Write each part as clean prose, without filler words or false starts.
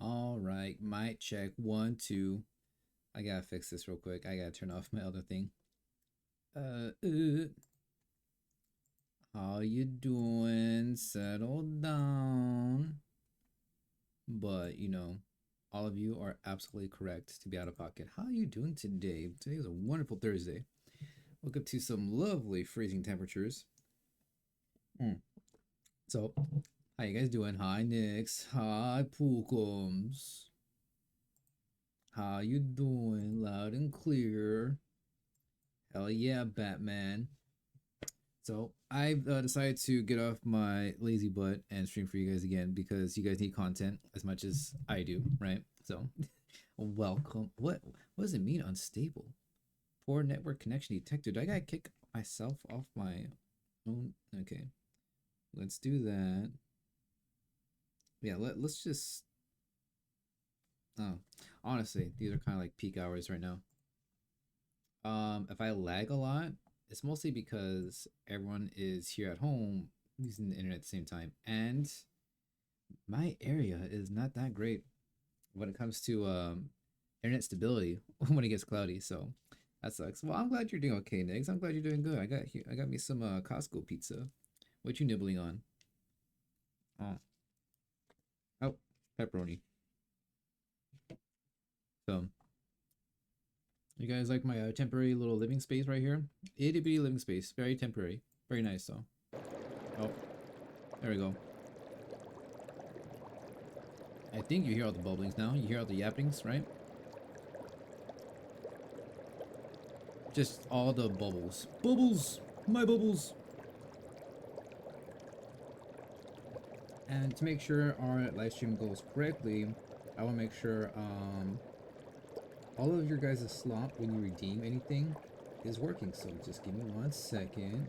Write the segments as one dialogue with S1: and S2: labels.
S1: All right, mic check one, two. I gotta fix this real quick. I gotta turn off my other thing. Uh, uh, how you doing? Settle down. But all of you are absolutely correct to be out of pocket. How are you doing today? Today is a wonderful Thursday. Woke up to some lovely freezing temperatures. So, how you guys doing? Hi, Nix. Hi, Pookums. How you doing? Loud and clear. Hell yeah, Batman. So I've decided to get off my lazy butt and stream for you guys again because you guys need content as much as I do, right? So welcome. What does it mean unstable? Poor network connection detected. I gotta kick myself off my own. Okay, let's do that. Yeah, let's just. Oh, honestly, these are kind of like peak hours right now. If I lag a lot, it's mostly because everyone is here at home using the internet at the same time, and my area is not that great when it comes to internet stability when it gets cloudy. So that sucks. Well, I'm glad you're doing okay, Nigs. I'm glad you're doing good. I got me some Costco pizza. What you nibbling on? Oh, oh, pepperoni. So you guys like my temporary little living space right here? Itty bitty living space, very temporary, very nice though. Oh, there we go. I think you hear all the bubblings now. You hear all the yappings, right? Just all the bubbles. Bubbles! My bubbles! And to make sure our live stream goes correctly, I will make sure all of your guys' slot when you redeem anything is working. So just give me 1 second.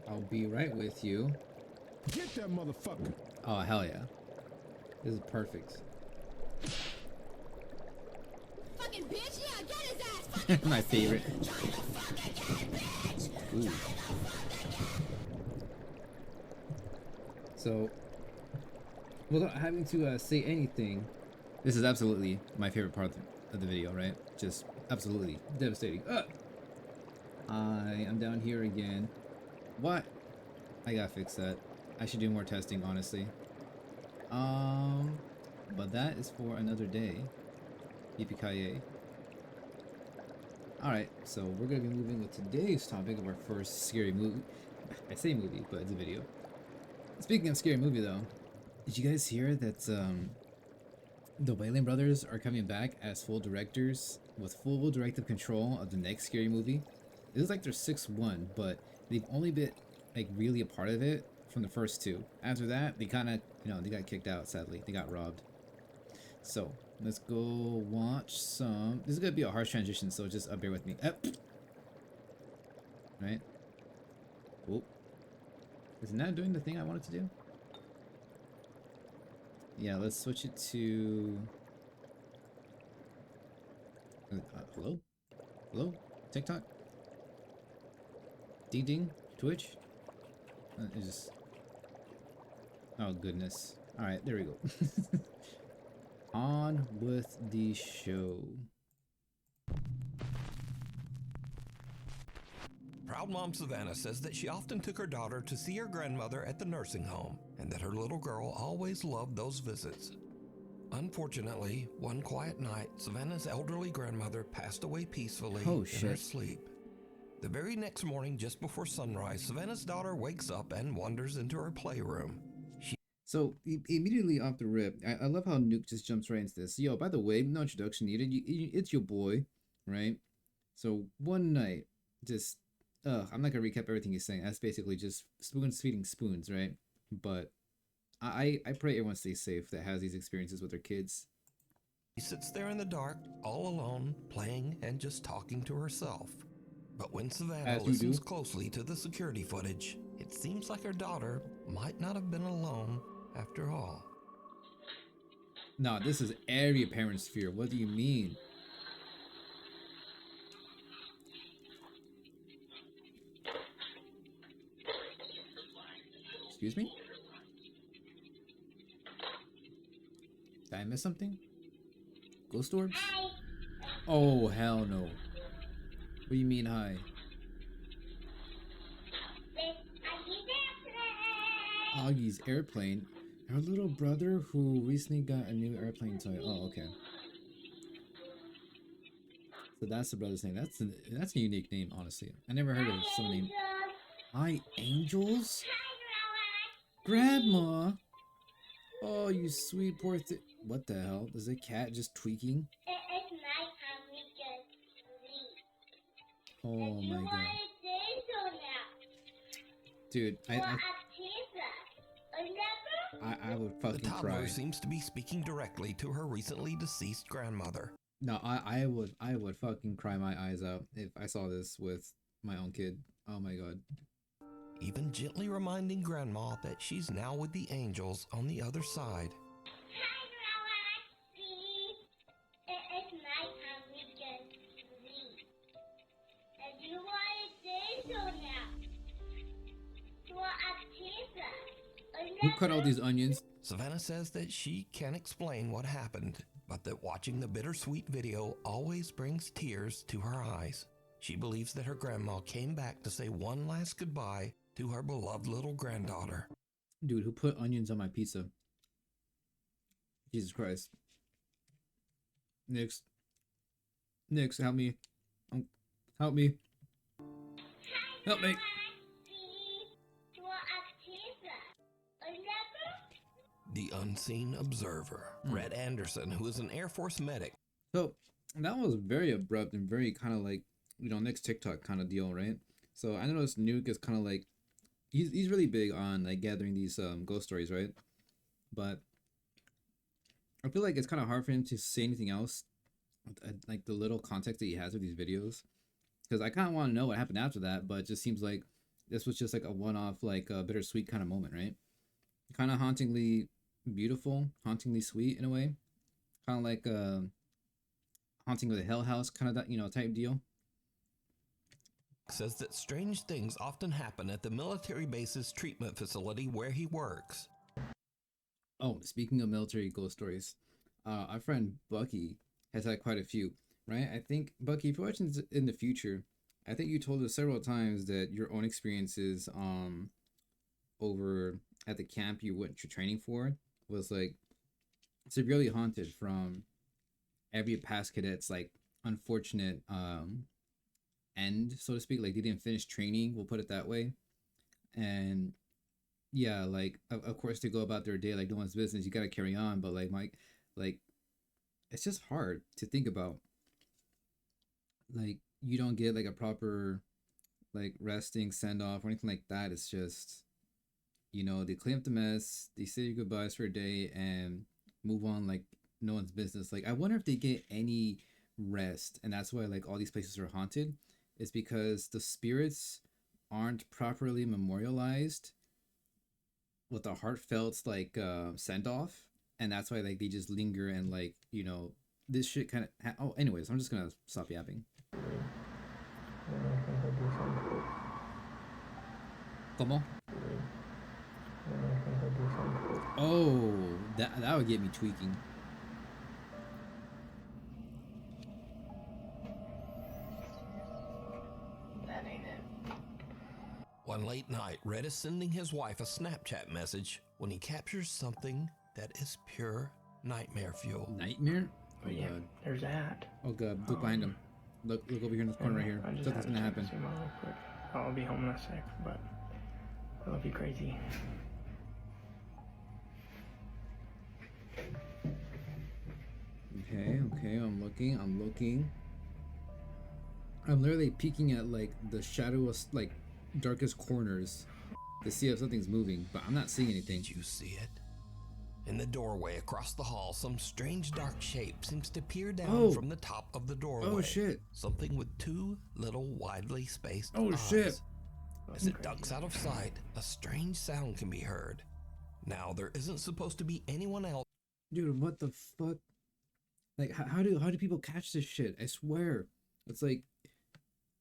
S1: I'll be right with you.
S2: Get that motherfucker!
S1: Oh, hell yeah. This is perfect.
S3: Fucking bitch, yeah, get his ass!
S1: My favorite. Ooh. So, without having to say anything, this is absolutely my favorite part of the video, right? Just absolutely devastating. I am down here again. What? I gotta fix that. I should do more testing, honestly. But that is for another day. Yippee-ki-yay. Alright, so we're gonna be moving with today's topic of our first scary movie. I say movie, but it's a video. Speaking of scary movie though, did you guys hear that the Wayland brothers are coming back as full directors with full directive control of the next scary movie? It looks like they're 6-1, but they've only been like really a part of it from the first two. After that, they kind of, they got kicked out, sadly. They got robbed. So, let's go watch some. This is going to be a harsh transition, so just bear with me. Right? Oh. Is it not doing the thing I wanted to do? Yeah, let's switch it to... hello? Hello? TikTok? Ding ding? Twitch? It's just... Oh, goodness. Alright, there we go. On with the show.
S4: Proud mom Savannah says that she often took her daughter to see her grandmother at the nursing home and that her little girl always loved those visits. Unfortunately, one quiet night, Savannah's elderly grandmother passed away peacefully in her sleep. The very next morning, just before sunrise, Savannah's daughter wakes up and wanders into her playroom.
S1: So, immediately off the rip, I love how Nuke just jumps right into this. Yo, by the way, no introduction needed. It's your boy, right? So, one night, just... I'm not gonna recap everything he's saying. That's basically just spoons feeding spoons, right? But I pray everyone stays safe that has these experiences with their kids.
S4: She sits there in the dark, all alone, playing and just talking to herself. But when Savannah listens closely to the security footage, it seems like her daughter might not have been alone after all.
S1: No, this is every parent's fear. What do you mean? Excuse me? Did I miss something? Ghost orbs? Oh, hell no. What do you mean hi? Augie's airplane. Her little brother who recently got a new airplane toy. Oh, okay. So that's the brother's name. That's a unique name, honestly. I never heard of someone named Hi Angels? Grandma! Oh, you sweet poor thing. What the hell? Is a cat just tweaking? Oh my god. Dude, I would
S4: The
S1: fucking
S4: toddler
S1: cry.
S4: seems to be speaking directly to her recently deceased grandmother.
S1: No, I would fucking cry my eyes out if I saw this with my own kid. Oh my god.
S4: Even gently reminding Grandma that she's now with the angels on the other side.
S1: Who cut all these onions?
S4: Savannah says that she can't explain what happened, but that watching the bittersweet video always brings tears to her eyes. She believes that her grandma came back to say one last goodbye to her beloved little granddaughter.
S1: Dude, who put onions on my pizza? Jesus Christ. Nix, help me. Help me. Help me.
S4: The unseen observer, Red Anderson, who is an Air Force medic.
S1: So that was very abrupt and very kind of like, you know, next TikTok kind of deal, right? So I noticed Nuke is kind of like, he's really big on like gathering these ghost stories, right? But I feel like it's kind of hard for him to say anything else, like the little context that he has with these videos, because I kind of want to know what happened after that, but it just seems like this was just like a one-off, like a bittersweet kind of moment, right? Kind of hauntingly beautiful, hauntingly sweet in a way, kind of like Haunting with a Hell House kind of that, you know, type deal.
S4: Says that strange things often happen at the military base's treatment facility where he works.
S1: Oh, speaking of military ghost stories, our friend Bucky has had quite a few, right? I think, Bucky, if you're watching this in the future, I think you told us several times that your own experiences over at the camp you went to training for was like severely haunted from every past cadet's like unfortunate end, so to speak. Like they didn't finish training, we'll put it that way. And yeah, like of course they go about their day like no one's business. You gotta carry on, but like Mike, like it's just hard to think about. Like you don't get like a proper like resting send off or anything like that. It's just, you know, they clean up the mess, they say your goodbyes for a day and move on like no one's business. Like I wonder if they get any rest, and that's why like all these places are haunted. Is because the spirits aren't properly memorialized with a heartfelt like send off, and that's why like they just linger and like, you know, this shit kind of oh, anyways, I'm just gonna stop yapping. Como? Oh, that would get me tweaking.
S5: That ain't it.
S4: One late night, Red is sending his wife a Snapchat message when he captures something that is pure nightmare fuel.
S1: Nightmare? Oh
S5: But yeah,
S1: god.
S5: there's that.
S1: Oh god. Look behind him. Look over here in this corner right here.
S5: I just
S1: Something's
S5: had to
S1: gonna
S5: check
S1: happen.
S5: to see Mom real quick. I'll be home in a sec, but I love you crazy.
S1: Okay, I'm looking. I'm literally peeking at like the shadowest, like darkest corners to see if something's moving, but I'm not seeing anything.
S4: Did you see it? In the doorway across the hall, some strange dark shape seems to peer down from the top of the doorway.
S1: Oh shit.
S4: Something with two little widely spaced
S1: Oh
S4: eyes.
S1: shit.
S4: As it ducks out of sight, a strange sound can be heard. Now, there isn't supposed to be anyone else.
S1: Dude, what the fuck? Like, how do people catch this shit? I swear. It's like,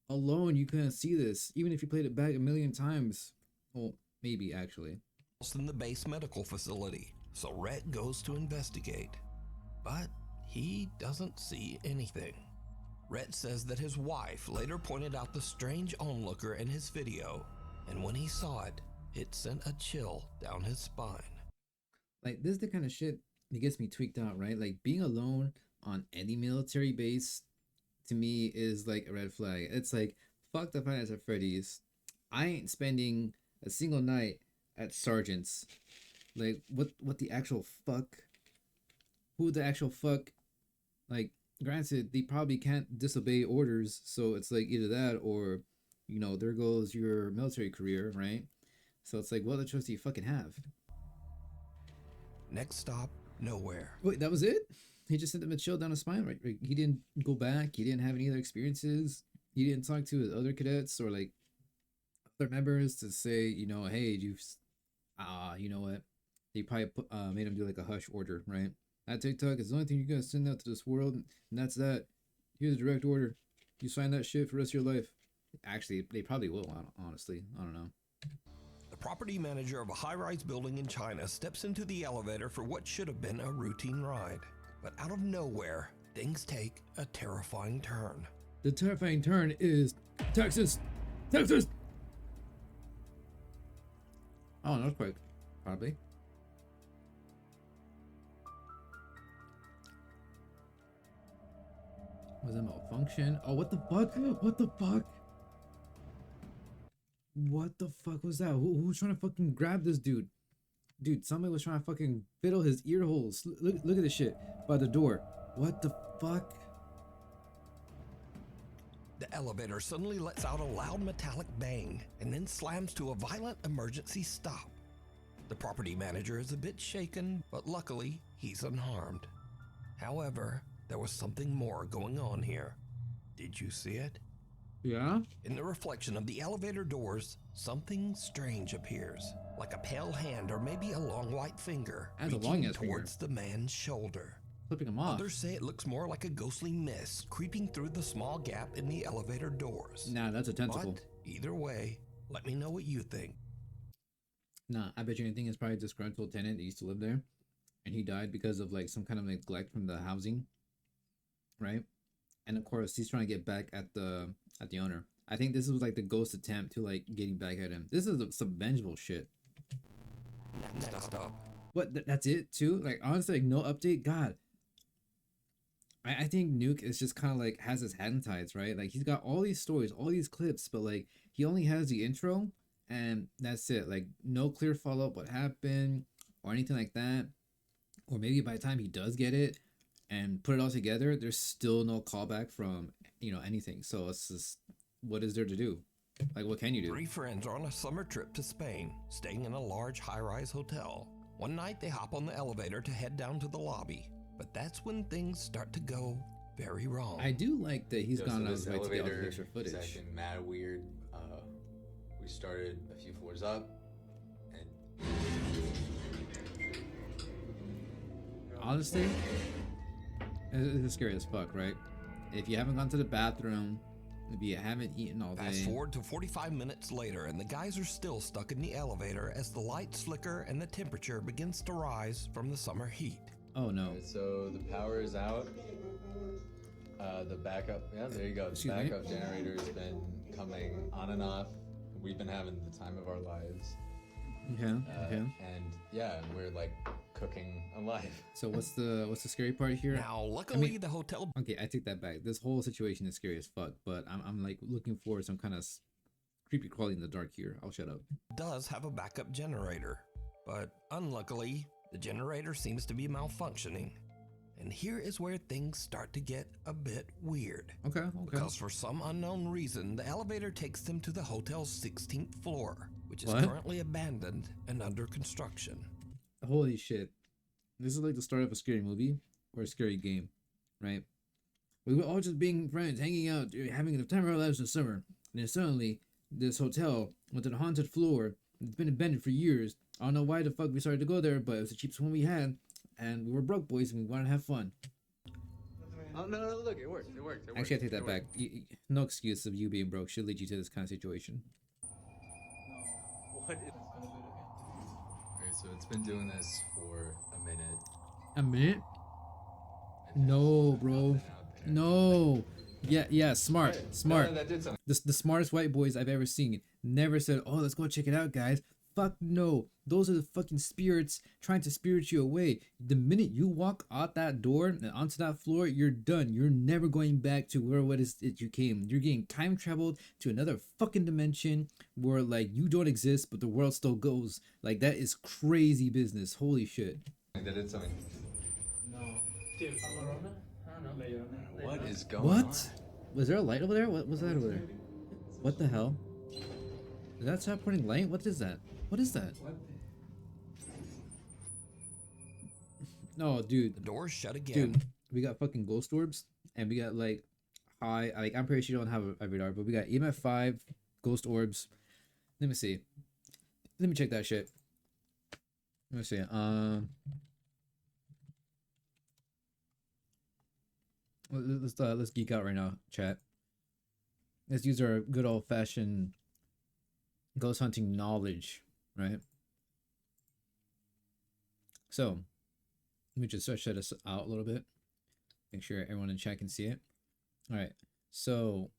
S1: alone you couldn't see this, even if you played it back a million times. Well, maybe, actually.
S4: In the base medical facility, so Rhett goes to investigate. But he doesn't see anything. Rhett says that his wife later pointed out the strange onlooker in his video, and when he saw it, it sent a chill down his spine.
S1: Like, this is the kind of shit that gets me tweaked out, right? Like, being alone on any military base, to me, is like a red flag. It's like, fuck the Five Nights at Freddy's. I ain't spending a single night at Sergeant's. Like, what the actual fuck? Who the actual fuck? Like, granted, they probably can't disobey orders, so it's like either that or, you know, there goes your military career, right? So it's like, what other choice do you fucking have?
S4: Next stop, nowhere.
S1: Wait, that was it? He just sent them a chill down his spine, right? Like, he didn't go back. He didn't have any other experiences. He didn't talk to his other cadets or like other members to say, you know, hey, you know what? They probably made him do like a hush order, right? That TikTok is the only thing you're gonna send out to this world, and that's that. Here's a direct order. You sign that shit for the rest of your life. Actually, they probably will. Honestly, I don't know.
S4: The property manager of a high-rise building in China steps into the elevator for what should have been a routine ride. But out of nowhere, things take a terrifying turn.
S1: The terrifying turn is Texas. Texas. Oh, an earthquake, probably. Was that malfunction? Oh, what the fuck? What the fuck? What the fuck was that? Who's trying to fucking grab this dude? Dude, somebody was trying to fucking fiddle his ear holes. Look at this shit by the door. What the fuck?
S4: The elevator suddenly lets out a loud metallic bang and then slams to a violent emergency stop. The property manager is a bit shaken, but luckily he's unharmed. However, there was something more going on here. Did you see it?
S1: Yeah?
S4: In the reflection of the elevator doors, something strange appears, like a pale hand or maybe a long white finger
S1: That's a
S4: reaching
S1: long-ass finger.
S4: towards the man's shoulder.
S1: Flipping him off.
S4: Others say it looks more like a ghostly mist creeping through the small gap in the elevator doors.
S1: Nah, that's a tentacle.
S4: But either way, let me know what you think.
S1: Nah, I bet you anything is probably a disgruntled tenant that used to live there, and he died because of like some kind of neglect from the housing, right? And of course, he's trying to get back at the owner. I think this was like the ghost attempt to like getting back at him. This is some vengeful shit.
S4: Next up.
S1: What? That's it too? Like honestly, like no update. God, I think Nuke is just kind of like has his hand tied, right? Like he's got all these stories, all these clips, but like he only has the intro, and that's it. Like no clear follow up what happened or anything like that. Or maybe by the time he does get it and put it all together, there's still no callback from, you know, anything. So it's just, what is there to do? Like, what can you do?
S4: Three friends are on a summer trip to Spain, staying in a large high-rise hotel. One night they hop on the elevator to head down to the lobby, but that's when things start to go very wrong.
S1: I do like that he's
S6: So
S1: gone out of
S6: this
S1: his way to get all the
S6: elevator
S1: extra
S6: is
S1: footage.
S6: actually mad weird. We started a few floors up, and
S1: Honestly, it's scary as fuck, right? If you haven't gone to the bathroom, if you haven't eaten all day.
S4: Fast forward to 45 minutes later, and the guys are still stuck in the elevator as the lights flicker and the temperature begins to rise from the summer heat.
S1: Oh no.
S6: so the power is out. The backup, yeah, there you go. The
S1: Excuse me?
S6: backup generator has been coming on and off. We've been having the time of our lives.
S1: Okay. Okay.
S6: And yeah, we're like cooking alive.
S1: So what's the scary part here?
S4: Now, luckily,
S1: I mean-
S4: the hotel
S1: Okay, I take that back. This whole situation is scary as fuck, but I'm like looking for some kind of creepy crawling in the dark here. I'll shut up.
S4: does have a backup generator, but unluckily, the generator seems to be malfunctioning. And here is where things start to get a bit weird.
S1: Okay. Okay.
S4: Because for some unknown reason, the elevator takes them to the hotel's 16th floor, which is
S1: What?
S4: currently abandoned and under construction.
S1: Holy shit. This is like the start of a scary movie or a scary game, right? We were all just being friends, hanging out, having the time of our lives in the summer. And then suddenly, this hotel went to the haunted floor. It's been abandoned for years. I don't know why the fuck we started to go there, but it was the cheapest one we had. And we were broke boys and we wanted to have fun.
S6: Oh no, look, it works. It works.
S1: Actually, I take that back. No excuse of you being broke should lead you to this kind of situation.
S6: What? Alright, so it's been doing this for a minute,
S1: A minute? No, bro. No. Yeah, smart,
S6: Right.
S1: smart.
S6: No, that did something.
S1: The smartest white boys I've ever seen. Never said, "Oh, let's go check it out, guys." Fuck no. Those are the fucking spirits trying to spirit you away. The minute you walk out that door and onto that floor, you're done. You're never going back to where what is it you came. You're getting time traveled to another fucking dimension where like you don't exist, but the world still goes. Like that is crazy business. Holy shit.
S6: That did something.
S5: No. Dude, Amarona? I don't know.
S6: What is going on?
S1: What? Was there a light over there? What was that over there? What the hell? Did that stop putting light? What is that? What is that? No, dude.
S4: The doors shut again.
S1: Dude, we got fucking ghost orbs, and we got like high. Like I'm pretty sure you don't have a radar, but we got EMF 5, ghost orbs. Let me see. Let me check that shit. Let me see. Let's geek out right now, chat. Let's use our good old fashioned ghost hunting knowledge, right? So let me just stretch this out a little bit. Make sure everyone in chat can see it. All right. So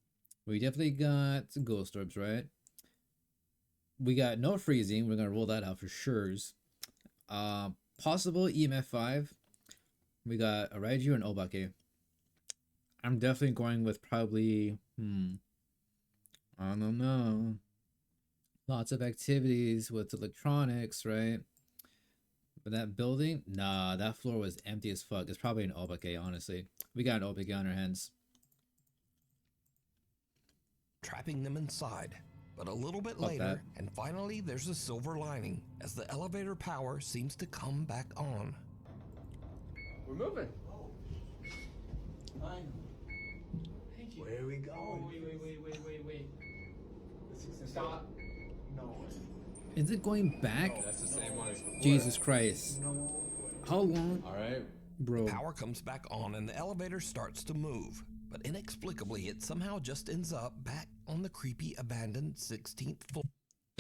S1: we definitely got ghost orbs, right? We got no freezing. We're gonna roll that out for sure. Possible EMF 5. We got a Raiju and Obake. I'm definitely going with probably I don't know. Lots of activities with electronics, right? But that building, nah, that floor was empty as fuck. It's probably an Obake, honestly. We got an Obake on our hands.
S4: Trapping them inside. But a little bit
S1: Fuck
S4: later,
S1: that.
S4: and finally there's a silver lining as the elevator power seems to come back on.
S5: We're moving. Fine. Thank you.
S6: Where are we going?
S5: Wait. Stop. No.
S1: Is it going back?
S6: That's the same one as before.
S1: Jesus Christ.
S5: No.
S1: How long?
S6: All right.
S1: Bro.
S4: Power comes back on and the elevator starts to move. But inexplicably, it somehow just ends up back on the creepy abandoned 16th floor.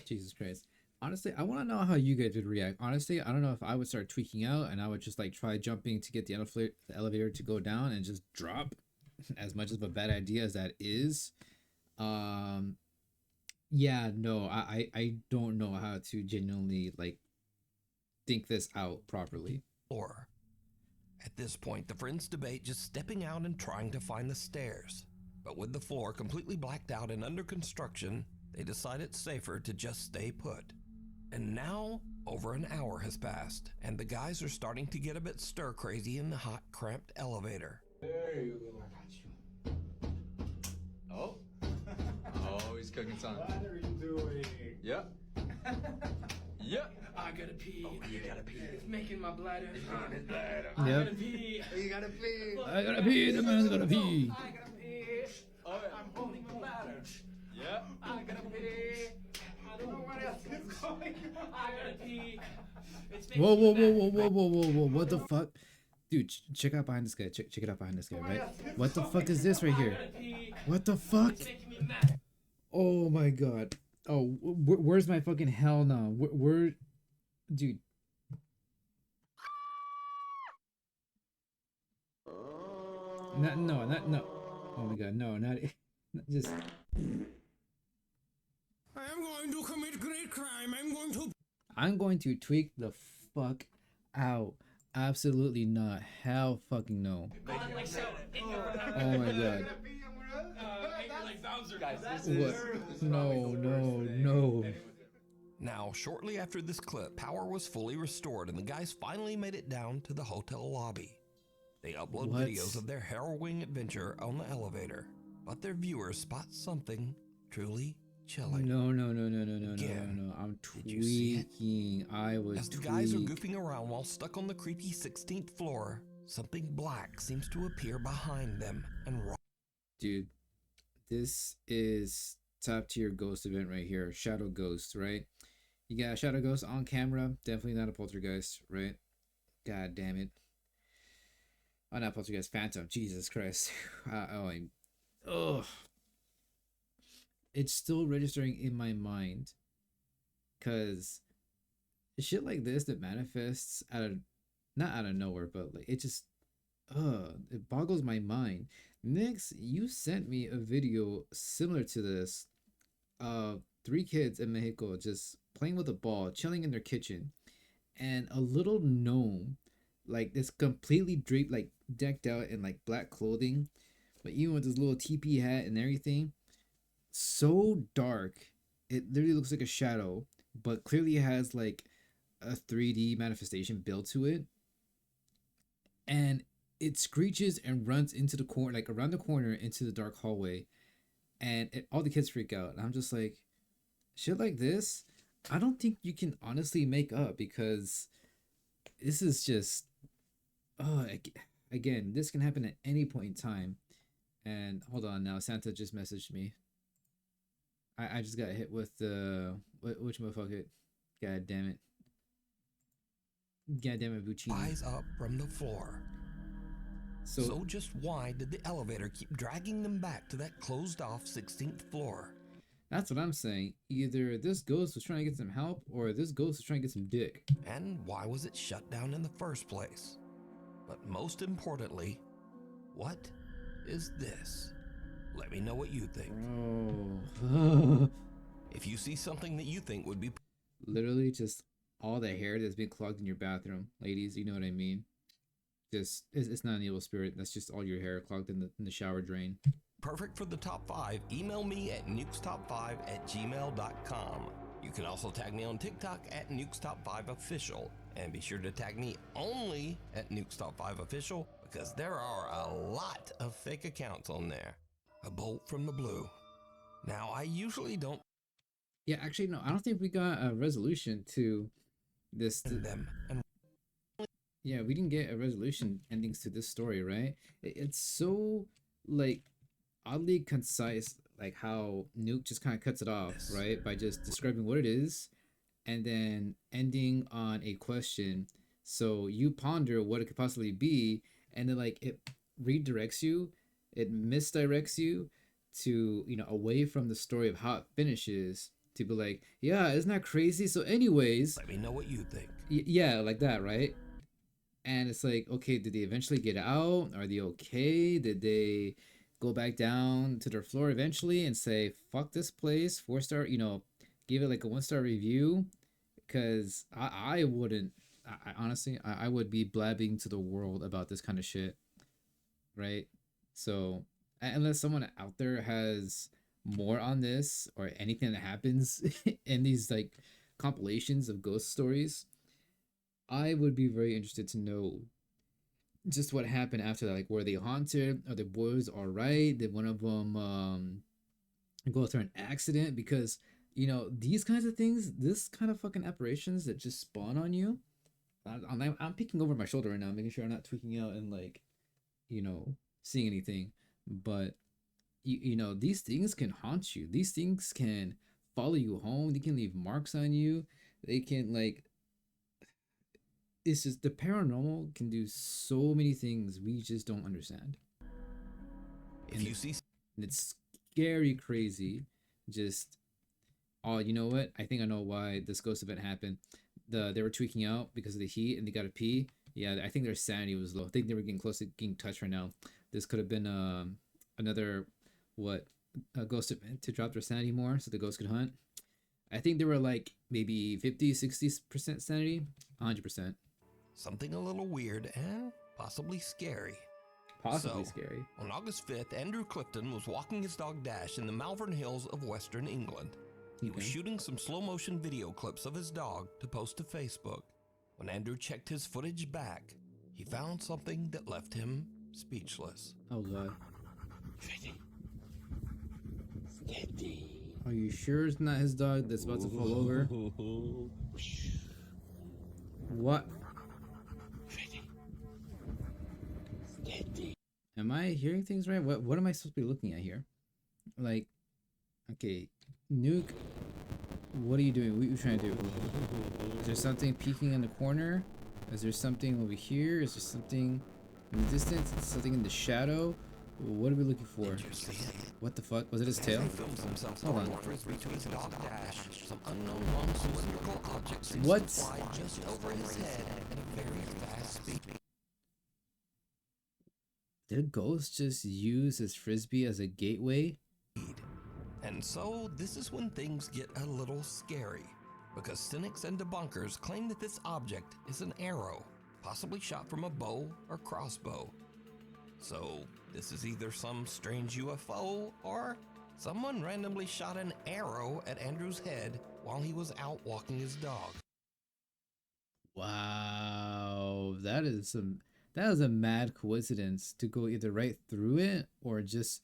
S1: Jesus Christ. Honestly, I want to know how you guys would react. Honestly, I don't know if I would start tweaking out and I would just like try jumping to get the elevator to go down and just drop. As much of a bad idea as that is. Yeah, no, I don't know how to genuinely like think this out properly.
S4: At this point, the friends debate just stepping out and trying to find the stairs. But with the floor completely blacked out and under construction, they decide it's safer to just stay put. And now, over an hour has passed, and the guys are starting to get a bit stir-crazy in the hot, cramped elevator.
S6: There you go. Oh. Oh, he's cooking something.
S2: What are you doing?
S6: Yep. Yep.
S5: I gotta pee.
S6: Oh, you gotta pee.
S5: It's making my bladder.
S1: Yep.
S5: I gotta pee.
S6: You gotta pee.
S1: I gotta pee, the man's gotta pee.
S5: I gotta pee.
S6: Oh, yeah.
S5: I'm holding my bladder.
S6: Yep.
S5: I gotta pee. I don't know what else is going on. I gotta pee. It's making
S1: Whoa, whoa,
S5: me
S1: whoa,
S5: mad.
S1: whoa, whoa, whoa, whoa, whoa, what the fuck? Dude, check out behind this guy. Check it out behind this guy, right? What the fuck is this right here?
S5: I gotta pee.
S1: What the fuck?
S5: It's making me mad.
S1: Oh my god. Oh, where's my fucking hell now? Where, dude? No. Oh my god, no, not just.
S2: I am going to commit great crime.
S1: I'm going to tweak the fuck out. Absolutely not. Hell fucking no.
S5: Like so.
S1: Oh my god.
S5: Like Bowser.
S1: What? No.
S4: Now, shortly after this clip, power was fully restored and the guys finally made it down to the hotel lobby. They upload
S1: What?
S4: videos of their harrowing adventure on the elevator, but their viewers spot something truly chilling.
S1: No.
S4: Again,
S1: I'm
S4: did you see it?
S1: tweaking. I was
S4: As the guys are
S1: tweak.
S4: goofing around while stuck on the creepy 16th floor, something black seems to appear behind them and
S1: Dude, this is top tier ghost event right here. Shadow ghost, right? You got a shadow ghost on camera. Definitely not a poltergeist, right? God damn it. Oh, not poltergeist. Phantom. Jesus Christ. Ugh. It's still registering in my mind. Because shit like this that manifests out of, not out of nowhere, but like it just, it boggles my mind. Next, you sent me a video similar to this. Three kids in Mexico just playing with a ball, chilling in their kitchen, and a little gnome, like this completely draped, like decked out in like black clothing, but even with his little teepee hat and everything, so dark, it literally looks like a shadow, but clearly has like a 3D manifestation built to it, and it screeches and runs into the corner, like around the corner into the dark hallway, and all the kids freak out. And I'm just like, shit like this, I don't think you can honestly make up because this is just, oh, again, this can happen at any point in time. And hold on now, Santa just messaged me. I just got hit with the which motherfucker? God damn it! God damn it, Buccini.
S4: Rise up from the floor. So just why did the elevator keep dragging them back to that closed-off 16th floor?
S1: That's what I'm saying. Either this ghost was trying to get some help, or this ghost was trying to get some dick.
S4: And why was it shut down in the first place? But most importantly, what is this? Let me know what you think.
S1: Bro.
S4: If you see something that you think would be
S1: Literally just all the hair that's been clogged in your bathroom. Ladies, you know what I mean. Just, it's not an evil spirit. That's just all your hair clogged in the shower drain.
S4: perfect for the top 5, email me at nukestop5@gmail.com. You can also tag me on TikTok at nukestop5official. And be sure to tag me only at nukestop5official because there are a lot of fake accounts on there. A bolt from the blue. Now, I usually don't
S1: Yeah, actually, no, I don't think we got a resolution to this.
S4: send them. And
S1: Yeah, we didn't get a resolution endings to this story, right? It's so, like, oddly concise, like how Nuke just kind of cuts it off,
S4: Yes.
S1: right? By just describing what it is and then ending on a question. So you ponder what it could possibly be, and then, like, it redirects you, it misdirects you to, away from the story of how it finishes to be like, yeah, isn't that crazy? So, anyways,
S4: let me know what you think.
S1: yeah, like that, right? And it's like, okay, did they eventually get out? Are they okay? Did they go back down to their floor eventually and say, fuck this place, 4-star, give it like a 1-star review? Because I wouldn't, I honestly, I would be blabbing to the world about this kind of shit, right? So, unless someone out there has more on this or anything that happens in these like compilations of ghost stories, I would be very interested to know just what happened after that. Like, were they haunted? Are the boys all right? Did one of them go through an accident? Because these kinds of things, this kind of fucking apparitions that just spawn on you. I'm peeking over my shoulder right now, making sure I'm not tweaking out and like, seeing anything. But these things can haunt you. These things can follow you home. They can leave marks on you. They can like. It's just the paranormal can do so many things we just don't understand.
S4: If you see
S1: And it's scary crazy. Just, oh, you know what? I think I know why this ghost event happened. They were tweaking out because of the heat and they got to pee. Yeah, I think their sanity was low. I think they were getting close to getting touched right now. This could have been another a ghost event to drop their sanity more so the ghost could hunt. I think they were like maybe 50-60% sanity, 100%.
S4: something a little weird and possibly scary.
S1: Possibly
S4: So,
S1: scary.
S4: On August 5th, Andrew Clifton was walking his dog Dash in the Malvern Hills of Western England. He was
S1: Okay.
S4: shooting some slow-motion video clips of his dog to post to Facebook. When Andrew checked his footage back, he found something that left him speechless.
S1: Oh god. Are you sure it's not his dog that's about to fall over? What? Am I hearing things right? What am I supposed to be looking at here? Like, okay, Nuke, what are you doing? What are you trying to do? Is there something peeking in the corner? Is there something over here? Is there something in the distance? Is something in the shadow? What are we looking for? What the fuck? Was it his tail?
S4: He films himself
S1: Hold on.
S4: throwing a frisbee to his dog Dash. Some unknown long cylindrical object seems
S1: What?
S4: to fly just over his head at a very fast speed.
S1: Did ghosts just use his frisbee as a gateway?
S4: And so, this is when things get a little scary, because cynics and debunkers claim that this object is an arrow, possibly shot from a bow or crossbow. So, this is either some strange UFO or someone randomly shot an arrow at Andrew's head while he was out walking his dog.
S1: Wow, that is a mad coincidence to go either right through it or just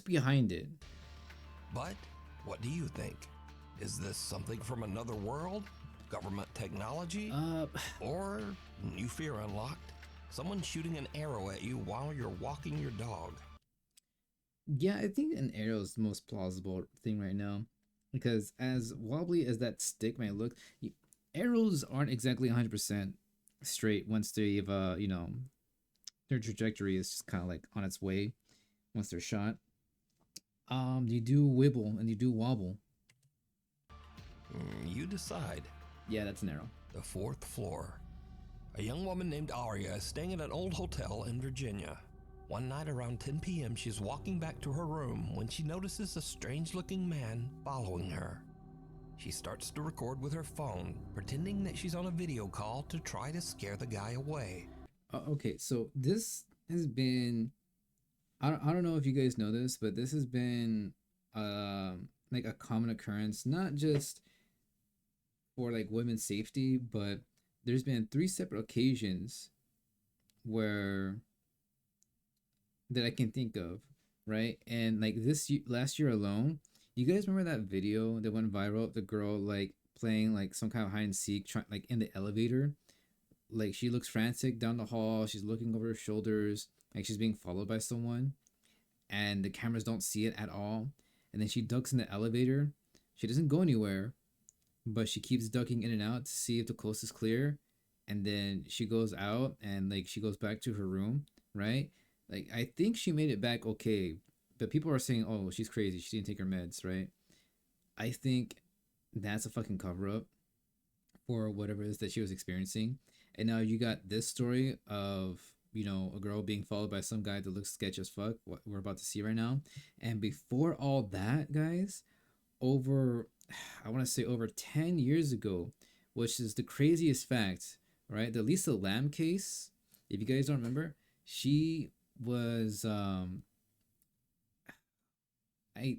S1: behind it.
S4: But what do you think? Is this something from another world? Government technology? Or new fear unlocked? Someone shooting an arrow at you while you're walking your dog?
S1: Yeah, I think an arrow is the most plausible thing right now, because as wobbly as that stick might look, arrows aren't exactly 100% straight once they've their trajectory is just kind of like on its way once they're shot. You do wibble and you do wobble.
S4: You decide.
S1: Yeah, that's an arrow.
S4: The fourth floor. A young woman named Aria is staying at an old hotel in Virginia. One night around 10 p.m., she's walking back to her room when she notices a strange-looking man following her. She starts to record with her phone, pretending that she's on a video call to try to scare the guy away.
S1: Okay, so this has been... I don't know if you guys know this, but this has been like a common occurrence, not just for like women's safety, but there's been 3 separate occasions where that I can think of, right? And like last year alone, you guys remember that video that went viral of the girl like playing like some kind of hide and seek, like in the elevator? Like she looks frantic down the hall, she's looking over her shoulders, like she's being followed by someone, and the cameras don't see it at all. And then she ducks in the elevator. She doesn't go anywhere, but she keeps ducking in and out to see if the coast is clear. And then she goes out and like she goes back to her room, right? Like I think she made it back okay, but people are saying, "Oh, she's crazy. She didn't take her meds," right? I think that's a fucking cover up for whatever it is that she was experiencing. And now you got this story of, a girl being followed by some guy that looks sketch as fuck, what we're about to see right now. And before all that, guys, I want to say over 10 years ago, which is the craziest fact, right? The Lisa Lam case, if you guys don't remember, she was, I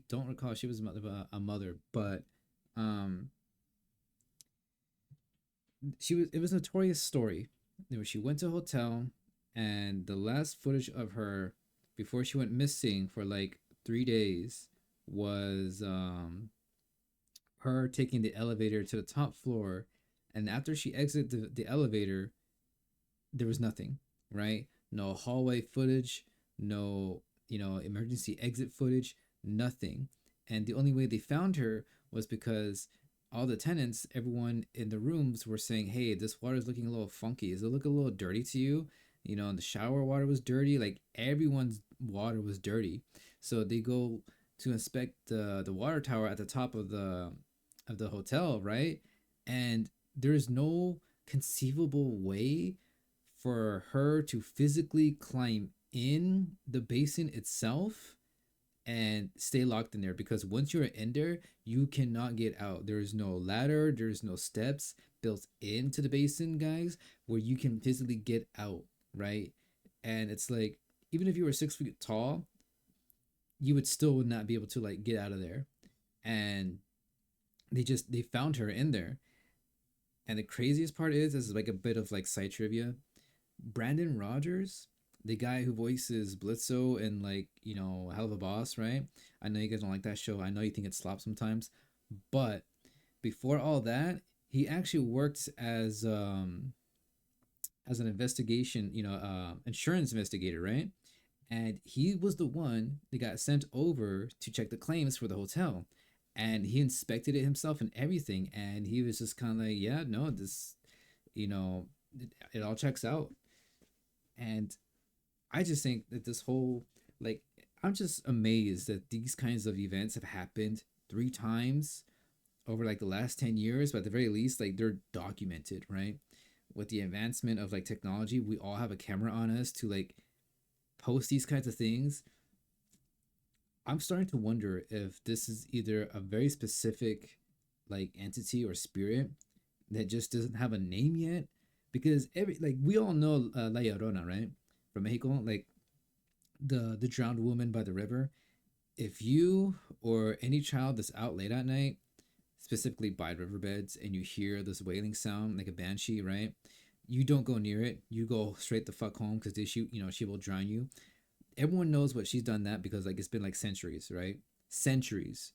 S1: don't recall she was a mother, but it was a notorious story where she went to a hotel, and the last footage of her before she went missing for like 3 days was her taking the elevator to the top floor, and after she exited the elevator, there was nothing, right? No hallway footage, no emergency exit footage, nothing. And the only way they found her was because all the tenants, everyone in the rooms were saying, "Hey, this water is looking a little funky. Does it look a little dirty to you?" And the shower water was dirty. Like everyone's water was dirty. So they go to inspect the water tower at the top of the hotel, right? And there's no conceivable way for her to physically climb in the basin itself and stay locked in there, because once you're in there, you cannot get out. There's no ladder, there's no steps built into the basin, guys, where you can physically get out, right? And it's like, even if you were 6 feet tall, you would still not be able to like get out of there. And they found her in there. And the craziest part is, this is like a bit of like side trivia. Brandon Rogers, the guy who voices Blitzo in like, Hell of a Boss, right? I know you guys don't like that show. I know you think it slops sometimes. But before all that, he actually worked as an investigation, insurance investigator, right? And he was the one that got sent over to check the claims for the hotel. And he inspected it himself and everything. And he was just kind of like, yeah, no, this, it all checks out. And I just think that this whole, like, I'm just amazed that these kinds of events have happened 3 times over like the last 10 years, but at the very least, like, they're documented, right? With the advancement of like technology, we all have a camera on us to like post these kinds of things, I'm starting to wonder if this is either a very specific like entity or spirit that just doesn't have a name yet. Because we all know La Llorona, right? From Mexico, like the drowned woman by the river. If you or any child that's out late at night, specifically by riverbeds, and you hear this wailing sound like a banshee, right? You don't go near it. You go straight the fuck home because she will drown you. Everyone knows what she's done that because like it's been like centuries, right? Centuries.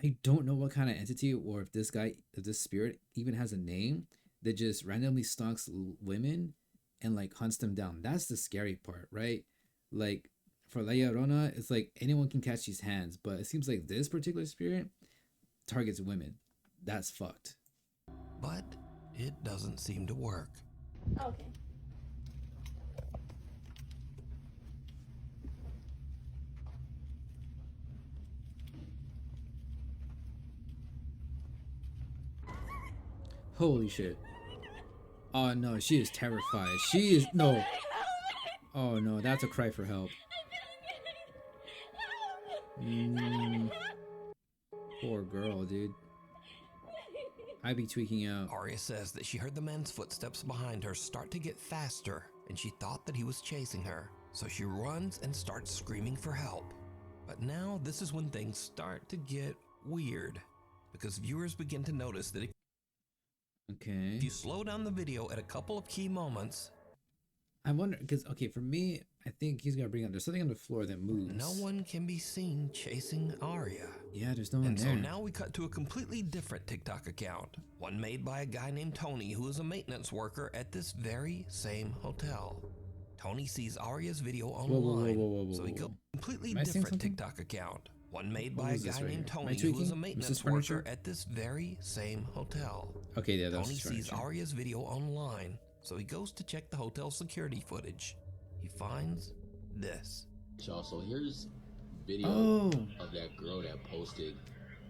S1: I don't know what kind of entity or if this spirit even has a name that just randomly stalks women and like hunts them down. That's the scary part, right? Like for La Llorona, it's like anyone can catch these hands, but it seems like this particular spirit targets women. That's fucked.
S4: But it doesn't seem to work.
S3: Okay.
S1: Holy shit. Oh no, she is terrified. She is no. Oh no, that's a cry for help. Poor girl, dude. I'd be tweaking out.
S4: Arya says that she heard the man's footsteps behind her start to get faster, and she thought that he was chasing her. So she runs and starts screaming for help. But now this is when things start to get weird, because viewers begin to notice that
S1: Okay.
S4: if you slow down the video at a couple of key moments,
S1: I wonder, because, okay, for me, I think he's gonna bring up, there's something on the floor that moves.
S4: no one can be seen chasing Arya.
S1: Yeah, there's no one
S4: And
S1: there.
S4: so now we cut to a completely different TikTok account, one made by a guy named Tony who is a maintenance worker at this very same hotel. Tony sees Arya's video online,
S1: whoa,
S4: so he goes to a completely
S1: Am I saying
S4: different
S1: something?
S4: TikTok account, one made
S1: What
S4: by a
S1: was this
S4: guy
S1: right
S4: named
S1: here? Am I
S4: Tony who is
S1: tweaking?
S4: a
S1: Was
S4: maintenance
S1: this
S4: worker
S1: furniture?
S4: at this very same hotel.
S1: Okay, yeah, that's
S4: Tony
S1: his
S4: sees
S1: furniture.
S4: Arya's video online, so he goes to check the hotel security footage. He finds this.
S6: Y'all, so here's video
S1: Oh,
S6: of that girl that posted.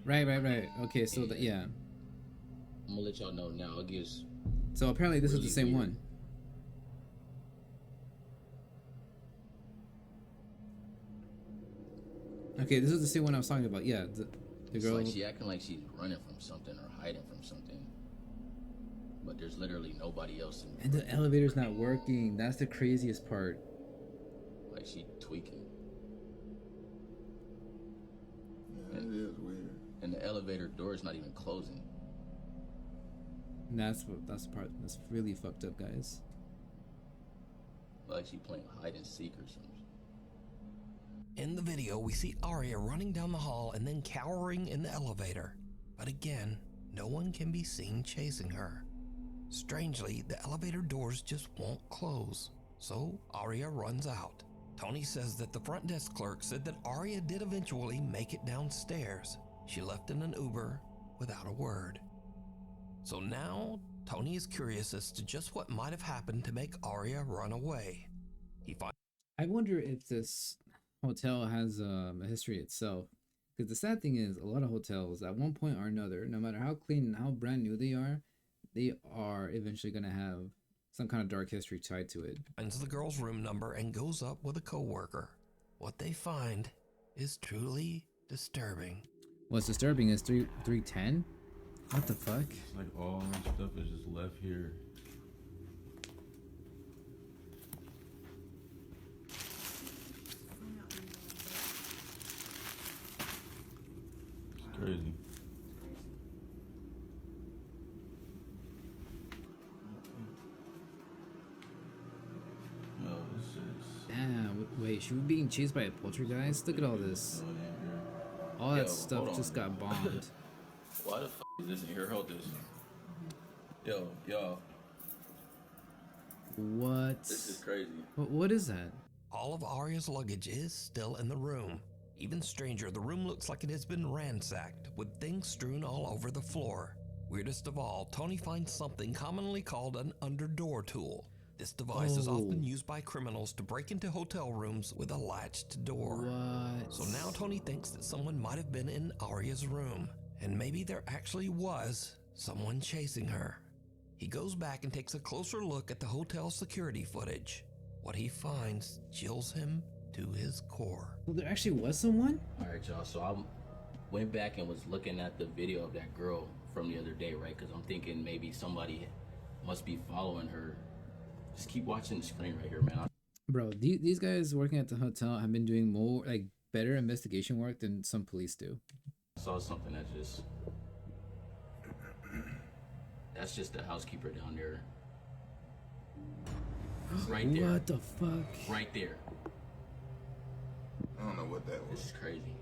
S1: right. Okay, so yeah.
S6: I'm gonna let y'all know now. It gives
S1: So apparently this is
S6: really
S1: the same
S6: weird.
S1: one. Okay, this is the same one I was talking about. Yeah, the
S6: It's
S1: girl.
S6: like she acting like she's running from something or hiding from something. But there's literally nobody else in
S1: And the elevator's not working. That's the craziest part.
S6: like she tweaking.
S7: Yeah, it is weird.
S6: And the elevator door is not even closing.
S1: And that's the part that's really fucked up, guys.
S6: Like she playing hide and seek or something.
S4: In the video, we see Arya running down the hall and then cowering in the elevator. But again, no one can be seen chasing her. Strangely, the elevator doors just won't close, so Arya runs out. Tony says that the front desk clerk said that Arya did eventually make it downstairs. She left in an Uber without a word. So now, Tony is curious as to just what might have happened to make Arya run away. He finds
S1: I wonder if this hotel has a history itself. Because the sad thing is, a lot of hotels, at one point or another, no matter how clean and how brand new they are eventually going to have some kind of dark history tied to it.
S4: the girl's room number and goes up with a coworker. What they find is truly disturbing.
S1: What's disturbing is 310? What the fuck?
S7: It's like all my stuff is just left here. It's crazy. No, this is.
S1: Damn, wait, should we be being chased by a poltergeist? Look at all this. All that
S6: Yo,
S1: stuff
S6: hold on.
S1: just got bombed.
S6: Why the f is this in here? Hold this. Yo, y'all,
S1: What?
S6: this is crazy.
S1: What is that?
S4: All of Arya's luggage is still in the room. Even stranger, the room looks like it has been ransacked, with things strewn all over the floor. Weirdest of all, Tony finds something commonly called an underdoor tool. This device is often used by criminals to break into hotel rooms with a latched door.
S1: What?
S4: So now Tony thinks that someone might have been in Arya's room, and maybe there actually was someone chasing her. He goes back and takes a closer look at the hotel security footage. What he finds chills him to his core.
S1: Well, there actually was someone?
S8: Alright, y'all, so I went back and was looking at the video of that girl from the other day, right? Because I'm thinking maybe somebody must be following her. Just keep watching the screen right here, man.
S1: Bro, these guys working at the hotel have been doing more, like, better investigation work than some police do.
S8: I saw something that just... That's just the housekeeper down there. Right there.
S1: What the fuck?
S8: Right there.
S7: I don't know what that
S8: This
S7: was.
S8: is crazy.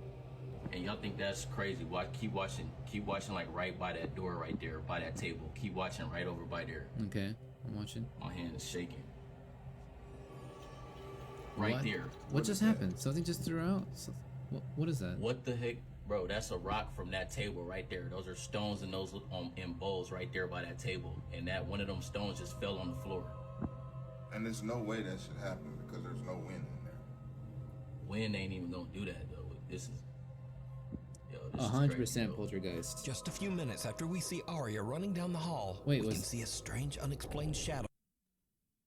S8: And y'all think that's crazy? Watch, keep watching like right by that door right there, by that table. Keep watching right over by there.
S1: Okay, I'm watching.
S8: My hand is shaking. Right
S1: What?
S8: there.
S1: What just happened? Something just threw out? What is that?
S8: What the heck? Bro, that's a rock from that table right there. Those are stones and those in bowls right there by that table. And that one of them stones just fell on the floor.
S7: And there's no way that should happen because there's no wind in there.
S8: Wind ain't even gonna do that though. This is... Yo, this is
S1: 100%
S8: crazy, yo.
S1: poltergeist.
S4: Just a few minutes after we see Arya running down the hall,
S1: Wait,
S4: we
S1: was-
S4: can see a strange, unexplained shadow.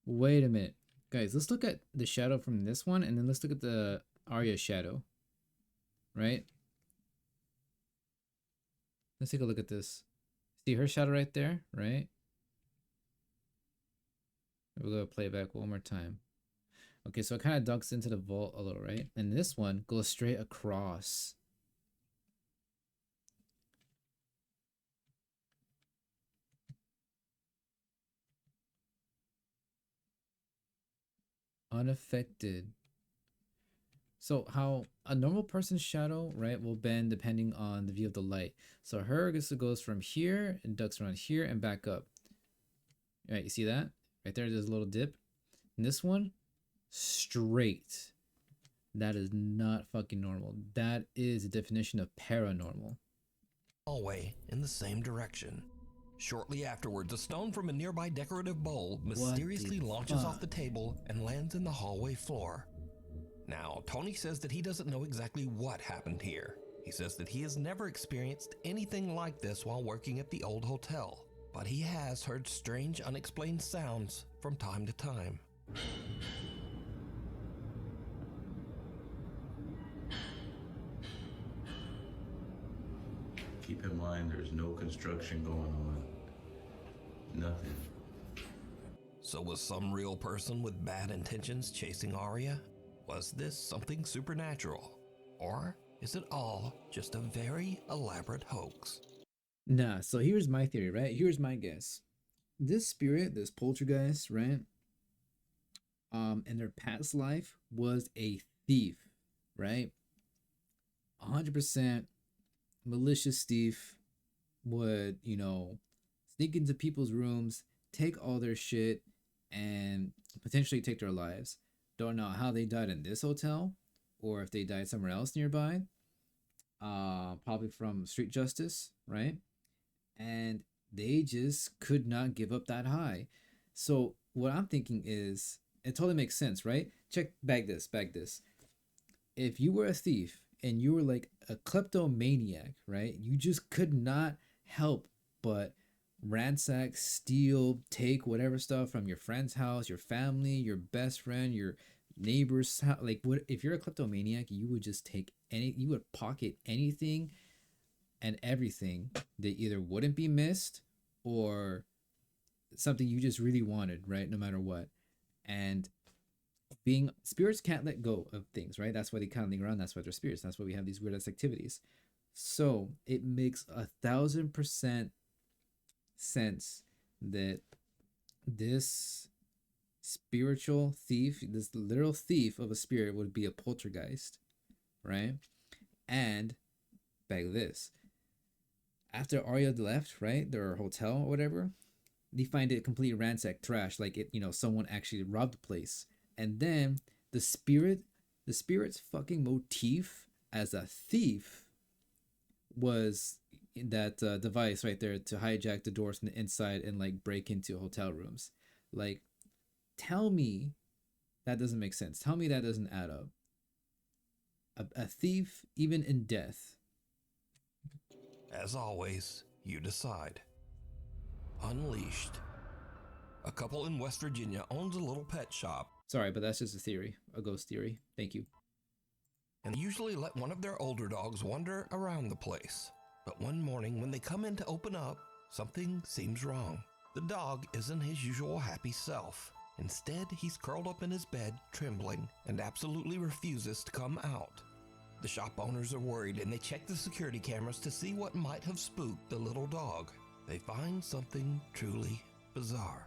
S1: Wait a minute. Guys, let's look at the shadow from this one, and then let's look at the Arya shadow. Right? Let's take a look at this. See her shadow right there, right? We're gonna play it back one more time. Okay, so it kind of ducks into the vault a little, right? And this one goes straight across. Unaffected. So how a normal person's shadow, right, will bend depending on the view of the light. So her goes from here and ducks around here and back up. Right, you see that? Right there, there's a little dip. And this one, straight. That is not fucking normal. That is the definition of paranormal.
S4: Hallway in the same direction. Shortly afterwards, a stone from a nearby decorative bowl mysteriously
S1: the
S4: launches off
S1: fuck?
S4: the table and lands in the hallway floor. Now, Tony says that he doesn't know exactly what happened here. He says that he has never experienced anything like this while working at the old hotel, but he has heard strange, unexplained sounds from time to time.
S7: Keep in mind, there's no construction going on. Nothing.
S4: So was some real person with bad intentions chasing Arya? Was this something supernatural? Or is it all just a very elaborate hoax?
S1: Nah, so here's my theory, right? Here's my guess. This spirit, this poltergeist, right? In their past life was a thief, right? 100% malicious thief, would, you know, sneak into people's rooms, take all their shit, and potentially take their lives. Don't know how they died in this hotel or if they died somewhere else nearby. Probably from street justice, right? And they just could not give up that high. So what I'm thinking is, it totally makes sense, right? Bag this. If you were a thief and you were like a kleptomaniac, right? You just could not help but ransack, steal, take whatever stuff from your friend's house, your family, your best friend, your neighbor's house. Like, what if you're a kleptomaniac? You would just take you would pocket anything and everything that either wouldn't be missed or something you just really wanted, right? No matter what. And spirits can't let go of things, right? That's why they kind of linger around. That's why they're spirits. That's why we have these weird ass activities. So it makes 1,000% sense that this spiritual thief, this literal thief of a spirit, would be a poltergeist, right? And bag this. After Arya left, right, their hotel or whatever, they find it completely ransacked, trash, like it, someone actually robbed the place. And then the spirit's fucking motif as a thief was that device right there to hijack the doors from the inside and like break into hotel rooms. Like, tell me that doesn't make sense. Tell me that doesn't add up. A thief, even in death.
S4: As always, you decide. Unleashed. A couple in West Virginia owns a little pet shop,
S1: Sorry, but that's just a theory, a ghost theory. Thank you.
S4: And usually let one of their older dogs wander around the place. But one morning when they come in to open up, something seems wrong. The dog isn't his usual happy self. Instead, he's curled up in his bed, trembling, and absolutely refuses to come out. The shop owners are worried and they check the security cameras to see what might have spooked the little dog. They find something truly bizarre.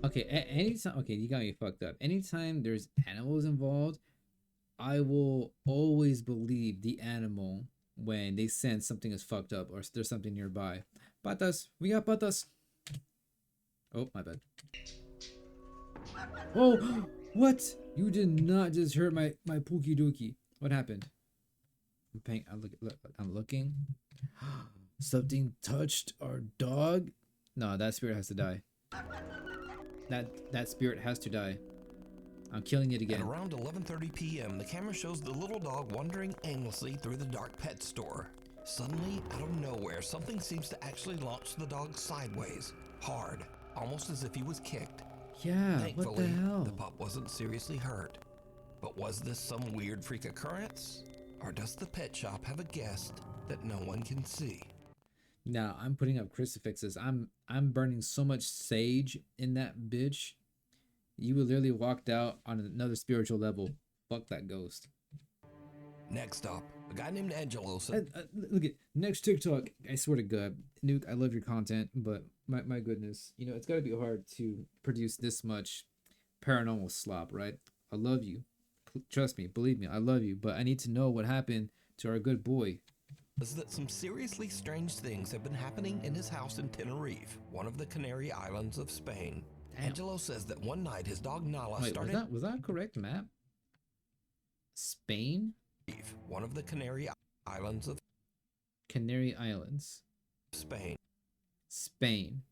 S1: Okay, anytime. Okay, you got me fucked up. Anytime there's animals involved, I will always believe the animal when they sense something is fucked up or there's something nearby. Patas, we got patas. Oh, my bad. Oh, what? You did not just hurt my pookie dookie. What happened? I'm looking. Something touched our dog. No, that spirit has to die. That spirit has to die. I'm killing it again.
S4: At around 11:30 p.m., the camera shows the little dog wandering aimlessly through the dark pet store. Suddenly, out of nowhere, something seems to actually launch the dog sideways, hard, almost as if he was kicked.
S1: Yeah,
S4: Thankfully,
S1: what the hell?
S4: the pup wasn't seriously hurt. But was this some weird freak occurrence? Or does the pet shop have a guest that no one can see?
S1: Now I'm putting up crucifixes. I'm burning so much sage in that bitch. You would literally walked out on another spiritual level. Fuck that ghost.
S4: Next up, a guy named Angelo said,
S1: Look at next TikTok. I swear to God, Nuke, I love your content, but my goodness, you know it's got to be hard to produce this much paranormal slop, right? I love you. Trust me, believe me, I love you, but I need to know what happened to our good boy.
S4: is that some seriously strange things have been happening in his house in Tenerife, one of the Canary Islands of Spain.
S1: Damn.
S4: Angelo says that one night his dog Nala
S1: Wait,
S4: started...
S1: was that a correct map? Spain?
S4: One of the Canary Islands of
S1: Canary Islands.
S4: Spain.
S1: Spain.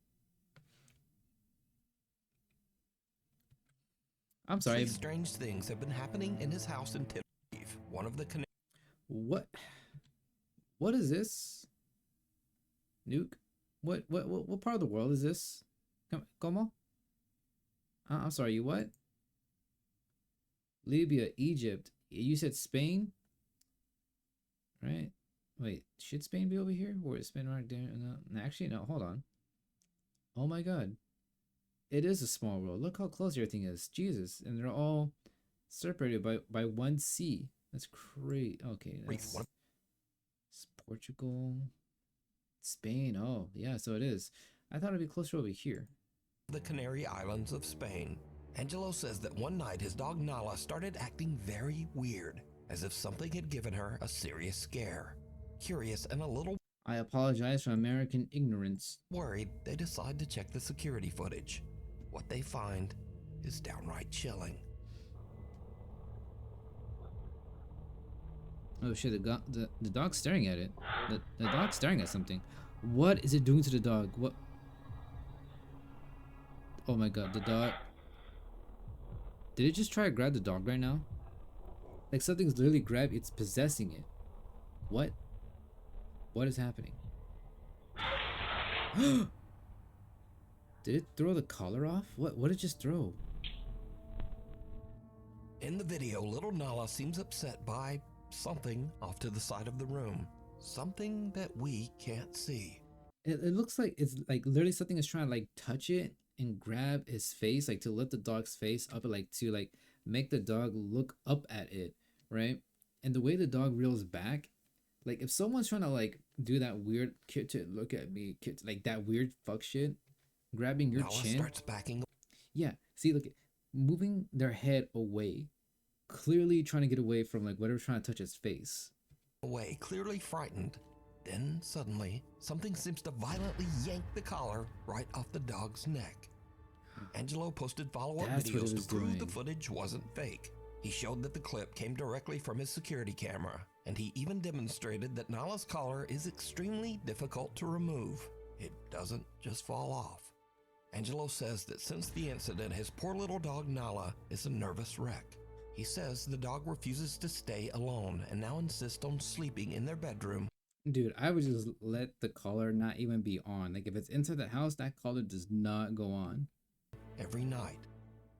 S1: I'm sorry.
S4: Strange things have been happening in his house in Tenerife, one of the Canary...
S1: What is this? Nuke? What part of the world is this? Como? I'm sorry, you what? Libya, Egypt. You said Spain? Right? Wait, should Spain be over here? Or is Spain right there? No, actually, no, hold on. Oh my god. It is a small world. Look how close everything is. Jesus. And they're all separated by one sea. That's crazy. Okay, that's it's Portugal. Spain. Oh, yeah, so it is. I thought it'd be closer over here.
S4: The Canary Islands of Spain. Angelo says that one night his dog Nala started acting very weird, as if something had given her a serious scare. Curious and a little
S1: I apologize for American ignorance.
S4: worried, they decide to check the security footage. What they find is downright chilling.
S1: Oh shit, the dog's staring at it. The dog's staring at something. What is it doing to the dog? What? Oh my god, the dog. Did it just try to grab the dog right now? Like something's literally it's possessing it. What? What is happening? Did it throw the collar off? What did it just throw?
S4: In the video, little Nala seems upset by something off to the side of the room. Something that we can't see.
S1: It looks like it's like literally something is trying to like touch it and grab his face, like to lift the dog's face up, like to like make the dog look up at it, right? And the way the dog reels back, like if someone's trying to like do that weird kid to look at me, kid, like that weird fuck shit, grabbing your
S4: Nala
S1: chin.
S4: starts backing
S1: Yeah, see, look, moving their head away, clearly trying to get away from like whatever's trying to touch his face.
S4: away, clearly frightened. Then suddenly, something seems to violently yank the collar right off the dog's neck. Angelo posted follow-up
S1: That's what it
S4: videos to
S1: was
S4: prove the
S1: doing.
S4: footage wasn't fake. He showed that the clip came directly from his security camera, and he even demonstrated that Nala's collar is extremely difficult to remove. It doesn't just fall off. Angelo says that since the incident, his poor little dog Nala is a nervous wreck. He says the dog refuses to stay alone and now insists on sleeping in their bedroom.
S1: Dude, I would just let the collar not even be on. Like if it's inside the house, that collar does not go on.
S4: Every night.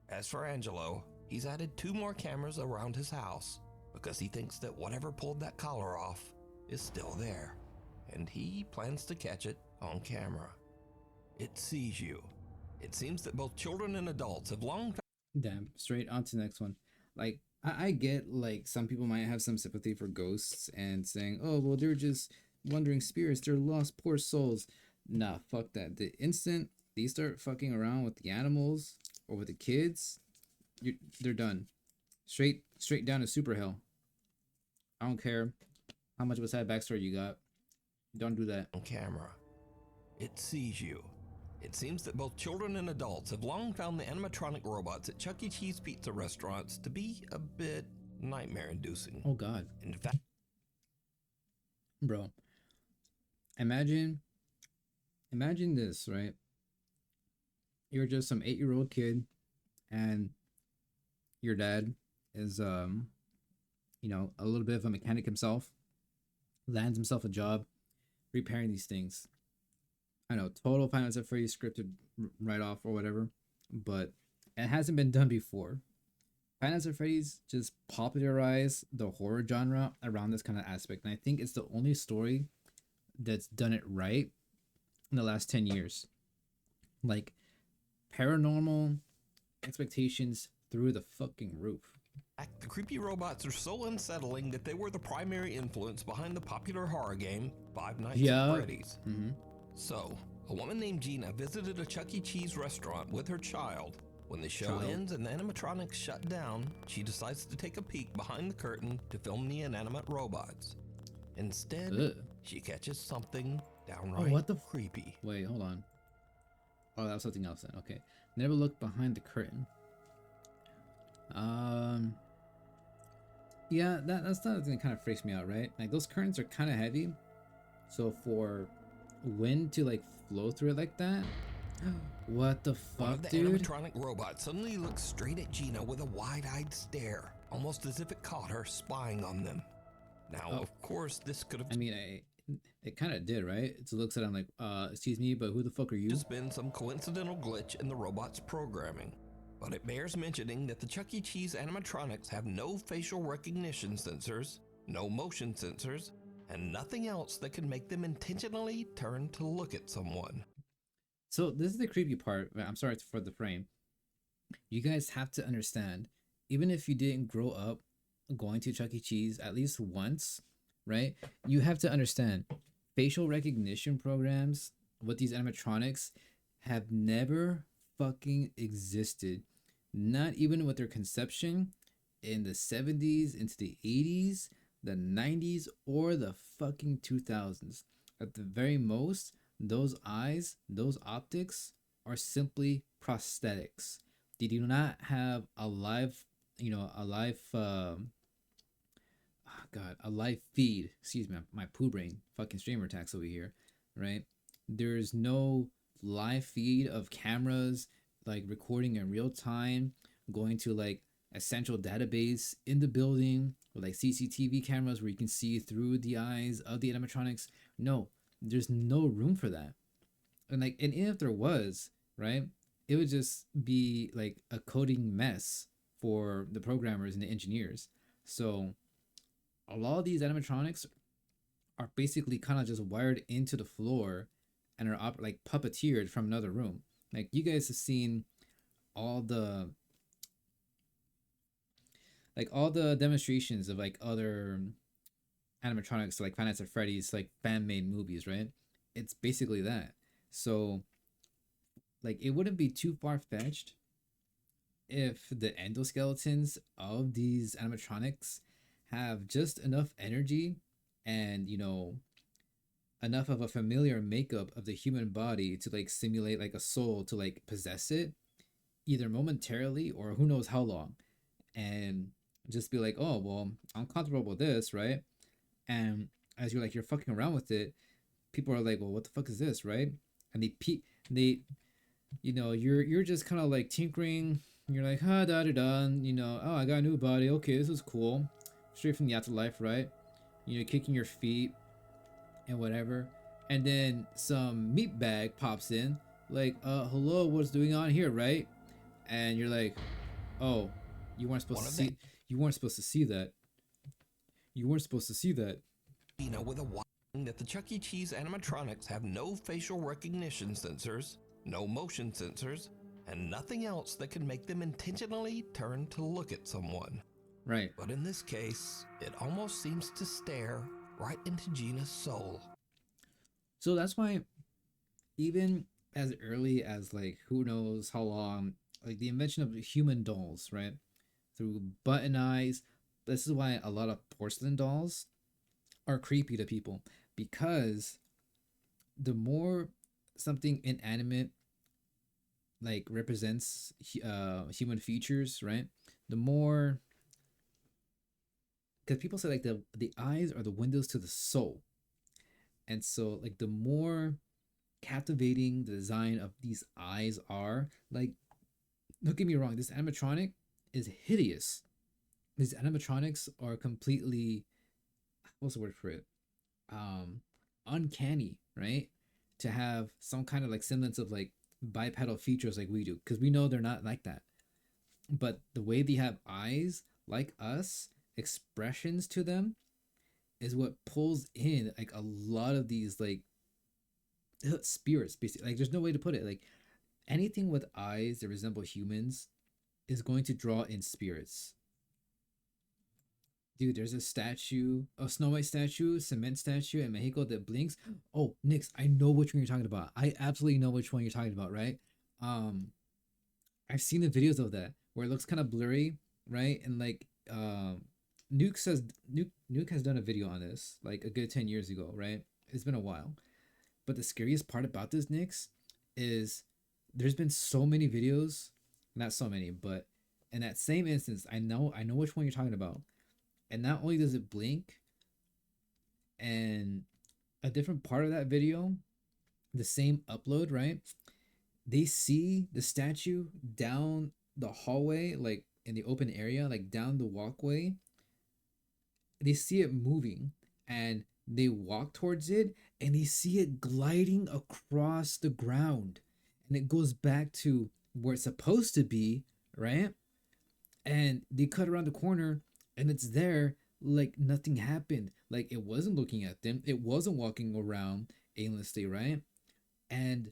S4: As for Angelo, he's added 2 more cameras around his house because he thinks that whatever pulled that collar off is still there, and he plans to catch it on camera. It sees you. It seems that both children and adults have long
S1: Damn, straight on to the next one. Like, I get, like, some people might have some sympathy for ghosts and saying, oh, well, they're just wandering spirits, they're lost poor souls. Nah, fuck that. The instant they start fucking around with the animals or with the kids, they're done. Straight down to super hell. I don't care how much of a sad backstory you got. Don't do that.
S4: on camera. It sees you. It seems that both children and adults have long found the animatronic robots at Chuck E. Cheese pizza restaurants to be a bit nightmare-inducing.
S1: Oh, God.
S4: In fact,
S1: Bro, imagine this, right? You're just some 8-year-old kid and your dad is you know, a little bit of a mechanic himself, lands himself a job repairing these things. I know, total Final Fantasy Freddy scripted write off or whatever, but it hasn't been done before. Final Fantasy Freddy's just popularized the horror genre around this kind of aspect, and I think it's the only story that's done it right in the last 10 years. Like, paranormal expectations through the fucking roof.
S4: the creepy robots are so unsettling that they were the primary influence behind the popular horror game Five Nights at Freddy's.
S1: Mm-hmm.
S4: So, a woman named Gina visited a Chuck E. Cheese restaurant with her child. When the show ends and the animatronics shut down, she decides to take a peek behind the curtain to film the inanimate robots. Instead,
S1: Ugh.
S4: she catches something downright
S1: what the
S4: creepy.
S1: Wait, hold on. Oh, that was something else then. Okay. Never look behind the curtain. Yeah, that's not thing that kind of freaks me out, right? Like, those curtains are kind of heavy. So for wind to, like, flow through it like that? What the
S4: One of
S1: fuck,
S4: the
S1: dude?
S4: animatronic robots suddenly looks straight at Gina with a wide-eyed stare, almost as if it caught her spying on them. Now,
S1: Oh.
S4: of course, this could have
S1: I mean, it kind of did, right? It looks at it, I'm like, excuse me, but who the fuck are you?
S4: just been some coincidental glitch in the robot's programming. But it bears mentioning that the Chuck E. Cheese animatronics have no facial recognition sensors, no motion sensors, and nothing else that can make them intentionally turn to look at someone.
S1: So this is the creepy part. I'm sorry for the frame. You guys have to understand, even if you didn't grow up going to Chuck E. Cheese at least once, right? You have to understand, facial recognition programs with these animatronics have never fucking existed. Not even with their conception in the 70s into the 80s, the 90s, or the fucking 2000s. At the very most, those eyes, those optics are simply prosthetics. They do not have a live, a live feed. Excuse me, my poo brain fucking streamer attacks over here, right? There's no live feed of cameras like recording in real time, going to like a central database in the building with like CCTV cameras where you can see through the eyes of the animatronics. No, there's no room for that. And even if there was, right, it would just be like a coding mess for the programmers and the engineers. So a lot of these animatronics are basically kind of just wired into the floor and are like puppeteered from another room. Like, you guys have seen all the demonstrations of like other animatronics, like Five Nights at Freddy's, like fan-made movies, right? It's basically that. So like, it wouldn't be too far-fetched if the endoskeletons of these animatronics have just enough energy and enough of a familiar makeup of the human body to like simulate like a soul to like possess it, either momentarily or who knows how long, and just be like, oh well, I'm comfortable with this, right? And as you're fucking around with it, people are like, well, what the fuck is this, right? And you're just kind of like tinkering. You're like, da da da, oh, I got a new body, okay, this is cool, straight from the afterlife, right? Kicking your feet and whatever, and then some meat bag pops in, like, hello, what's going on here, right? And you're like, Oh, you weren't supposed
S4: One
S1: to
S4: of
S1: see.
S4: them,
S1: You weren't supposed to see that. You weren't supposed to see that.
S4: with a warning that the Chuck E. Cheese animatronics have no facial recognition sensors, no motion sensors, and nothing else that can make them intentionally turn to look at someone.
S1: Right.
S4: But in this case, it almost seems to stare right into Gina's soul.
S1: So that's why, even as early as like who knows how long, like the invention of human dolls, right? Through button eyes. This is why a lot of porcelain dolls are creepy to people, because the more something inanimate like represents human features, right? The more, because people say like the eyes are the windows to the soul, and so like the more captivating the design of these eyes are, like, don't get me wrong, this animatronic is hideous. These animatronics are completely, what's the word for it, um uncanny, right? To have some kind of like semblance of like bipedal features like we do, because we know they're not like that. But the way they have eyes like us, expressions to them, is what pulls in like a lot of these like spirits, basically. Like there's no way to put it. Like anything with eyes that resemble humans is going to draw in spirits. Dude, there's a statue, a Snow White statue, cement statue in Mexico that blinks. Oh, Nix, I know which one you're talking about. I absolutely know which one you're talking about, right? Um, I've seen the videos of that where it looks kind of blurry, right? And like, Nuke has done a video on this like a good 10 years ago, right? It's been a while. But the scariest part about this, Nix, is there's been so many videos, not so many, but in that same instance, I know which one you're talking about. And not only does it blink, and a different part of that video, the same upload, right? They see the statue down the hallway, like in the open area, like down the walkway. They see it moving, and they walk towards it, and they see it gliding across the ground. And it goes back to where it's supposed to be, right? And they cut around the corner, and it's there like nothing happened. Like it wasn't looking at them, it wasn't walking around aimlessly, right? And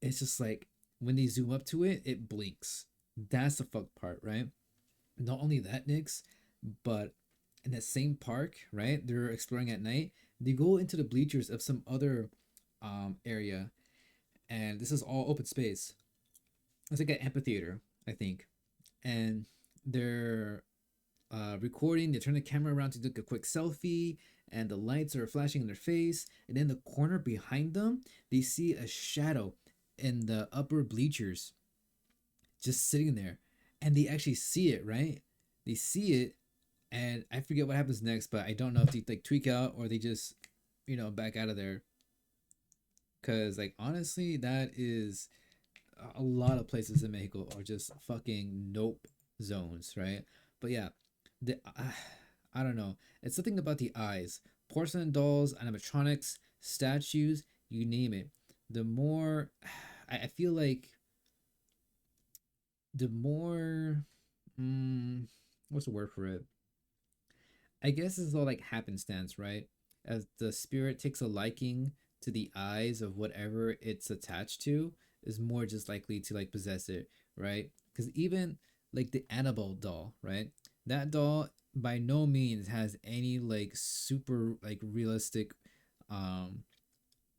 S1: it's just like when they zoom up to it, it blinks. That's the fuck part, right? Not only that, Nix, but in that same park, right? They're exploring at night. They go into the bleachers of some other area, and this is all open space. It's like an amphitheater, I think. And they're recording. They turn the camera around to take a quick selfie, and the lights are flashing in their face. And in the corner behind them, they see a shadow in the upper bleachers just sitting there. And they actually see it, right? They see it, and I forget what happens next, but I don't know if they like tweak out or they just, back out of there. Cause like honestly, that is a lot of places in Mexico are just fucking nope zones, right? But yeah, the I don't know. It's something about the eyes, porcelain dolls, animatronics, statues, you name it. The more I feel like the more, what's the word for it? I guess it's all like happenstance, right? As the spirit takes a liking to the eyes of whatever it's attached to, is more just likely to like possess it, right? Because even like the Annabelle doll, right? That doll by no means has any like super like realistic um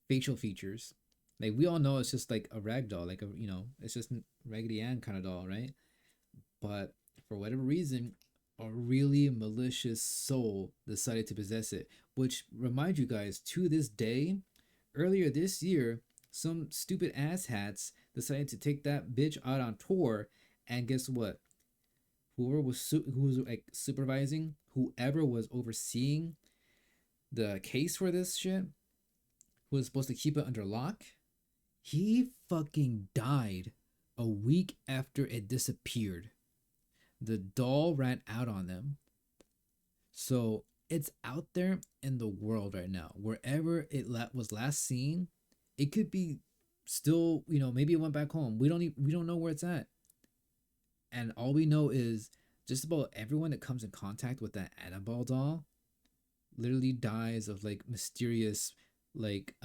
S1: facial features. Like we all know it's just like a rag doll, like it's just Raggedy Ann kind of doll, right? But for whatever reason, a really malicious soul decided to possess it. Which remind you guys, to this day, earlier this year, some stupid asshats decided to take that bitch out on tour, and guess what? Who was like supervising, whoever was overseeing the case for this shit, who was supposed to keep it under lock, he fucking died a week after it disappeared. The doll ran out on them. So it's out there in the world right now. Wherever it was last seen, it could be still, maybe it went back home. We don't know where it's at. And all we know is just about everyone that comes in contact with that Annabelle doll literally dies of like mysterious, like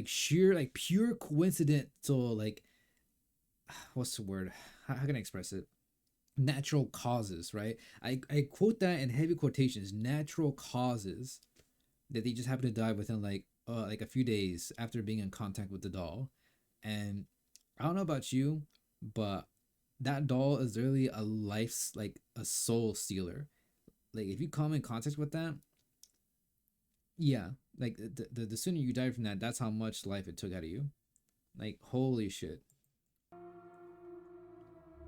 S1: sheer, like pure coincidental, like what's the word? How can I express it? Natural causes, right? I quote that in heavy quotations, natural causes, that they just happen to die within like a few days after being in contact with the doll. And I don't know about you, but that doll is literally a life's, like a soul stealer. Like if you come in contact with that, yeah, like the sooner you die from that, that's how much life it took out of you. Like holy shit.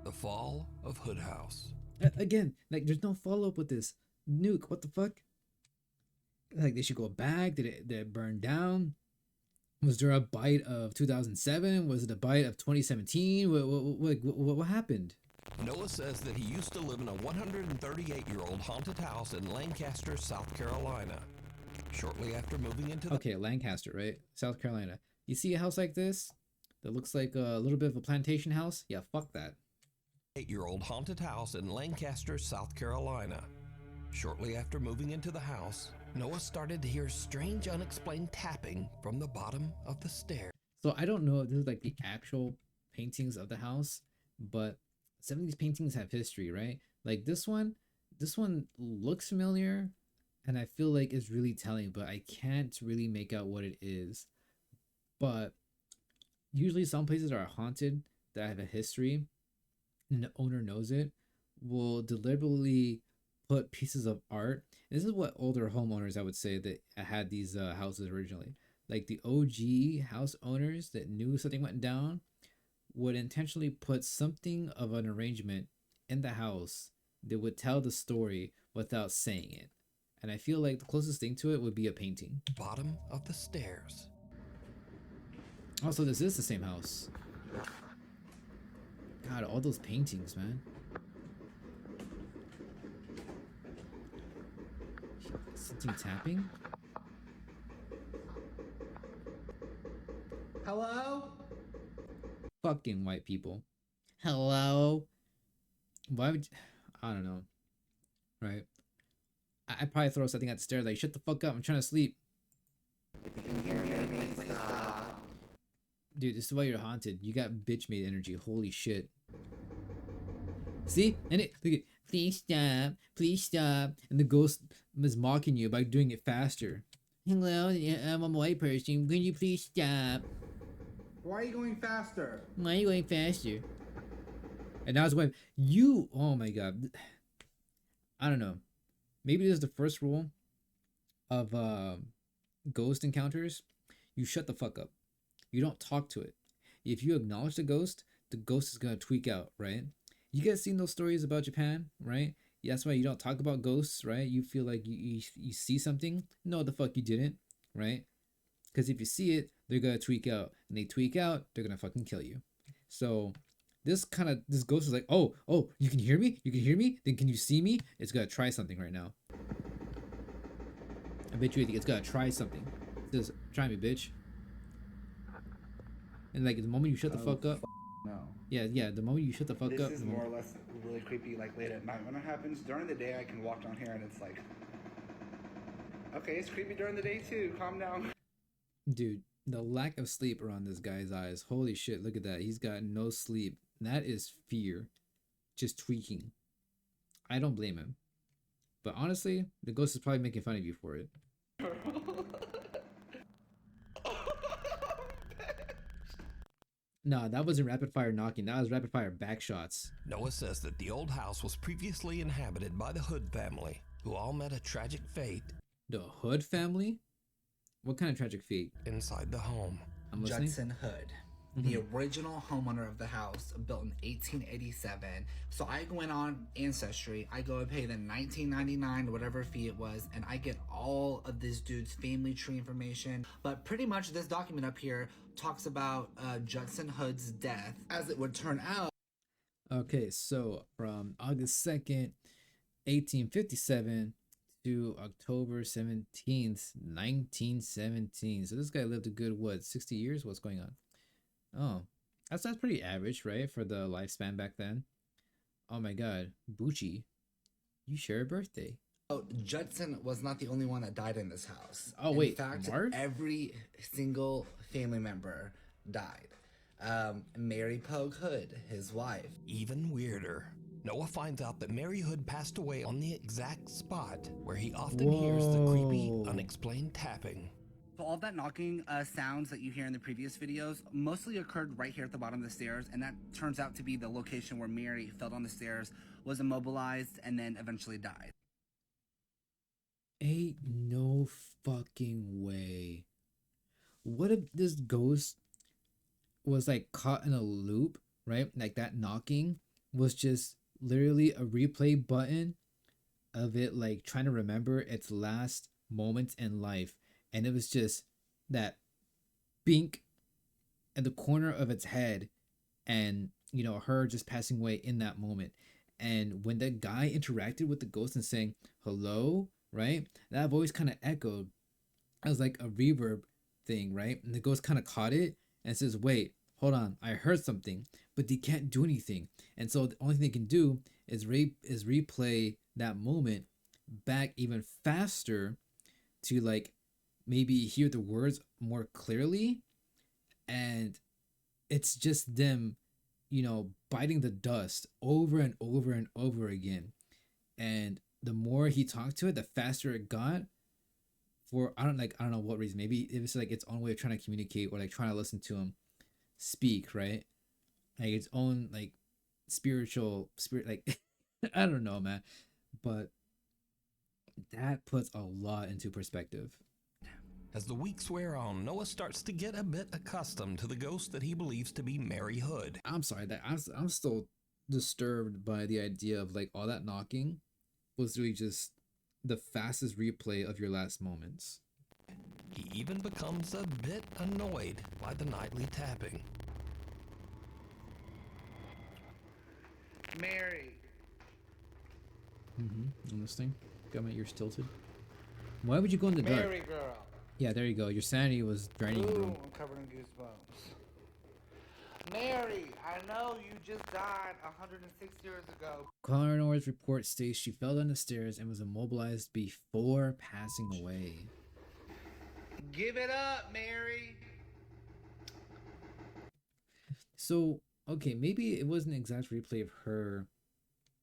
S4: The Fall of Hood House.
S1: Again, like there's no follow up with this. Nuke, what the fuck? Like they should go back. Did it burn down? Was there a bite of 2007? Was it a bite of 2017? What happened?
S4: Noah says that he used to live in a 138-year-old haunted house in Lancaster, South Carolina. Shortly after moving into the
S1: Okay, Lancaster, right? South Carolina. You see a house like this that looks like a little bit of a plantation house? Yeah, fuck that.
S4: 8-year-old haunted house in Lancaster, South Carolina. Shortly after moving into the house, Noah started to hear strange, unexplained tapping from the bottom of the stairs.
S1: So I don't know if this is like the actual paintings of the house, but some of these paintings have history, right? Like this one looks familiar, and I feel like it's really telling, but I can't really make out what it is. But usually some places are haunted that have a history and the owner knows it, will deliberately put pieces of art. This is what older homeowners, I would say, that had these houses originally. Like the OG house owners that knew something went down would intentionally put something of an arrangement in the house that would tell the story without saying it. And I feel like the closest thing to it would be a painting.
S4: Bottom of the stairs.
S1: Also, this is the same house. God, all those paintings, man. Something tapping?
S9: Hello?
S1: Fucking white people. Hello? Why would you... I don't know. Right? I'd probably throw something at the stairs like, shut the fuck up, I'm trying to sleep. Dude, this is why you're haunted. You got bitch made energy. Holy shit. See? And it, look at, please stop. And the ghost is mocking you by doing it faster. Hello, I'm a white person. Can you please stop?
S9: Why are you going faster?
S1: Why are you going faster? And now it's going, you, oh my god. I don't know. Maybe this is the first rule of ghost encounters. You shut the fuck up. You don't talk to it. If you acknowledge the ghost is gonna tweak out, right? You guys seen those stories about Japan, right? That's why you don't talk about ghosts, right? You feel like you see something. No, the fuck you didn't, right? Because if you see it, they're gonna tweak out, and they tweak out, they're gonna fucking kill you. So this ghost is like, oh, you can hear me? You can hear me? Then can you see me? It's gonna try something right now. I bet you it's gonna try something. It says, try me, bitch. And like the moment you shut the fuck up.
S9: No.
S1: Yeah, the moment you shut the fuck up.
S9: This is more or less really creepy, like late at night when it happens. During the day, I can walk down here and it's like, okay, it's creepy during the day too. Calm down.
S1: Dude, the lack of sleep around this guy's eyes. Holy shit, look at that. He's got no sleep. That is fear. Just tweaking. I don't blame him. But honestly, the ghost is probably making fun of you for it. No, that wasn't rapid fire knocking. That was rapid fire back shots.
S4: Noah says that the old house was previously inhabited by the Hood family, who all met a tragic fate.
S1: The Hood family? What kind of tragic fate?
S4: Inside the home.
S1: I'm listening.
S9: Judson Hood, the original homeowner of the house, built in 1887. So I went on Ancestry. I go and pay the $19.99, whatever fee it was, and I get all of this dude's family tree information. But pretty much this document up here talks about Judson Hood's death. As it would turn out,
S1: Okay, so from August 2nd, 1857 to October 17th, 1917. So this guy lived a good, what, 60 years? What's going on? Oh, That's pretty average, right, for the lifespan back then. Oh my god, Bucci, you share a birthday.
S9: Oh, Judson was not the only one that died in this house.
S1: Oh,
S9: In
S1: wait,
S9: fact,
S1: Marv?
S9: every single family member died. Mary Pogue Hood, his wife.
S4: Even weirder, Noah finds out that Mary Hood passed away on the exact spot where he often hears the creepy,
S1: Whoa.
S4: unexplained tapping.
S10: So all that knocking sounds that you hear in the previous videos mostly occurred right here at the bottom of the stairs, and that turns out to be the location where Mary fell down the stairs, was immobilized, and then eventually died.
S1: Ain't no fucking way. What if this ghost was like caught in a loop, right? Like that knocking was just literally a replay button of it like trying to remember its last moments in life, and it was just that bink at the corner of its head, and you know, her just passing away in that moment. And when the guy interacted with the ghost and saying hello, right, that voice kind of echoed as like a reverb thing, right? And the ghost kind of caught it and says, wait, hold on, I heard something, but they can't do anything. And so the only thing they can do is replay that moment back even faster to like maybe hear the words more clearly. And it's just them, you know, biting the dust over and over and over again. And the more he talked to it, the faster it got. For I don't know what reason. Maybe it was like its own way of trying to communicate, or like trying to listen to him speak, right? Like its own like spiritual spirit, like I don't know, man. But that puts a lot into perspective.
S4: As the weeks wear on, Noah starts to get a bit accustomed to the ghost that he believes to be Mary Hood.
S1: I'm sorry that I'm still disturbed by the idea of like all that knocking was really just the fastest replay of your last moments.
S4: He even becomes a bit annoyed by the nightly tapping.
S10: Mary.
S1: I'm listening. Got my ears tilted. Why would you go in the dark?
S10: Mary girl.
S1: Yeah, there you go. Your sanity was draining you.
S10: Ooh, I'm covered in goosebumps. Mary, I know you just died 106 years ago.
S1: Coroner's report states she fell down the stairs and was immobilized before passing away.
S10: Give it up, Mary.
S1: So, okay, maybe it wasn't an exact replay of her,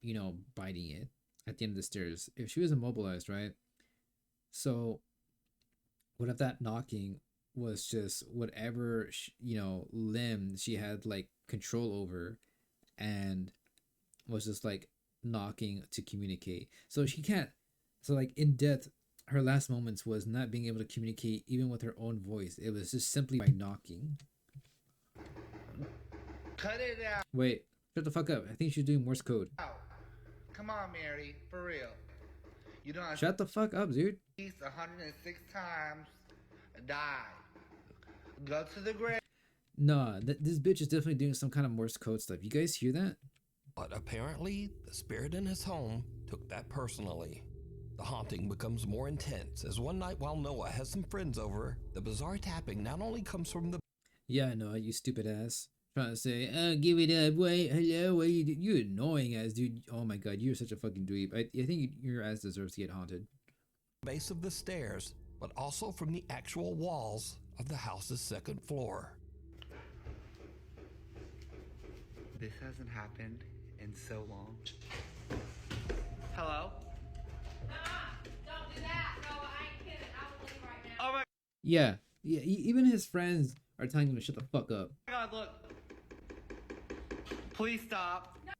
S1: you know, biting it at the end of the stairs. If she was immobilized, right? So, what if that knocking was just whatever, you know, limb she had like control over, and was just like knocking to communicate. So she can't, so like in death, her last moments was not being able to communicate even with her own voice. It was just simply by knocking.
S10: Cut it out.
S1: Wait, shut the fuck up. I think she's doing Morse code.
S10: Come on, Mary, for real. You don't have
S1: Shut the fuck up, dude.
S10: at least 106 times die. Go to the grave.
S1: Nah, this bitch is definitely doing some kind of Morse code stuff. You guys hear that?
S4: But apparently, the spirit in his home took that personally. The haunting becomes more intense as one night while Noah has some friends over, the bizarre tapping not only comes from the...
S1: Yeah, I know, you stupid ass. Trying to say, give it up, wait, hello, what you annoying ass, dude. Oh my god, you're such a fucking dweeb. I think your ass deserves to get haunted.
S4: base of the stairs, but also from the actual walls of the house's second floor.
S10: This hasn't happened in so long. Hello?
S3: Don't do that. No, I ain't kidding. I will leave right now.
S10: Oh my
S1: Yeah, even his friends are telling him to shut the fuck up.
S10: god, look. Please stop.
S3: No,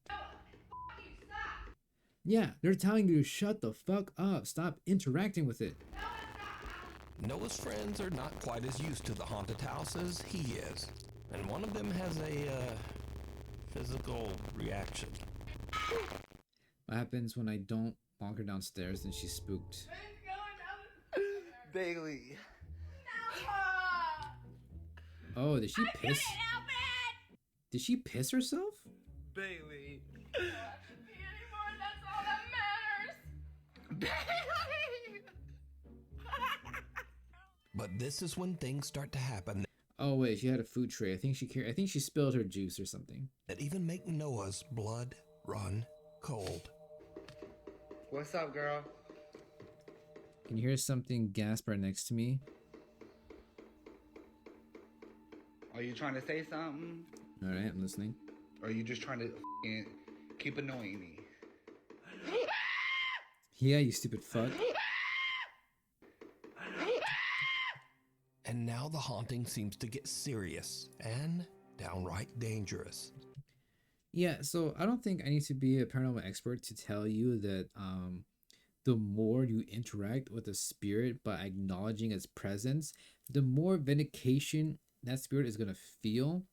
S3: fuck you, stop.
S1: Yeah, they're telling you to shut the fuck up. Stop interacting with it.
S3: No, it's not.
S4: Noah's friends are not quite as used to the haunted house as he is, and one of them has a physical reaction.
S1: What happens when I don't walk her downstairs and she's spooked?
S10: Bailey.
S1: Oh, did she piss?
S3: Help it.
S1: Did she piss herself?
S10: Bailey.
S3: I don't have to pee anymore. That's all that matters.
S10: Bailey.
S4: But this is when things start to happen.
S1: Oh wait, she had a food tray. I think she spilled her juice or something.
S4: that even make Noah's blood run cold.
S10: What's up, girl?
S1: Can you hear something gasp right next to me?
S10: Are you trying to say something?
S1: All right, I'm listening.
S10: Or are you just trying to keep annoying me?
S1: Yeah, you stupid fuck.
S4: And now the haunting seems to get serious and downright dangerous.
S1: Yeah, so I don't think I need to be a paranormal expert to tell you that the more you interact with a spirit by acknowledging its presence, the more vindication that spirit is gonna feel,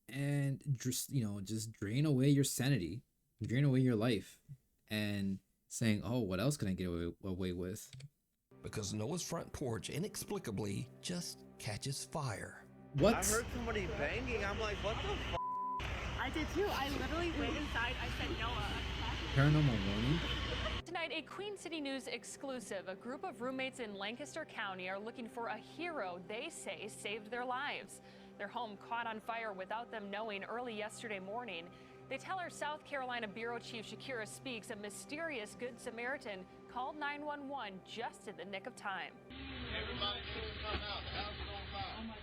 S1: and just just drain away your sanity, drain away your life, and saying, "Oh, what else can I get away with?"
S4: Because Noah's front porch inexplicably just catches fire.
S1: What?
S5: I heard somebody banging. I'm like, what the f?
S3: I did too. I literally went inside. I said, Noah.
S1: Paranormal warning.
S3: Tonight, a Queen City News exclusive. A group of roommates in Lancaster County are looking for a hero they say saved their lives. Their home caught on fire without them knowing early yesterday morning. They tell our South Carolina Bureau Chief Shakira Speaks a mysterious Good Samaritan called 911 just in the nick of time.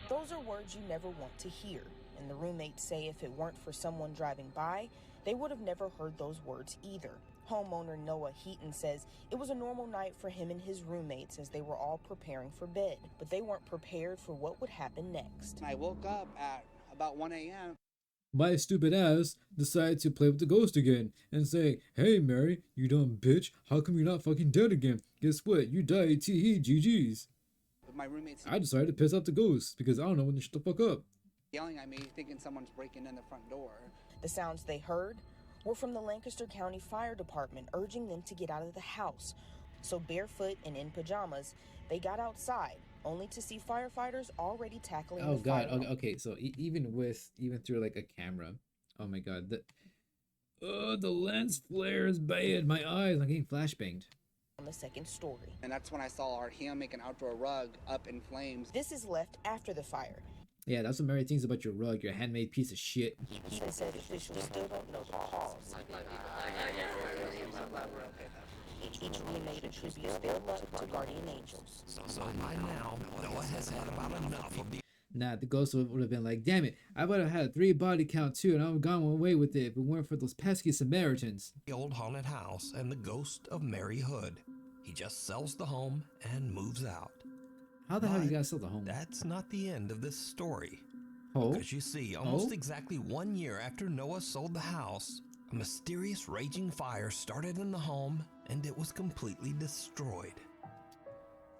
S11: Those are words you never want to hear. And the roommates say if it weren't for someone driving by, they would have never heard those words either. Homeowner Noah Heaton says it was a normal night for him and his roommates as they were all preparing for bed, but they weren't prepared for what would happen next.
S10: I woke up at about 1 a.m.
S1: My stupid ass decided to play with the ghost again and say, "Hey Mary, you dumb bitch, how come you're not fucking dead again? Guess what? You died, tee GG's.
S10: My roommates
S1: I decided to piss off the ghost because I don't know when to shut the fuck up."
S10: yelling at me, thinking someone's breaking in the front door.
S11: The sounds they heard were from the Lancaster County Fire Department urging them to get out of the house. So barefoot and in pajamas, they got outside, only to see firefighters already tackling
S1: Oh
S11: the
S1: god.
S11: fire.
S1: Okay. So even through like a camera, oh my god, the lens flare is bad. My eyes, I'm getting flashbanged.
S11: On the second story.
S10: And that's when I saw our hammock and outdoor rug up in flames.
S11: This is left after the fire.
S1: Yeah, that's what Mary thinks about your rug, your handmade piece of shit.
S11: He even said officials still don't know the cause. Each roommate attributes their luck to guardian angels.
S4: So by now, Noah has had about enough of the
S1: Nah, the ghost would have been like, "Damn it, I would have had a 3 body count too, and I would have gone away with it if it weren't for those pesky Samaritans."
S4: old haunted house and the ghost of Mary Hood. He just sells the home and moves out.
S1: How the hell you
S4: But
S1: guys sell the home?
S4: That's not the end of this story.
S1: Oh,
S4: Because you see, almost exactly 1 year after Noah sold the house, a mysterious raging fire started in the home and it was completely destroyed.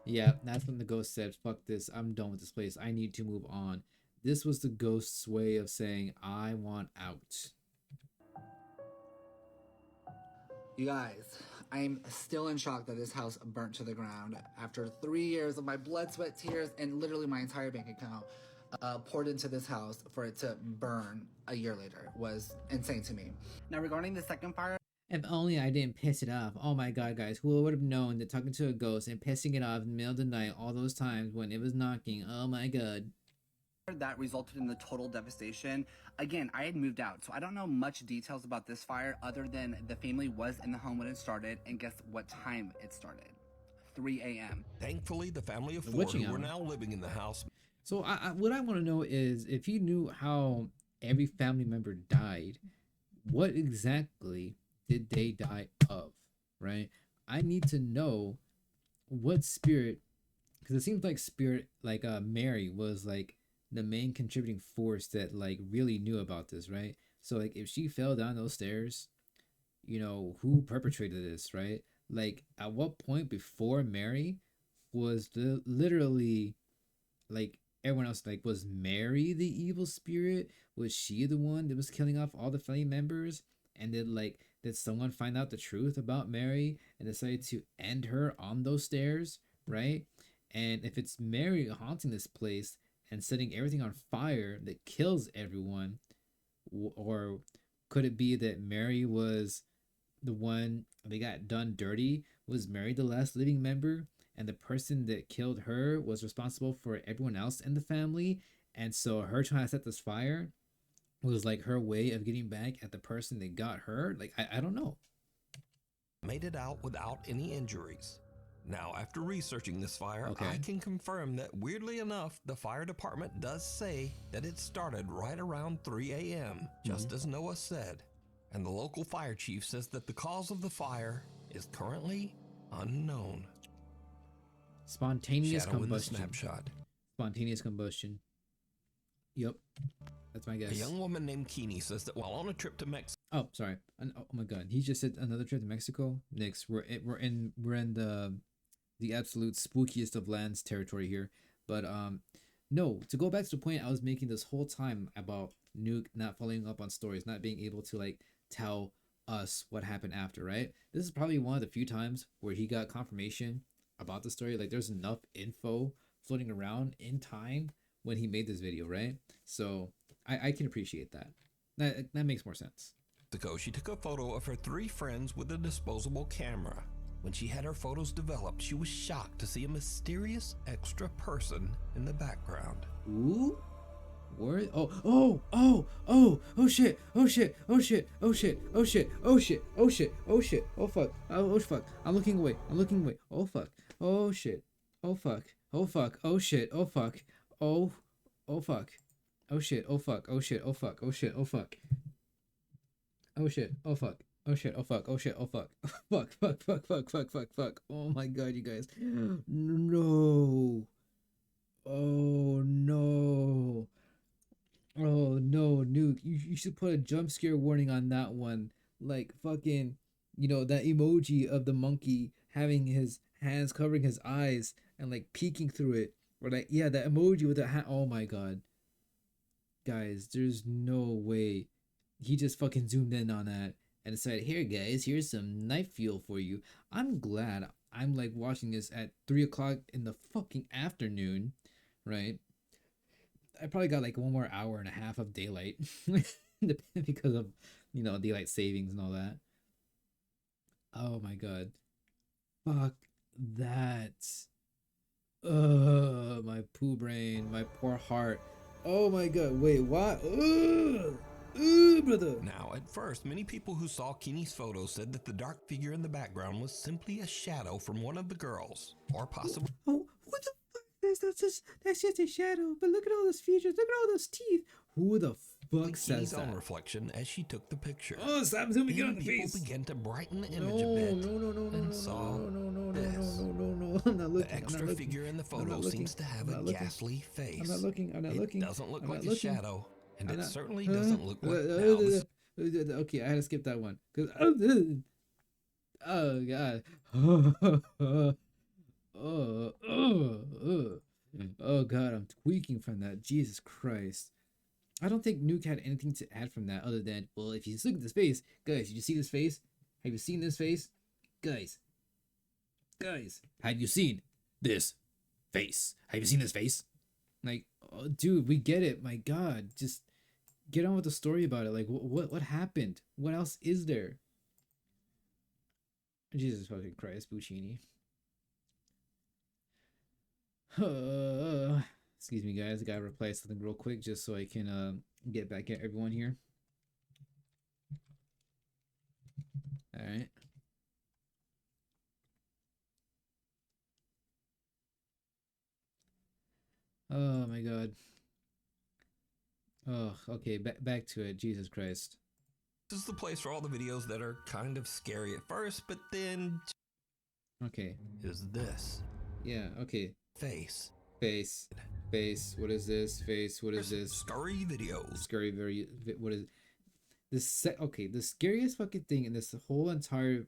S1: yeah, that's when the ghost said, "Fuck this, I'm done with this place. I need to move on." This was the ghost's way of saying, "I want out."
S9: You guys, I'm still in shock that this house burnt to the ground after 3 years of my blood, sweat, tears, and literally my entire bank account poured into this house. For it to burn a year later was insane to me. Now, regarding the second fire,
S1: If only I didn't piss it off. Oh my god, guys, who would have known that talking to a ghost and pissing it off in the middle of the night all those times when it was knocking? Oh my god.
S10: That resulted in the total devastation. Again, I had moved out, so I don't know much details about this fire other than the family was in the home when it started, and guess what time it started? 3 a.m.
S4: Thankfully, the family of
S1: The
S4: 4
S1: witching
S4: who were
S1: hour.
S4: now living in the house
S1: So what I want to know is if you knew how every family member died, what exactly did they die of, right? I need to know what spirit, because it seems like spirit, like Mary was like the main contributing force that like really knew about this, right? So like if she fell down those stairs, who perpetrated this, right? Like at what point before Mary was literally like everyone else, like was Mary the evil spirit? Was she the one that was killing off all the family members? And did someone find out the truth about Mary and decided to end her on those stairs, right? And if it's Mary haunting this place and setting everything on fire that kills everyone, or could it be that Mary was the one they got done dirty? Was Mary the last living member, and the person that killed her was responsible for everyone else in the family? And so her trying to set this fire was like her way of getting back at the person that got her. Like I don't know.
S4: Made it out without any injuries. Now, after researching this fire,
S1: Okay.
S4: I can confirm that weirdly enough, the fire department does say that it started right around 3 a.m., just as Noah said. And the local fire chief says that the cause of the fire is currently unknown.
S1: Spontaneous
S4: Shadow in the
S1: combustion.
S4: snapshot.
S1: Spontaneous combustion. Yep. That's my guess.
S4: A young woman named Keeney says that while on a trip to Mexico.
S1: Oh, sorry. Oh my God. He just said another trip to Mexico. Next, we're in the absolute spookiest of lands territory here. But no. To go back to the point I was making this whole time about Nuke not following up on stories, not being able to like tell us what happened after. Right. This is probably one of the few times where he got confirmation about the story. Like there's enough info floating around in time when he made this video. Right. So I can appreciate that. That makes more sense.
S4: She took a photo of her 3 friends with a disposable camera. When she had her photos developed, she was shocked to see a mysterious extra person in the background.
S1: Ooh? Where? Oh shit. Oh shit. Oh shit. Oh shit. Oh shit. Oh shit. Oh shit. Oh shit. Oh fuck. Oh fuck. I'm looking away. Oh fuck. Oh shit. Oh fuck. Oh fuck. Oh shit. Oh fuck. Oh fuck. Oh shit. Oh fuck. Oh shit. Oh fuck. Oh shit. Oh fuck. Oh shit. Oh fuck. Oh shit. Oh fuck. Oh shit. Oh fuck. Fuck. Oh my God, you guys. No. Oh no. Oh no, Nuke. You should put a jump scare warning on that one. Like fucking, that emoji of the monkey having his hands covering his eyes and like peeking through it. Or like, yeah, that emoji with the hand. Oh my God. Guys, there's no way. He just fucking zoomed in on that and said, "Here, guys, here's some knife fuel for you." I'm glad I'm like watching this at 3 o'clock in the fucking afternoon, right? I probably got like 1 more hour and a half of daylight because of daylight savings and all that. Oh my God, fuck that. My poo brain, my poor heart. Oh my God, wait, what? Brother.
S4: Now, at first, many people who saw Keeney's photo said that the dark figure in the background was simply a shadow from one of the girls, or possibly.
S1: Oh, what the fuck? That's just a shadow. But look at all those features. Look at all those teeth. Who the fuck says
S4: Keeney's
S1: that?
S4: own reflection as she took the picture.
S1: Oh, stop zooming in on the
S4: people
S1: face.
S4: began to brighten the image a bit. And saw this.
S1: I'm not looking.
S4: The extra figure in the photo seems to have a ghastly face.
S1: I'm not looking.
S4: It doesn't look like a shadow, and it certainly
S1: Huh?
S4: doesn't look like.
S1: Okay, I had to skip that one because oh God. Oh God, I'm tweaking from that. Jesus Christ. I don't think Nuke had anything to add from that other than, well, if you just look at this face, guys, did you see this face? Have you seen this face? Guys, have you seen this face? Have you seen this face? Like, oh, dude, we get it. My God, just get on with the story about it. Like, what happened? What else is there? Jesus fucking Christ, Buccini. Excuse me, guys. I gotta reply something real quick just so I can get back at everyone here. All right. Oh my God. Oh, okay. Back to it. Jesus Christ.
S4: This is the place for all the videos that are kind of scary at first, but then.
S1: Okay.
S4: Is this?
S1: Yeah. Okay.
S4: Face.
S1: What is this? Face. What is this?
S4: Scary videos.
S1: Scary very. What is this? Okay. The scariest fucking thing in this whole entire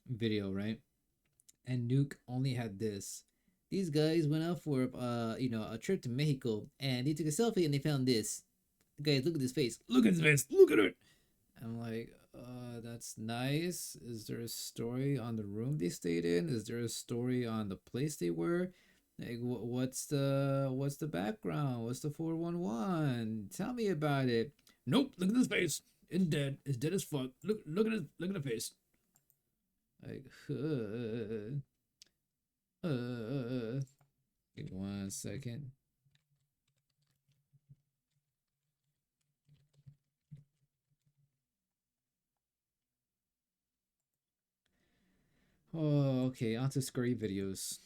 S1: video, right? And Nuke only had this. These guys went out for a trip to Mexico and they took a selfie and they found this. Guys, look at this face. Look at his face. Look at it. I'm like, that's nice. Is there a story on the room they stayed in? Is there a story on the place they were? Like, what's the background? What's the 411? Tell me about it. Nope. Look at this face. It's dead. It's dead as fuck. Look at the face. Like, give me 1 second. Oh, okay, on to scary videos.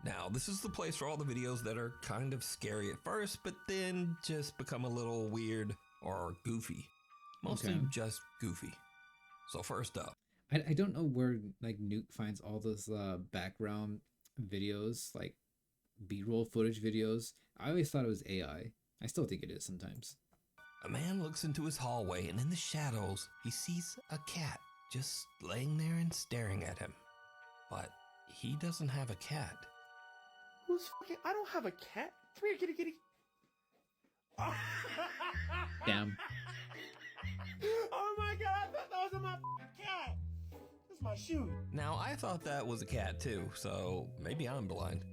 S4: Now, this is the place for all the videos that are kind of scary at first, but then just become a little weird or goofy. Mostly
S1: Okay.
S4: just goofy. So first up.
S1: I don't know where like Nuke finds all those background videos, like B-roll footage videos. I always thought it was AI. I still think it is sometimes.
S4: A man looks into his hallway, and in the shadows, he sees a cat just laying there and staring at him. But he doesn't have a cat.
S5: Who's fucking? I don't have a cat. Come here, kitty, kitty.
S1: Damn.
S5: Oh my god, I thought that was my cat. That's my shoe.
S4: Now, I thought that was a cat too, so maybe I'm blind.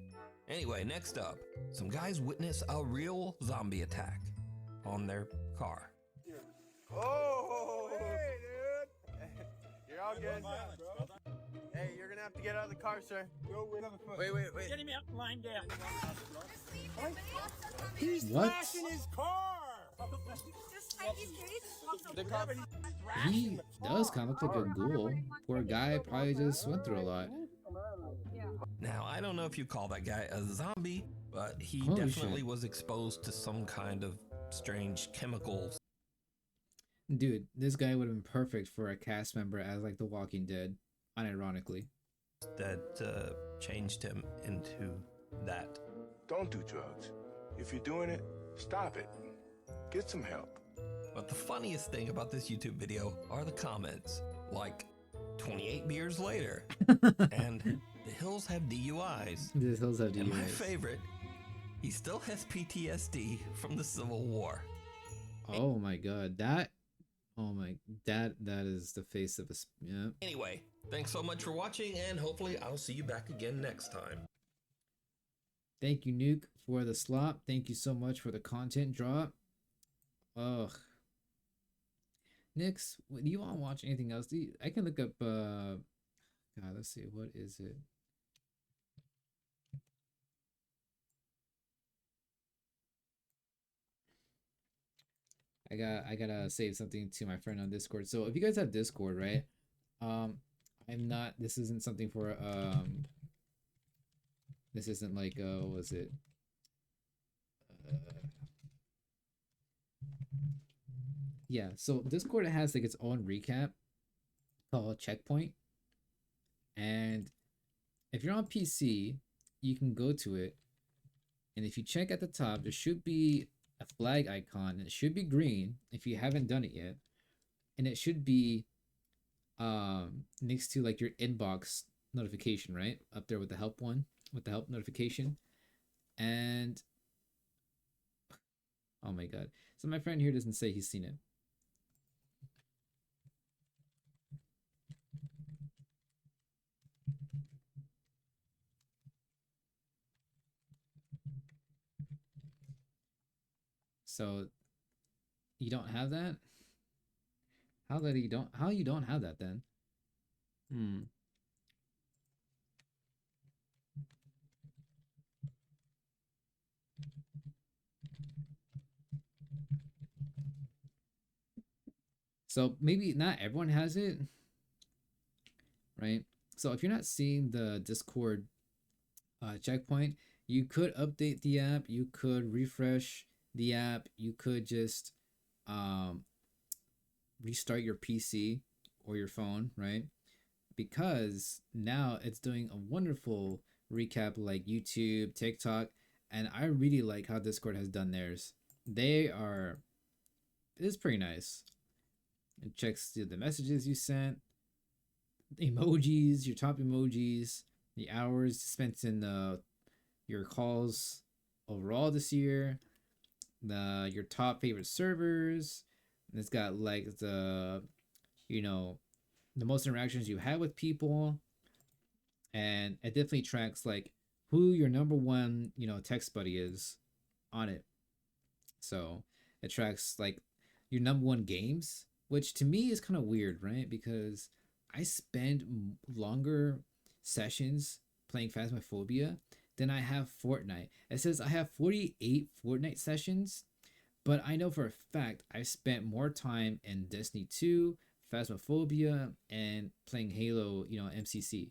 S4: Anyway, next up, some guys witness a real zombie attack on their car.
S5: Oh, hey, dude. You're all good. Hey, you're gonna have to get out of the car, sir. Wait.
S2: Getting me up, lying down.
S5: He's
S1: What?
S5: flashing his car. The car.
S1: He does kind of look like a ghoul. Poor guy probably just went through a lot.
S4: Now, I don't know if you call that guy a zombie, but he
S1: Holy
S4: definitely
S1: shit.
S4: was exposed to some kind of strange chemicals
S1: Dude, this guy would have been perfect for a cast member as like The Walking Dead, unironically.
S4: that changed him into that.
S12: Don't do drugs. If you're doing it, stop it. Get some help.
S4: But the funniest thing about this YouTube video are the comments, like 28 beers later, and the Hills have DUIs.
S1: The Hills have
S4: And my
S1: DUIs.
S4: favorite, he still has PTSD from the Civil War.
S1: Oh my god, that is the face of a yeah.
S4: Anyway, thanks so much for watching, and hopefully I'll see you back again next time.
S1: Thank you, Nuke, for the slop. Thank you so much for the content drop. Ugh. Nix, do you want to watch anything else? I can look up God, let's see, what is it? I gotta save something to my friend on Discord. So if you guys have Discord, right? This isn't something for this isn't like what was it? Yeah, so Discord has like its own recap called Checkpoint. And if you're on PC, you can go to it. And if you check at the top, there should be a flag icon. And it should be green if you haven't done it yet. And it should be next to like your inbox notification, right? Up there with the help one, with the help notification. And oh my god. So my friend here doesn't say he's seen it. So you don't have that? How you don't have that then? So maybe not everyone has it, right? So if you're not seeing the Discord checkpoint, you could update the app, you could refresh the app, you could just restart your PC or your phone, right? Because now it's doing a wonderful recap like YouTube, TikTok, and I really like how Discord has done theirs. It's pretty nice. It checks the messages you sent, emojis, your top emojis, the hours spent in your calls overall this year, your top favorite servers. And it's got like the most interactions you had with people, and it definitely tracks like who your number one text buddy is on it. So it tracks like your number one games, which to me is kind of weird, right? Because I spend longer sessions playing Phasmophobia than I have Fortnite. It says I have 48 Fortnite sessions, but I know for a fact I've spent more time in Destiny 2, Phasmophobia, and playing Halo, MCC.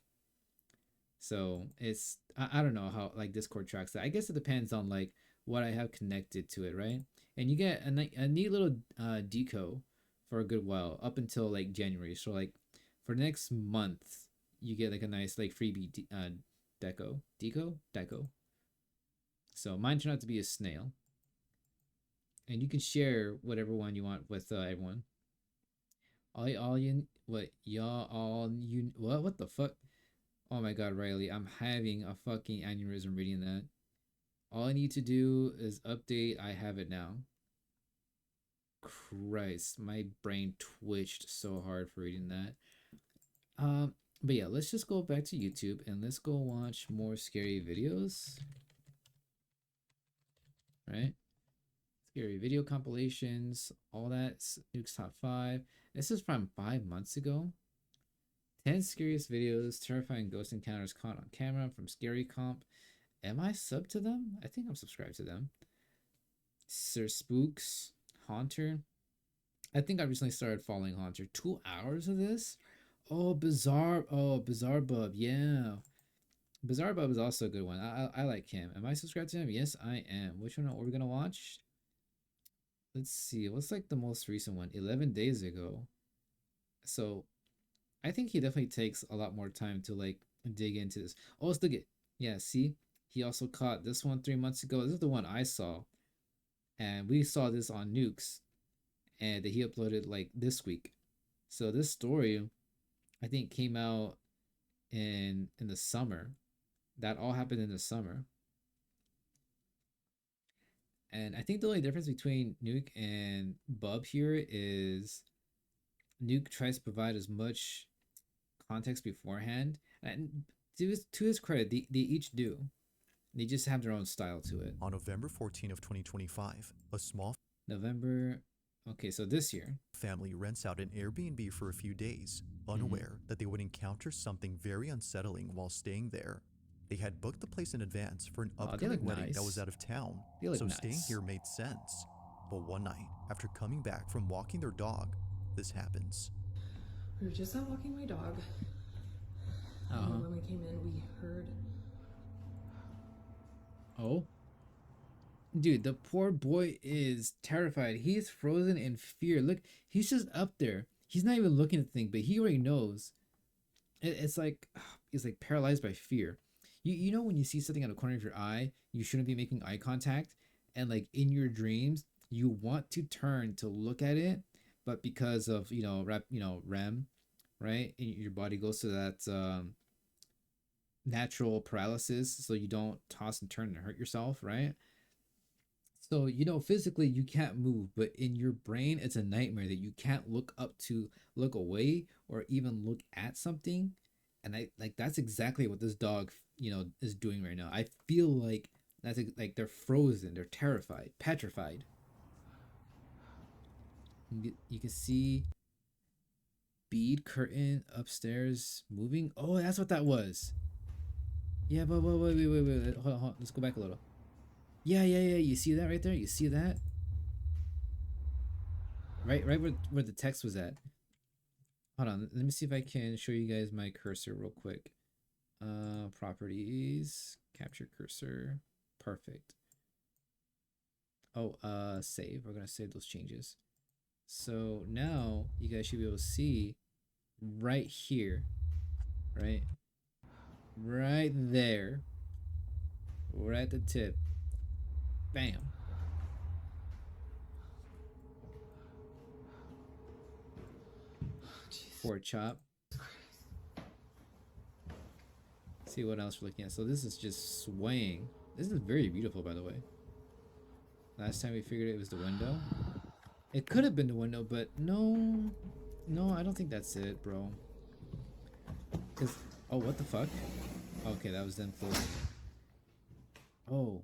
S1: So it's I don't know how like Discord tracks that. I guess it depends on like what I have connected to it, right? And you get a neat little deco for a good while up until like January. So like for next month, you get like a nice like freebie deco. So mine turned out to be a snail, and you can share whatever one you want with everyone. All you what y'all all you what the fuck? Oh my god, Riley, I'm having a fucking aneurysm reading that. All I need to do is update. I have it now. Christ, my brain twitched so hard for reading that. But yeah, let's just go back to YouTube and let's go watch more scary videos. Right? Scary video compilations, all that. Nuke's Top 5. This is from 5 months ago. 10 scariest videos, terrifying ghost encounters caught on camera from Scary Comp. Am I sub to them? I think I'm subscribed to them. Sir Spooks, Haunter. I think I recently started following Haunter. 2 hours of this? Oh, Bizarre. Oh, Bizarre Bub. Yeah. Bizarre Bub is also a good one. I like him. Am I subscribed to him? Yes, I am. Which one are we going to watch? Let's see. What's like the most recent one? 11 days ago. So I think he definitely takes a lot more time to like dig into this. Oh, let's look at. Yeah, see? He also caught this one 3 months ago. This is the one I saw. And we saw this on Nukes. And he uploaded like this week. So this story, I think, came out in the summer. That all happened in the summer. And I think the only difference between Nuke and Bub here is Nuke tries to provide as much context beforehand. And to his credit, they each do. They just have their own style to it.
S13: On November 14 of 2025, a small
S1: November. Okay, so this year.
S13: Family rents out an Airbnb for a few days, unaware that they would encounter something very unsettling while staying there. They had booked the place in advance for an upcoming wedding that was out of town, so staying here made sense. But one night, after coming back from walking their dog, this happens.
S14: We were just out walking my dog. And when we came in, we heard.
S1: Oh? Dude, the poor boy is terrified. He's frozen in fear. Look, he's just up there. He's not even looking at the thing, but he already knows. It's like he's like paralyzed by fear. You know when you see something out of the corner of your eye, you shouldn't be making eye contact, and like in your dreams, you want to turn to look at it, but because of REM, right? Your body goes to that natural paralysis, so you don't toss and turn and hurt yourself, right? So, physically you can't move, but in your brain, it's a nightmare that you can't look up to, look away, or even look at something. And that's exactly what this dog, is doing right now. I feel like that's like they're frozen, they're terrified, petrified. You can see bead curtain upstairs moving. Oh, that's what that was. Yeah, but wait. Hold on. Let's go back a little. Yeah. You see that right there? You see that? Right where the text was at. Hold on. Let me see if I can show you guys my cursor real quick. Properties, capture cursor. Perfect. Oh, save. We're gonna save those changes. So now you guys should be able to see right here, right? Right there. Right at the tip. Bam. Pork chop. See what else we're looking at. So this is just swaying. This is very beautiful, by the way. Last time we figured it was the window. It could have been the window, but no, I don't think that's it, bro. Oh, what the fuck? Okay, that was them closing. Oh.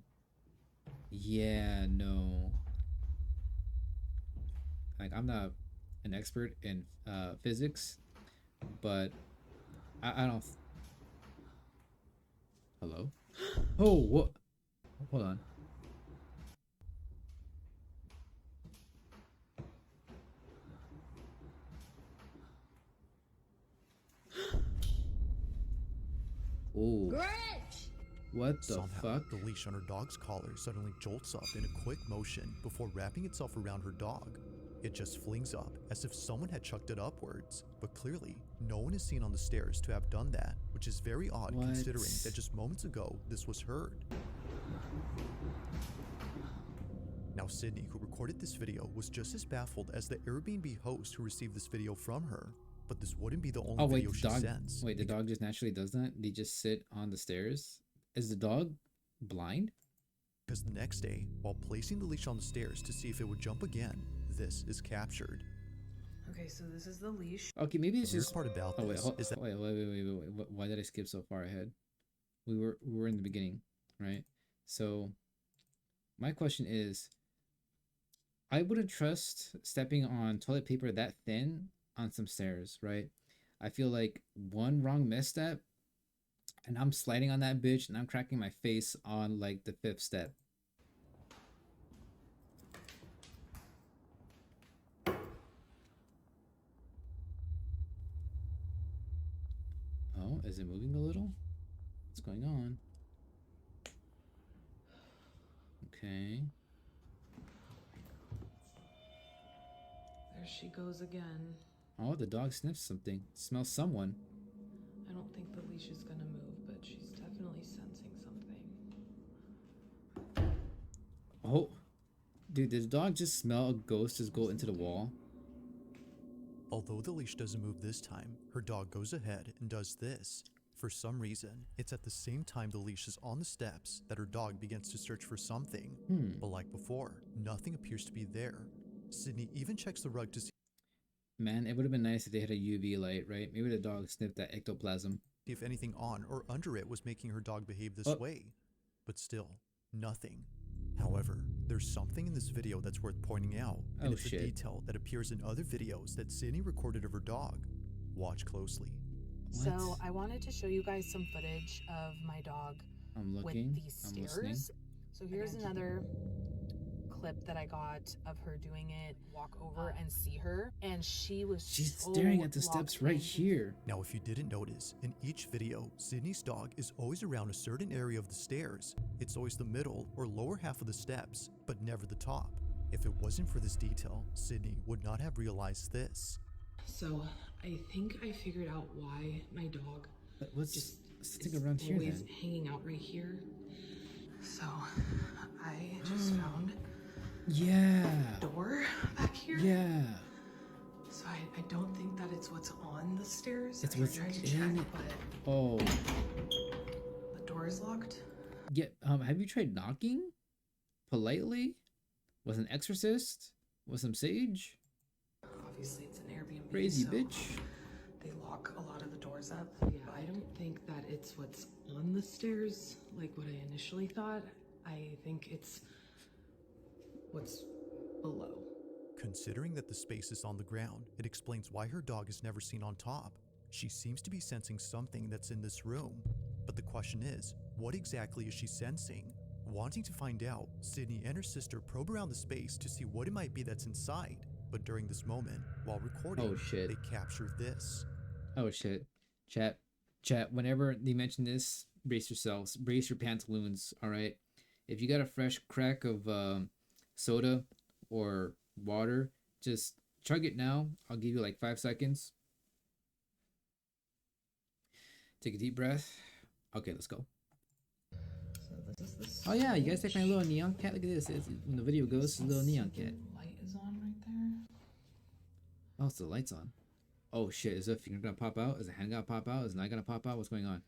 S1: Yeah, no. Like, I'm not an expert in physics, but I don't. Hello? Oh, what? Hold on. Oh.
S15: Grinch!
S1: What the
S13: Somehow,
S1: fuck?
S13: the leash on her dog's collar suddenly jolts up in a quick motion before wrapping itself around her dog. It just flings up as if someone had chucked it upwards, but clearly, no one is seen on the stairs to have done that, which is very odd considering that just moments ago, this was heard. Now, Sydney, who recorded this video, was just as baffled as the Airbnb host who received this video from her, but this wouldn't be the only video she sends.
S1: Wait, the dog just naturally does that? They just sit on the stairs? Is the dog blind?
S13: Because the next day, while placing the leash on the stairs to see if it would jump again, this is captured.
S14: Okay, so this is the leash.
S1: Okay, maybe it's
S13: The weird
S1: just
S13: part about this is that
S1: wait. Why did I skip so far ahead? We were in the beginning, right? So my question is, I wouldn't trust stepping on toilet paper that thin on some stairs, right? I feel like one wrong misstep and I'm sliding on that bitch and I'm cracking my face on like the 5th step. Oh, is it moving a little? What's going on? Okay.
S14: There she goes again.
S1: Oh, the dog sniffs something. Smells someone.
S14: I don't think the leash is gonna move, but she's definitely sensing something.
S1: Oh, dude, did the dog just smell a ghost just go into the wall?
S13: although the leash doesn't move this time, her dog goes ahead and does this. For some reason, it's at the same time the leash is on the steps that her dog begins to search for something. But like before, nothing appears to be there. Sydney even checks the rug to see
S1: Man, it would have been nice if they had a UV light, right? Maybe the dog sniffed that ectoplasm.
S13: if anything on or under it was making her dog behave this way. But still, nothing. However, there's something in this video that's worth pointing out, and it's a detail that appears in other videos that Sydney recorded of her dog. Watch closely.
S14: So I wanted to show you guys some footage of my dog
S1: I'm
S14: with
S1: looking.
S14: these
S1: I'm
S14: stairs.
S1: listening.
S14: So here's another clip that I got of her doing it. Walk over and see her, and she's
S1: staring at the steps right here.
S13: Now, if you didn't notice, in each video, Sydney's dog is always around a certain area of the stairs. It's always the middle or lower half of the steps, but never the top. If it wasn't for this detail, Sydney would not have realized this.
S14: So I think I figured out why my dog
S1: What's sitting around here
S14: always
S1: then?
S14: hanging out right here. So I just found
S1: Yeah.
S14: door back here.
S1: Yeah.
S14: So I don't think that it's what's on the stairs.
S1: It's
S14: I
S1: what's
S14: tried to
S1: in.
S14: check, but
S1: Oh.
S14: the door is locked.
S1: Yeah. Have you tried knocking politely with an exorcist, with some sage?
S14: Obviously, it's an Airbnb.
S1: Crazy
S14: so
S1: bitch.
S14: They lock a lot of the doors up. Yeah, I don't think that it's what's on the stairs, like what I initially thought. I think it's what's below.
S13: Considering that the space is on the ground, it explains why her dog is never seen on top. She seems to be sensing something that's in this room. But the question is, what exactly is she sensing? Wanting to find out, Sydney and her sister probe around the space to see what it might be that's inside. But during this moment, while recording, they capture this.
S1: Oh shit. Chat, whenever they mention this, brace yourselves, brace your pantaloons, alright? If you got a fresh crack of soda or water, just chug it now. I'll give you like 5 seconds. Take a deep breath. Okay, let's go.
S14: So this is the
S1: Oh yeah, you guys take my little neon cat. Look at this. When the video goes, it's a little neon cat.
S14: light is on right there.
S1: Oh, it's the lights on. Oh shit, is a finger gonna pop out? Is a hand gonna pop out? Is an eye gonna pop out? What's going on?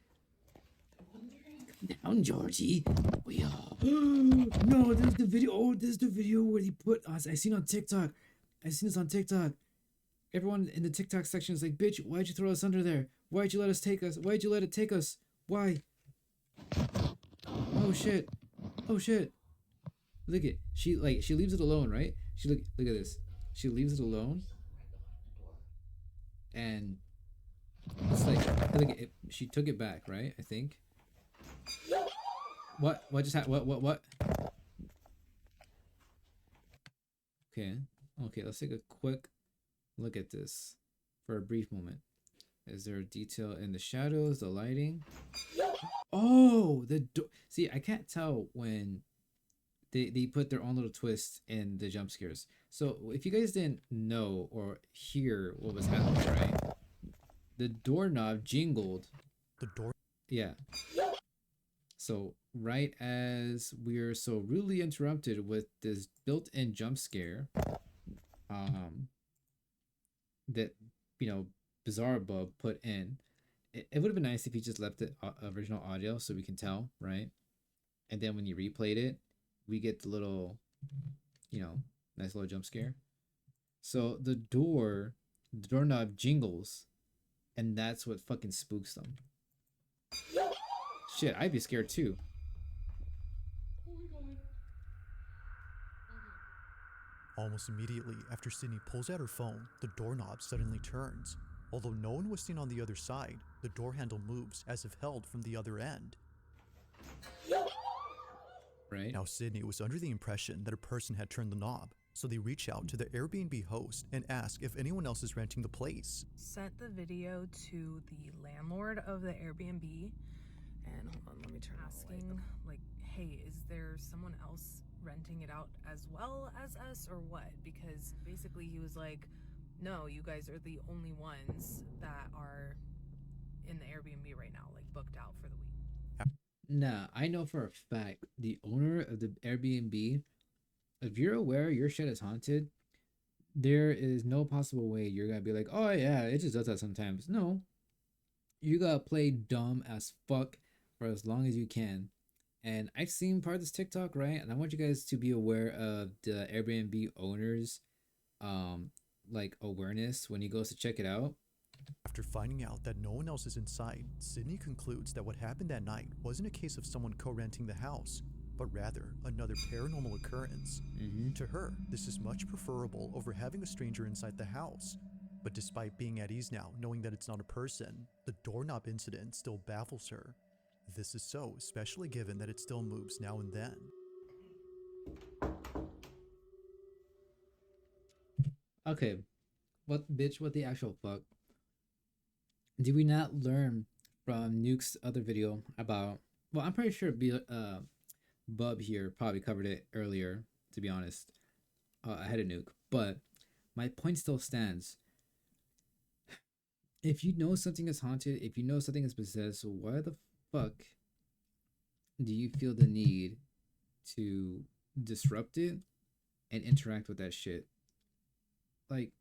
S1: Come down, Georgie. Oh, yeah. No, there's the video. Oh, there's the video where he put us. I seen on TikTok. I seen this on TikTok. Everyone in the TikTok section is like, bitch, why'd you throw us under there? Why'd you let us take us? Why'd you let it take us? Why? Oh shit. Oh shit. Look at she leaves it alone, right? Look at this. She leaves it alone. And it's like look at it, she took it back, right? I think. What just happened? What? Okay, let's take a quick look at this for a brief moment. Is there a detail in the shadows, the lighting? Oh, the door. See, I can't tell when they put their own little twist in the jump scares. So if you guys didn't know or hear what was happening, right? The doorknob jingled.
S13: The door.
S1: Yeah. So right as we're so rudely interrupted with this built-in jump scare, that Bizarre Bub put in, it would have been nice if you just left the original audio so we can tell, right? And then when you replayed it, we get the little, nice little jump scare. So the doorknob jingles, and that's what fucking spooks them. Shit, I'd be scared too.
S13: Almost immediately after Sydney pulls out her phone, the doorknob suddenly turns. Although no one was seen on the other side, the door handle moves as if held from the other end.
S1: Right.
S13: Now Sydney was under the impression that a person had turned the knob, so they reach out to the Airbnb host and ask if anyone else is renting the place.
S14: Sent the video to the landlord of the Airbnb, and hold on, let me turn asking, like, hey, is there someone else renting it out as well as us or what? Because basically he was like, no, you guys are the only ones that are in the Airbnb right now, like booked out for the week.
S1: Nah, I know for a fact the owner of the Airbnb, if you're aware your shit is haunted, there is no possible way you're gonna be like, oh yeah, it just does that sometimes. No, you gotta play dumb as fuck for as long as you can. And I've seen part of this TikTok, right? And I want you guys to be aware of the Airbnb owners, like awareness when he goes to check it out.
S13: After finding out that no one else is inside, Sydney concludes that what happened that night wasn't a case of someone co-renting the house, but rather another paranormal occurrence. To her, this is much preferable over having a stranger inside the house. But despite being at ease now, knowing that it's not a person, the doorknob incident still baffles her. This is so, especially given that it still moves now and then.
S1: Okay, what the actual fuck? Did we not learn from Nuke's other video about? Well, I'm pretty sure Bub here probably covered it earlier. To be honest, ahead of Nuke, but my point still stands. If you know something is haunted, if you know something is possessed, why the fuck do you feel the need to disrupt it and interact with that shit? Like,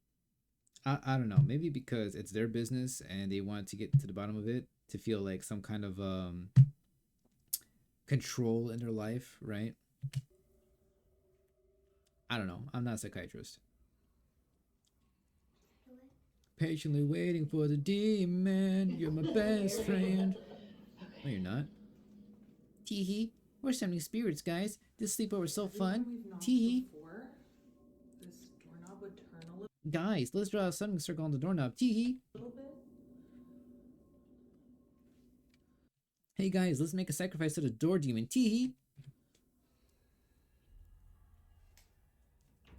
S1: I don't know, maybe because it's their business and they want to get to the bottom of it, to feel like some kind of control in their life, right? I don't know, I'm not a psychiatrist. Patiently waiting for the demon, you're my best friend. No, you're not. Teehee, we're summoning spirits, guys. This sleepover is so fun. Teehee.
S14: This doorknob would turn a little
S1: Guys, let's draw a summoning circle on the doorknob. Teehee.
S14: bit.
S1: Hey guys, let's make a sacrifice to the door demon. Teehee.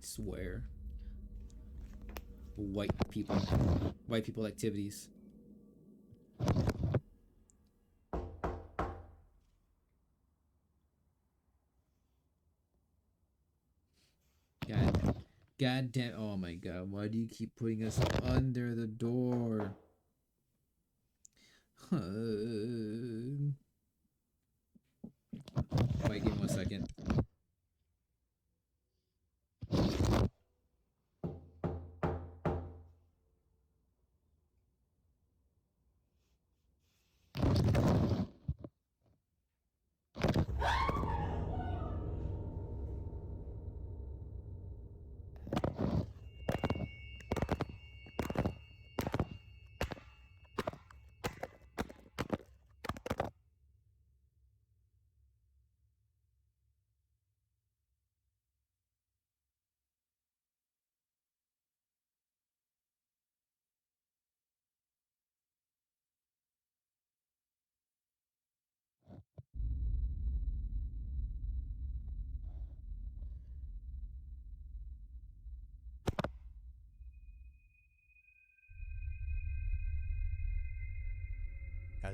S1: Swear. White people activities. God damn. Oh my god, why do you keep putting us under the door? Wait, give me 1 second.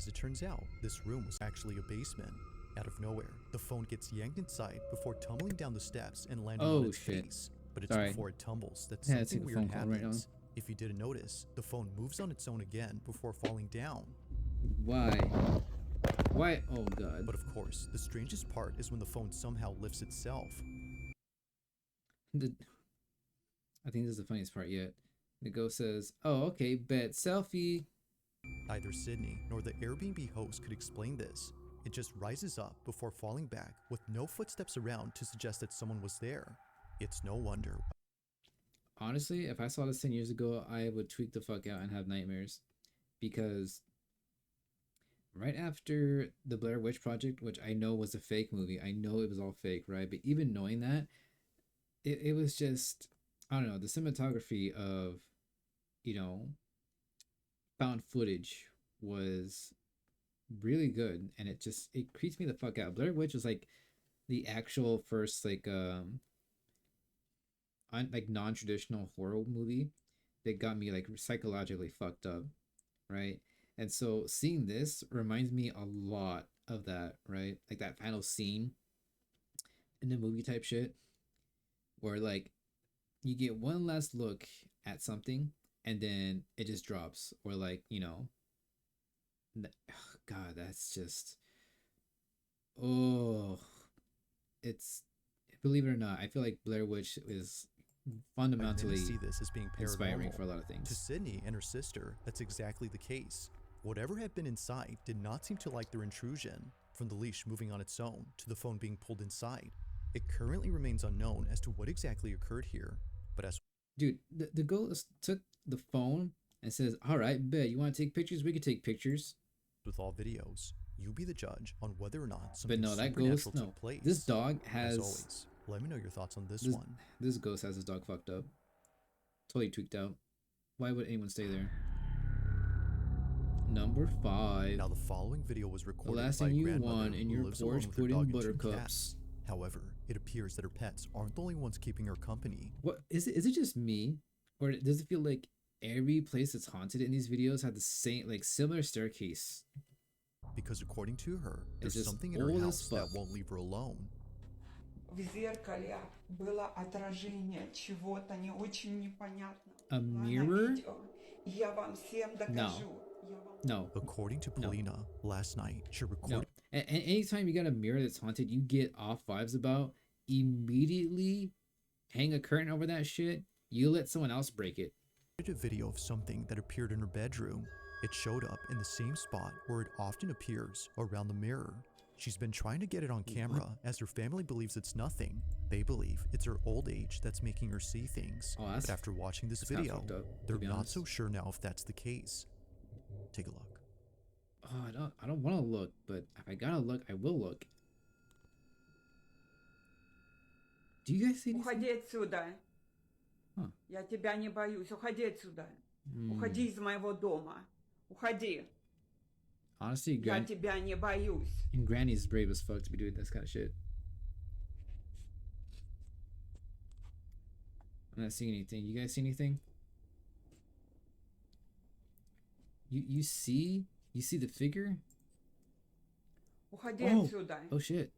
S13: As it turns out, this room was actually a basement. Out of nowhere, the phone gets yanked inside before tumbling down the steps and landing on its face. But it's before it tumbles that something weird happens. If you didn't notice, the phone moves on its own again before falling down.
S1: Why? Why? Oh god.
S13: But of course, the strangest part is when the phone somehow lifts itself.
S1: I think this is the funniest part yet. The ghost says, "Oh, okay, bet selfie."
S13: Neither Sydney nor the Airbnb host could explain this. It just rises up before falling back with no footsteps around to suggest that someone was there. It's no wonder.
S1: Honestly, if I saw this 10 years ago, I would tweak the fuck out and have nightmares. Because right after the Blair Witch Project, which I know was a fake movie, I know it was all fake, right? But even knowing that, it was just, I don't know, the cinematography of, you know, found footage was really good, and it creeps me the fuck out. Blair Witch was like the actual first like non-traditional horror movie that got me like psychologically fucked up, right? And so seeing this reminds me a lot of that, right? Like that final scene in the movie type shit where like you get one last look at something and then it just drops, or like, you know, God, that's just, oh, it's, believe it or not, I feel like Blair Witch is fundamentally
S13: see this as being
S1: inspiring for a lot of things.
S13: To Sydney and her sister, that's exactly the case. Whatever had been inside did not seem to like their intrusion. From the leash moving on its own to the phone being pulled inside, it currently remains unknown as to what exactly occurred here. But as
S1: dude, the ghost took the phone and says, "All right, bet you want to take pictures? We could take pictures."
S13: With all videos, you be the judge on whether or not
S1: but
S13: something
S1: no, that
S13: supernatural
S1: ghost, no.
S13: took place.
S1: This dog has.
S13: As always, let me know your thoughts on this one.
S1: This ghost has his dog fucked up. Totally tweaked out. Why would anyone stay there? Number 5.
S13: Now the following video was recorded
S1: the last
S13: by
S1: thing
S13: a
S1: you
S13: grandmother
S1: want in
S13: who
S1: your
S13: lives alone
S1: porch
S13: with her
S1: pudding
S13: dog and 2
S1: buttercups.
S13: cats. However, it appears that her pets aren't the only ones keeping her company.
S1: What is it? Is it just me, or does it feel like every place that's haunted in these videos had the same, like, similar staircase?
S13: Because according to her,
S1: It's
S13: there's
S1: just
S13: something in her
S1: old as
S13: house that
S1: fuck.
S13: won't leave her alone.
S15: В зеркале было отражение чего-то не очень непонятного.
S1: A mirror?
S15: Я вам всем докажу.
S1: No.
S13: According to Polina, last night she recorded.
S1: No. And anytime you got a mirror that's haunted, you get off vibes about, immediately hang a curtain over that shit. You let someone else break it.
S13: A video of something that appeared in her bedroom. It showed up in the same spot where it often appears, around the mirror. She's been trying to get it on camera as her family believes it's nothing. They believe it's her old age that's making her see things. But after watching this video, they're not so sure now if that's the case. Take a look.
S1: Oh, I don't want to look, but if I gotta look, I will look. Do you guys see anything?
S15: Уходи отсюда. Я тебя не боюсь. Уходи отсюда. Уходи из моего дома. Уходи.
S1: Honestly,
S15: Я тебя не боюсь.
S1: And Granny's brave as fuck to be doing this kind of shit. I'm not seeing anything. You guys see anything? You see the figure?
S15: Уходи отсюда.
S1: Oh shit.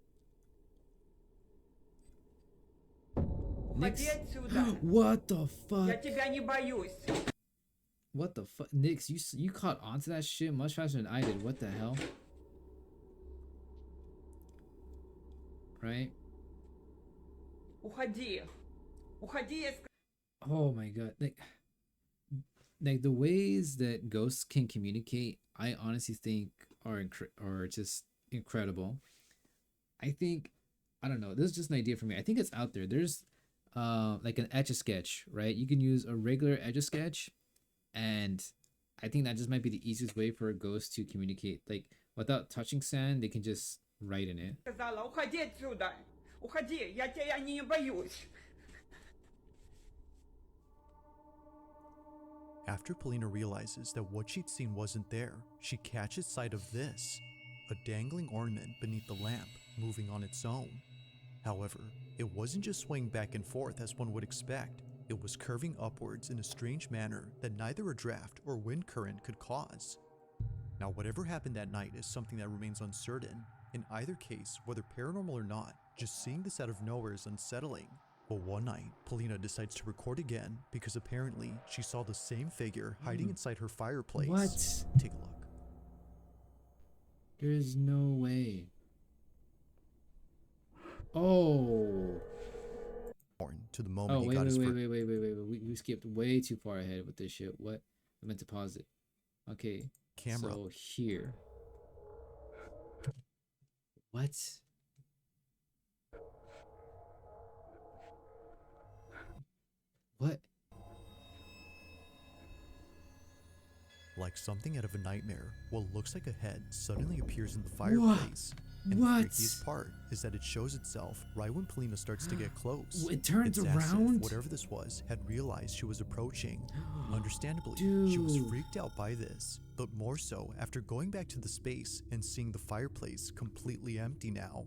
S15: Уходи отсюда.
S1: What the fuck?
S15: Я тебя не боюсь.
S1: What the fuck? Nix, you caught onto that shit much faster than I did. What the hell? Right?
S15: Уходи. Уходи.
S1: Oh my god. Like the ways that ghosts can communicate, I honestly think are just incredible. I think, I don't know, this is just an idea for me. I think it's out there. There's like an Etch-a-Sketch, right? You can use a regular Etch-a-Sketch, and I think that just might be the easiest way for a ghost to communicate. Like, without touching sand, they can just write in it.
S15: Сказала, уходи отсюда. Уходи. Я тебя не боюсь.
S13: After Polina realizes that what she'd seen wasn't there, she catches sight of this, a dangling ornament beneath the lamp, moving on its own. However, it wasn't just swaying back and forth as one would expect. It was curving upwards in a strange manner that neither a draft or wind current could cause. Now, whatever happened that night is something that remains uncertain. In either case, whether paranormal or not, just seeing this out of nowhere is unsettling. But one night, Polina decides to record again because apparently she saw the same figure hiding inside her fireplace.
S1: What?
S13: Take a look.
S1: There's no way. Oh.
S13: To the moment
S1: Oh,
S13: he got his first.
S1: Wait. We skipped way too far ahead with this shit. What? I meant to pause it. Okay.
S13: Camera.
S1: So here. What? What?
S13: Like something out of a nightmare, what looks like a head suddenly appears in the fireplace. And the freakiest part is that it shows itself right when Polina starts to get close.
S1: It turns
S13: it's as if
S1: around?
S13: whatever this was had realized she was approaching. Understandably,
S1: Dude.
S13: she was freaked out by this, but more so after going back to the space and seeing the fireplace completely empty now.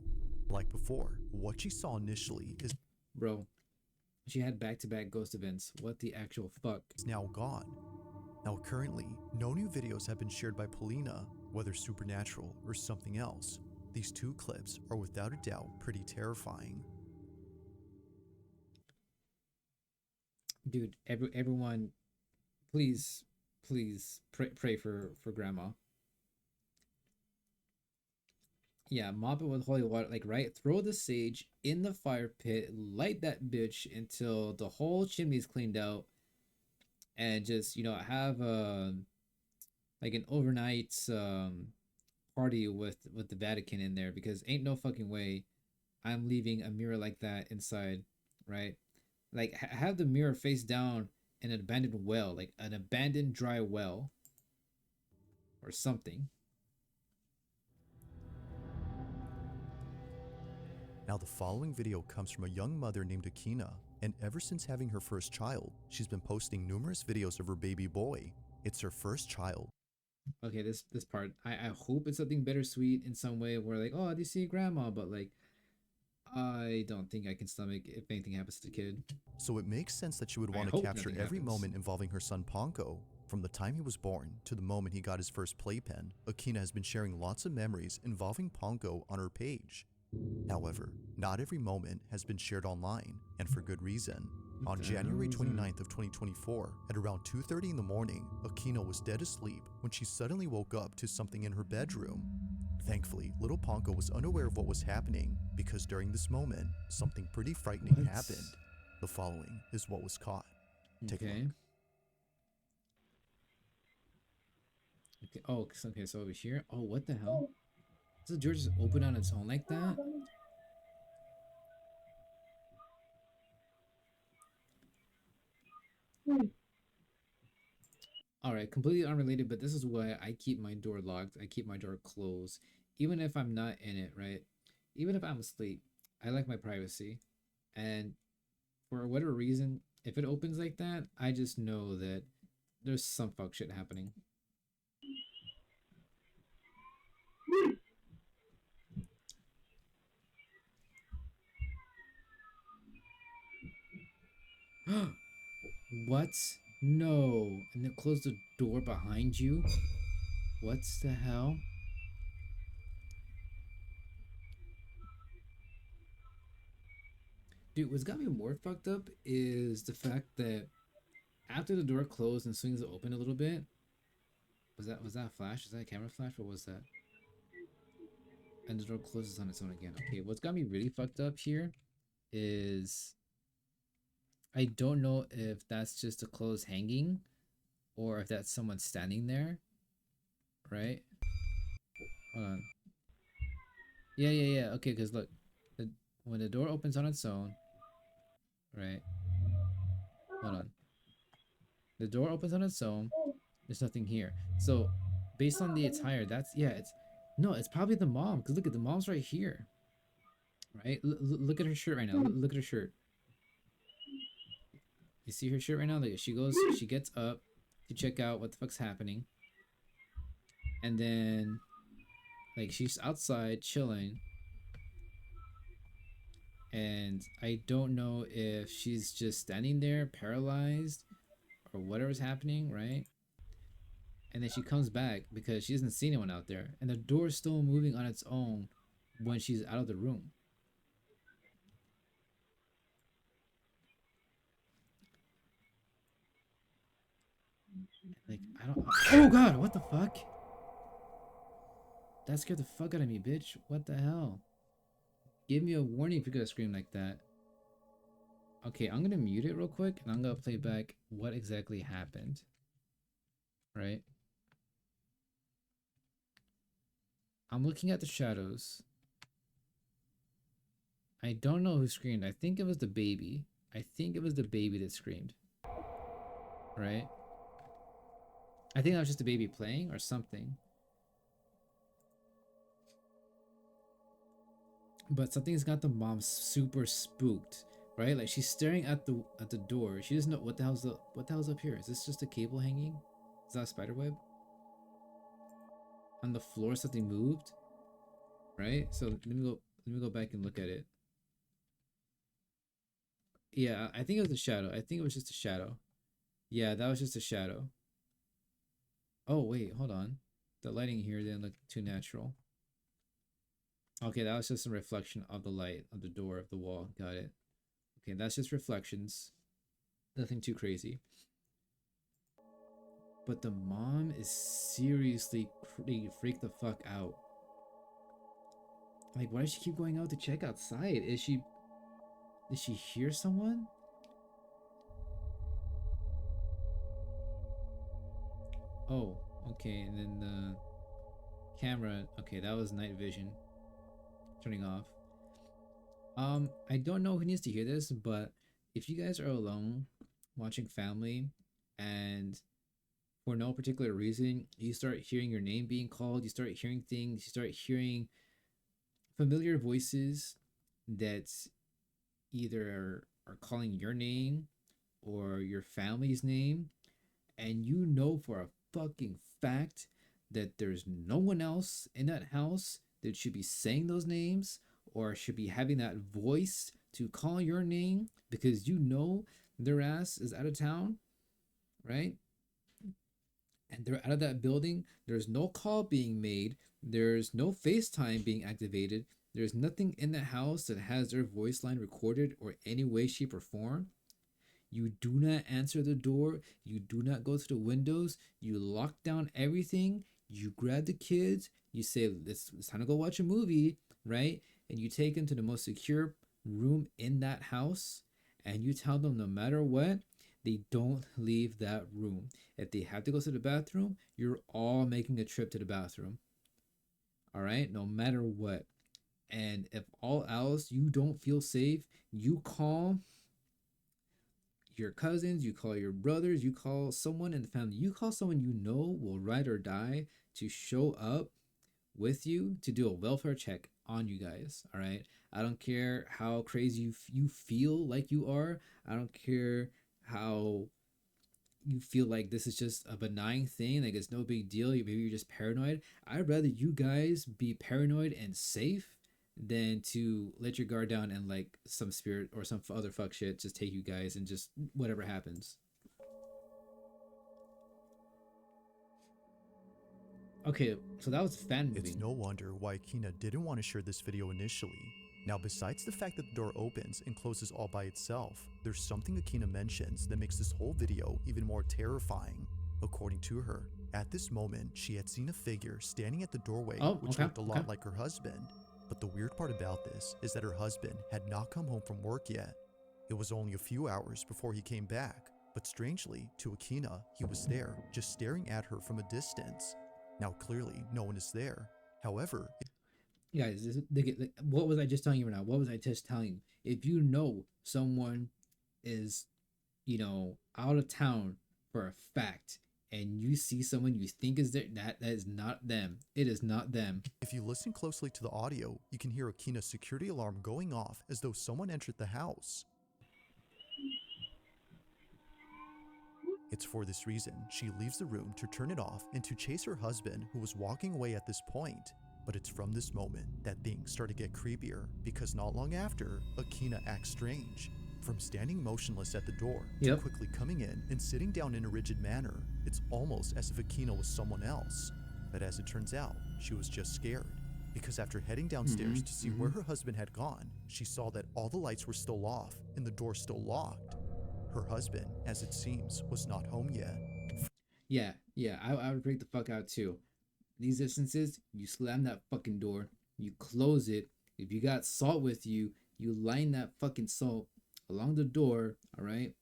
S13: Like before, what she saw initially is
S1: Bro, she had back-to-back ghost events. What the actual fuck?
S13: Is now gone. Now currently, no new videos have been shared by Polina, whether supernatural or something else. These two clips are without a doubt pretty terrifying.
S1: Dude, everyone, please pray for grandma. Yeah, mop it with holy water, like, right? Throw the sage in the fire pit, light that bitch until the whole chimney's cleaned out, and just, you know, have like an overnight party with the Vatican in there, because ain't no fucking way I'm leaving a mirror like that inside, right? Like, have the mirror face down in an abandoned well, like an abandoned dry well or something.
S13: Now the following video comes from a young mother named Akina, and ever since having her first child, she's been posting numerous videos of her baby boy. It's her first child.
S1: Okay, this part, I hope it's something bittersweet in some way where, like, oh, do you see grandma? But, like, I don't think I can stomach if anything happens to the kid.
S13: So it makes sense that she would want to capture every moment involving her son Ponko. From the time he was born to the moment he got his first playpen, Akina has been sharing lots of memories involving Ponko on her page. However, not every moment has been shared online, and for good reason. On January 29th of 2024, at around 2:30 in the morning, Akina was dead asleep when she suddenly woke up to something in her bedroom. Thankfully, little Ponko was unaware of what was happening, because during this moment, something pretty frightening happened. The following is what was caught. Take a look.
S1: Okay. Oh, okay, so over here. Oh, what the hell? Does the door just open on its own like that? Alright, completely unrelated, but this is why I keep my door locked. I keep my door closed. Even if I'm not in it, right? Even if I'm asleep, I like my privacy. And for whatever reason, if it opens like that, I just know that there's some fuck shit happening. What? No. And then close the door behind you? What's the hell? Dude, what's got me more fucked up is the fact that after the door closed and swings open a little bit, was that a flash? Is that a camera flash? What was that? And the door closes on its own again. Okay, what's got me really fucked up here is I don't know if that's just a clothes hanging or if that's someone standing there. Right? Hold on. Yeah. Okay, because look, when the door opens on its own, right? Hold on. The door opens on its own. There's nothing here. So, based on the attire, it's probably the mom. Because look at the mom's right here. Right? Look at her shirt right now. Look at her shirt. You see her shirt right now? Like, she gets up to check out what the fuck's happening. And then, like, she's outside chilling. And I don't know if she's just standing there paralyzed or whatever's happening, right? and then she comes back because she doesn't see anyone out there, and the door is still moving on its own when she's out of the room. Like, I don't. Oh god, what the fuck? That scared the fuck out of me, bitch. What the hell? Give me a warning if you're gonna scream like that. Okay, I'm gonna mute it real quick and I'm gonna play back what exactly happened. Right? I'm looking at the shadows. I don't know who screamed. I think it was the baby. I think it was the baby that screamed. Right? I think that was just the baby playing or something. But something's got the mom super spooked, right? Like she's staring at the door. She doesn't know what the hell's up here. Is this just a cable hanging? Is that a spider web? On the floor something moved, right? So let me go back and look at it. Yeah, I think it was a shadow. I think it was just a shadow. Yeah, that was just a shadow. Oh wait, hold on. The lighting here didn't look too natural. Okay, that was just a reflection of the light of the door of the wall. Got it. Okay, that's just reflections. Nothing too crazy. But the mom is seriously freaked the fuck out. Like, why does she keep going out to check outside? Did she hear someone? Oh, okay, and then the camera. Okay, that was night vision. Turning off. I don't know who needs to hear this, but if you guys are alone watching family and for no particular reason you start hearing your name being called, you start hearing things, you start hearing familiar voices that either are calling your name or your family's name, and you know for a fucking fact that there's no one else in that house that should be saying those names or should be having that voice to call your name because you know their ass is out of town, right? And they're out of that building. There's no call being made. There's no FaceTime being activated. There's nothing in the house that has their voice line recorded or any way, shape, or form. You do not answer the door. You do not go to the windows. You lock down everything. You grab the kids. You say, it's time to go watch a movie, right? And you take them to the most secure room in that house. And you tell them no matter what, they don't leave that room. If they have to go to the bathroom, you're all making a trip to the bathroom. All right? No matter what. And if all else you don't feel safe, you call your cousins, you call your brothers, you call someone in the family, you call someone you know will ride or die to show up with you to do a welfare check on you guys. All right? I don't care how crazy you feel like you are. I don't care how you feel like this is just a benign thing, like it's no big deal. Maybe you're just paranoid. I'd rather you guys be paranoid and safe than to let your guard down and like some spirit or some other fuck shit just take you guys and just whatever happens. Okay, so that was fan moving.
S13: It's no wonder why Akina didn't want to share this video initially. Now, besides the fact that the door opens and closes all by itself, there's something Akina mentions that makes this whole video even more terrifying. According to her, at this moment, she had seen a figure standing at the doorway, which looked a lot like her husband. But the weird part about this is that her husband had not come home from work yet. It was only a few hours before he came back, but strangely, to Akina, he was there, just staring at her from a distance. Now clearly, no one is there. However,
S1: guys, what was I just telling you right now? What was I just telling you? If you know someone is, out of town for a fact, and you see someone you think is there, that is not them. It is not them.
S13: If you listen closely to the audio, you can hear Akina's security alarm going off as though someone entered the house. It's for this reason she leaves the room to turn it off and to chase her husband, who was walking away at this point. But it's from this moment that things start to get creepier, because not long after, Akina acts strange. From standing motionless at the door
S1: Yep.
S13: to quickly coming in and sitting down in a rigid manner, it's almost as if Akina was someone else. But as it turns out, she was just scared. Because after heading downstairs to see where her husband had gone, she saw that all the lights were still off and the door still locked. Her husband, as it seems, was not home yet.
S1: Yeah, I would freak the fuck out too. These instances, you slam that fucking door, you close it. If you got salt with you, you line that fucking salt along the door, alright?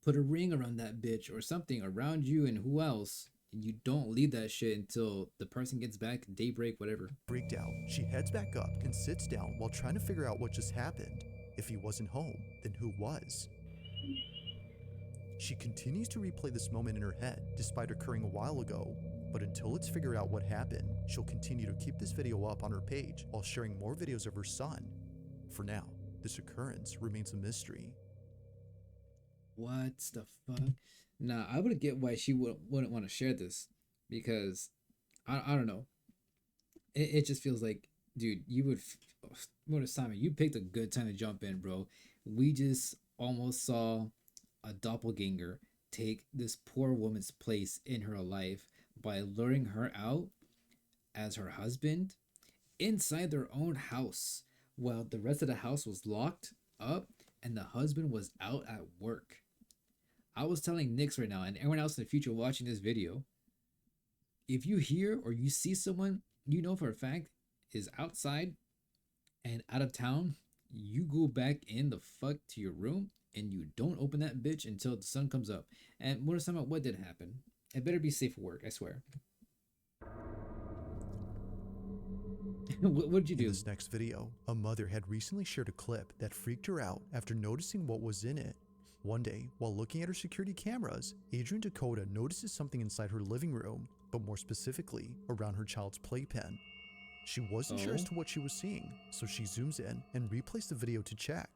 S1: Put a ring around that bitch or something around you and who else. And you don't leave that shit until the person gets back, daybreak, whatever.
S13: Freaked out, she heads back up and sits down while trying to figure out what just happened. If he wasn't home, then who was? She continues to replay this moment in her head despite occurring a while ago, but until it's figured out what happened, she'll continue to keep this video up on her page while sharing more videos of her son. For now, this occurrence remains a mystery.
S1: What the fuck? Nah, I would get why she wouldn't want to share this, because I don't know. It just feels like, dude, you would Simon, you picked a good time to jump in, bro. We just almost saw a doppelganger take this poor woman's place in her life by luring her out as her husband inside their own house while the rest of the house was locked up and the husband was out at work. I was telling Nix right now and everyone else in the future watching this video, if you hear or you see someone you know for a fact is outside and out of town, you go back in the fuck to your room and you don't open that bitch until the sun comes up. And what did happen? It better be safe for work, I swear. What'd you do?
S13: In this next video, a mother had recently shared a clip that freaked her out after noticing what was in it. One day, while looking at her security cameras, Adrian Dakota notices something inside her living room, but more specifically, around her child's playpen. She wasn't sure as to what she was seeing, so she zooms in and replays the video to check.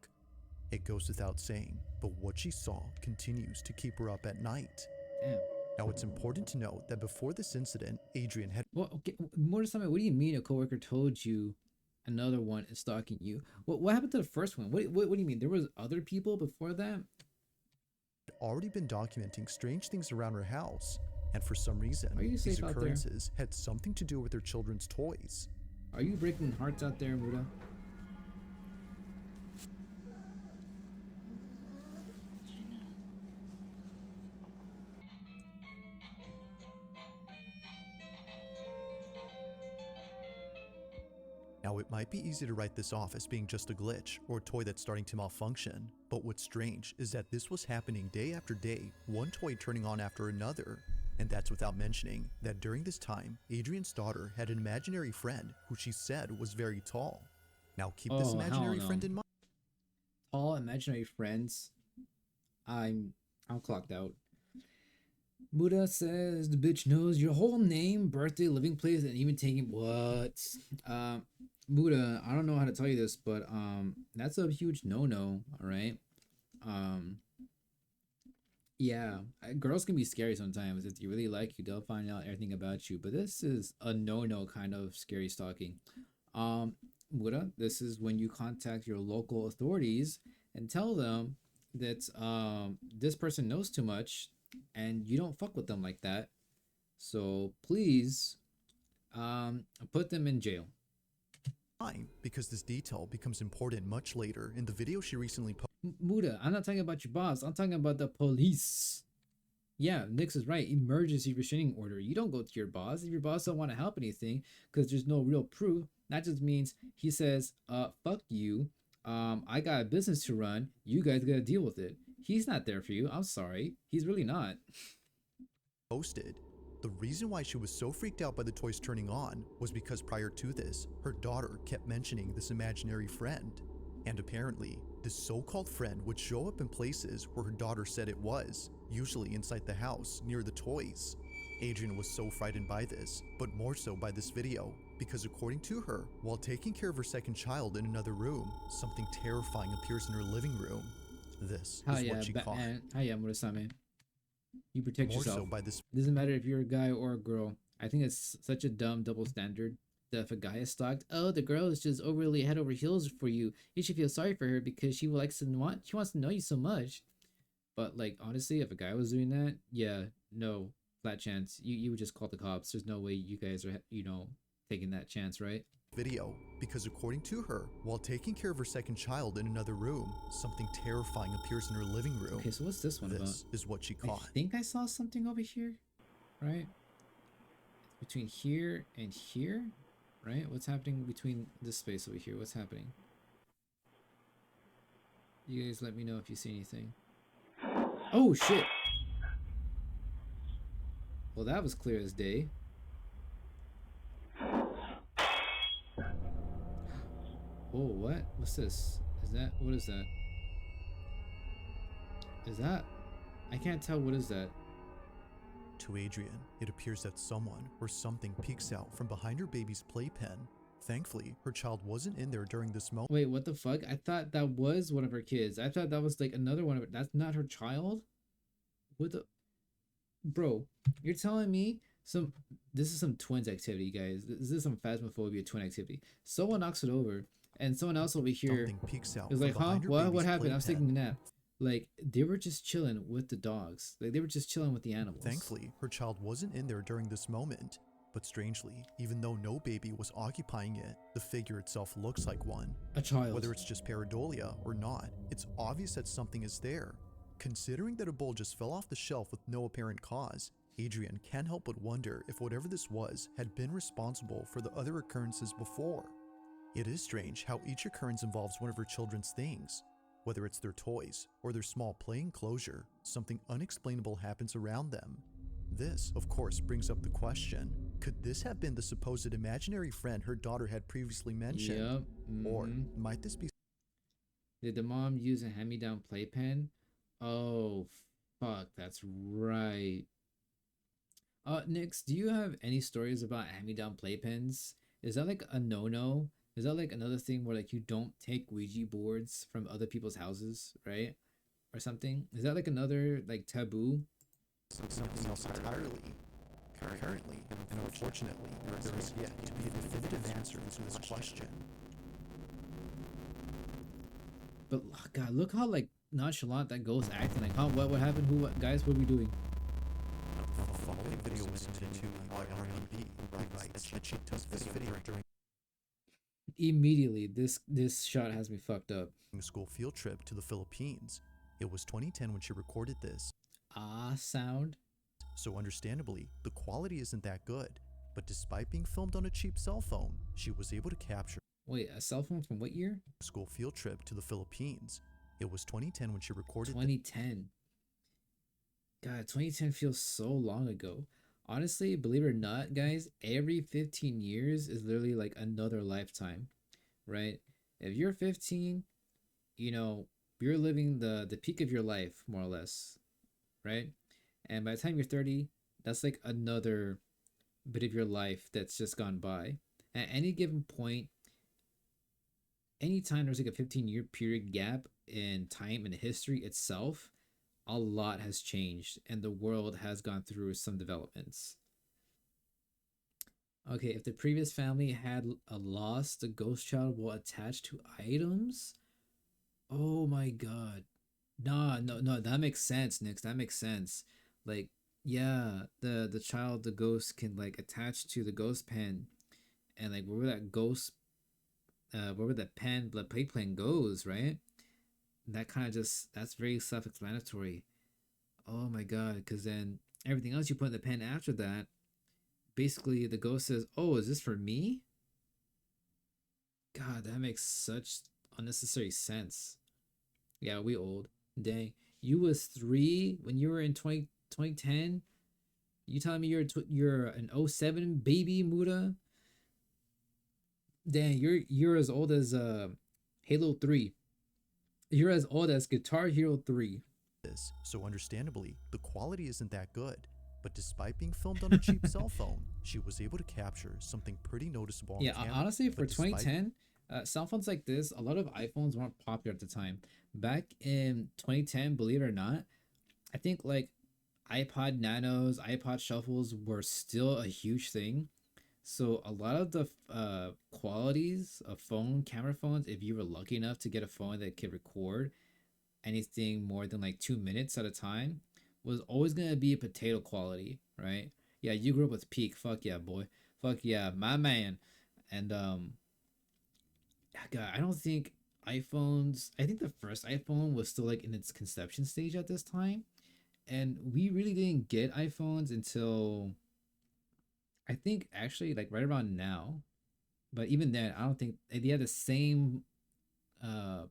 S13: It goes without saying, but what she saw continues to keep her up at night.
S1: Damn.
S13: Now, it's important to note that before this incident, Adrian had...
S1: Well, okay, more to something. What do you mean a coworker told you another one is stalking you? What happened to the first one? What do you mean? There was other people before that?
S13: already been documenting strange things around her house, and for some reason,
S1: these
S13: occurrences had something to do with her children's toys.
S1: Are you breaking hearts out there, Muda?
S13: Now, it might be easy to write this off as being just a glitch or a toy that's starting to malfunction, but what's strange is that this was happening day after day, one toy turning on after another. And that's without mentioning that during this time, Adrian's daughter had an imaginary friend who she said was very tall. Now keep this imaginary friend in mind.
S1: Tall imaginary friends. I'm clocked out. Muda says the bitch knows your whole name, birthday, living place, and even taking what? Muda, I don't know how to tell you this, but that's a huge no-no, all right? Yeah, girls can be scary sometimes. If you really like you, they'll find out everything about you, but this is a no-no kind of scary stalking. Muda, this is when you contact your local authorities and tell them that this person knows too much and you don't fuck with them like that. So please put them in jail.
S13: Because this detail becomes important much later in the video she recently posted.
S1: Muda, I'm not talking about your boss. I'm talking about the police. Yeah, Nix is right. Emergency restraining order. You don't go to your boss. If your boss don't want to help anything because there's no real proof, that just means he says, fuck you. I got a business to run. You guys got to deal with it. He's not there for you. I'm sorry. He's really not.
S13: Posted. The reason why she was so freaked out by the toys turning on was because prior to this, her daughter kept mentioning this imaginary friend. And apparently, this so-called friend would show up in places where her daughter said it was, usually inside the house, near the toys. Adrian was so frightened by this, but more so by this video, because according to her, while taking care of her second child in another room, something terrifying appears in her living room. This is what she caught.
S1: Hiya, Murasame. You protect
S13: More
S1: yourself.
S13: so by this.
S1: Doesn't matter if you're a guy or a girl. I think it's such a dumb double standard If a guy is stalked, oh, the girl is just overly head over heels for you. You should feel sorry for her because she wants to know you so much. But like honestly, if a guy was doing that, yeah, no, flat chance. You would just call the cops. There's no way you guys are taking that chance, right?
S13: Video, because according to her, while taking care of her second child in another room, something terrifying appears in her living room.
S1: Okay, so what's this one about?
S13: This is what she caught.
S1: I think I saw something over here, right? Between here and here, right? What's happening between this space over here? What's happening? You guys let me know if you see anything. Oh shit! Well, that was clear as day. Oh, what? What's this? What is that? Is that? I can't tell. What is that?
S13: To Adrian, it appears that someone or something peeks out from behind her baby's playpen. Thankfully, her child wasn't in there during this moment.
S1: Wait, what the fuck? I thought that was one of her kids. I thought that was like another one of it. That's not her child? What the? Bro, you're telling me this is some twins activity, guys. This is some phasmophobia twin activity. Someone knocks it over, and someone else over here is like, huh? What happened? I was taking a nap. Like, they were just chilling with the dogs. Like, they were just chilling with the animals.
S13: Thankfully, her child wasn't in there during this moment. But strangely, even though no baby was occupying it, the figure itself looks like one.
S1: A child.
S13: Whether it's just pareidolia or not, it's obvious that something is there. Considering that a bowl just fell off the shelf with no apparent cause, Adrian can't help but wonder if whatever this was had been responsible for the other occurrences before. It is strange how each occurrence involves one of her children's things. Whether it's their toys or their small play enclosure, something unexplainable happens around them. This, of course, brings up the question, could this have been the supposed imaginary friend her daughter had previously mentioned?
S1: Yep.
S13: Or might this be...
S1: Did the mom use a hand-me-down playpen? Oh, fuck, that's right. Nix, do you have any stories about hand-me-down playpens? Is that like a no-no? Is that like another thing where like you don't take Ouija boards from other people's houses, right? Or something? Is that like another like taboo?
S13: Something else entirely. Currently, and unfortunately, there is yet to be a definitive answer to this question.
S1: But God, look how like nonchalant that ghost acting. Like, huh? What happened? Guys? What are we doing?
S13: The following video was intended by RMB, who writes that she took this video during
S1: Immediately, this shot has me fucked up.
S13: a school field trip to the Philippines. It was 2010 when she recorded this.
S1: Sound.
S13: So understandably, the quality isn't that good. But despite being filmed on a cheap cell phone, she was able to capture.
S1: Wait, a cell phone from what year?
S13: School field trip to the Philippines. It was 2010 when she recorded
S1: 2010. God, 2010 feels so long ago. Honestly, believe it or not, guys, every 15 years is literally like another lifetime, right? If you're 15, you're living the peak of your life, more or less, right? And by the time you're 30, that's like another bit of your life that's just gone by. At any given point, anytime there's like a 15-year period gap in time and history itself, a lot has changed and the world has gone through some developments. Okay, if the previous family had a loss, the ghost child will attach to items. Oh my god. No, that makes sense, Nix. That makes sense. Like, yeah, the child, the ghost can like attach to the ghost pen, and like wherever that ghost, wherever that pen, the playpen goes, right? That kind of that's very self-explanatory. Oh my god, because then everything else you put in the pen after that, basically the ghost says, oh, is this for me? God, that makes such unnecessary sense. Yeah, we old. Dang. You was 3 when you were in 2010? You telling me you're an 07 baby, Muda? Dang, you're as old as Halo 3. You're as old as Guitar Hero 3.
S13: So understandably, the quality isn't that good. But despite being filmed on a cheap cell phone, she was able to capture something pretty noticeable on camera.
S1: Honestly, for 2010, cell phones like this, a lot of iPhones weren't popular at the time. Back in 2010, believe it or not, I think like iPod Nanos, iPod Shuffles were still a huge thing. So a lot of the qualities of camera phones, if you were lucky enough to get a phone that could record anything more than like 2 minutes at a time, was always gonna be a potato quality, right? Yeah, you grew up with Peak. Fuck yeah, boy. Fuck yeah, my man. And God, I don't think iPhones. I think the first iPhone was still like in its conception stage at this time, and we really didn't get iPhones until I think actually like right around now. But even then, I don't think they had the same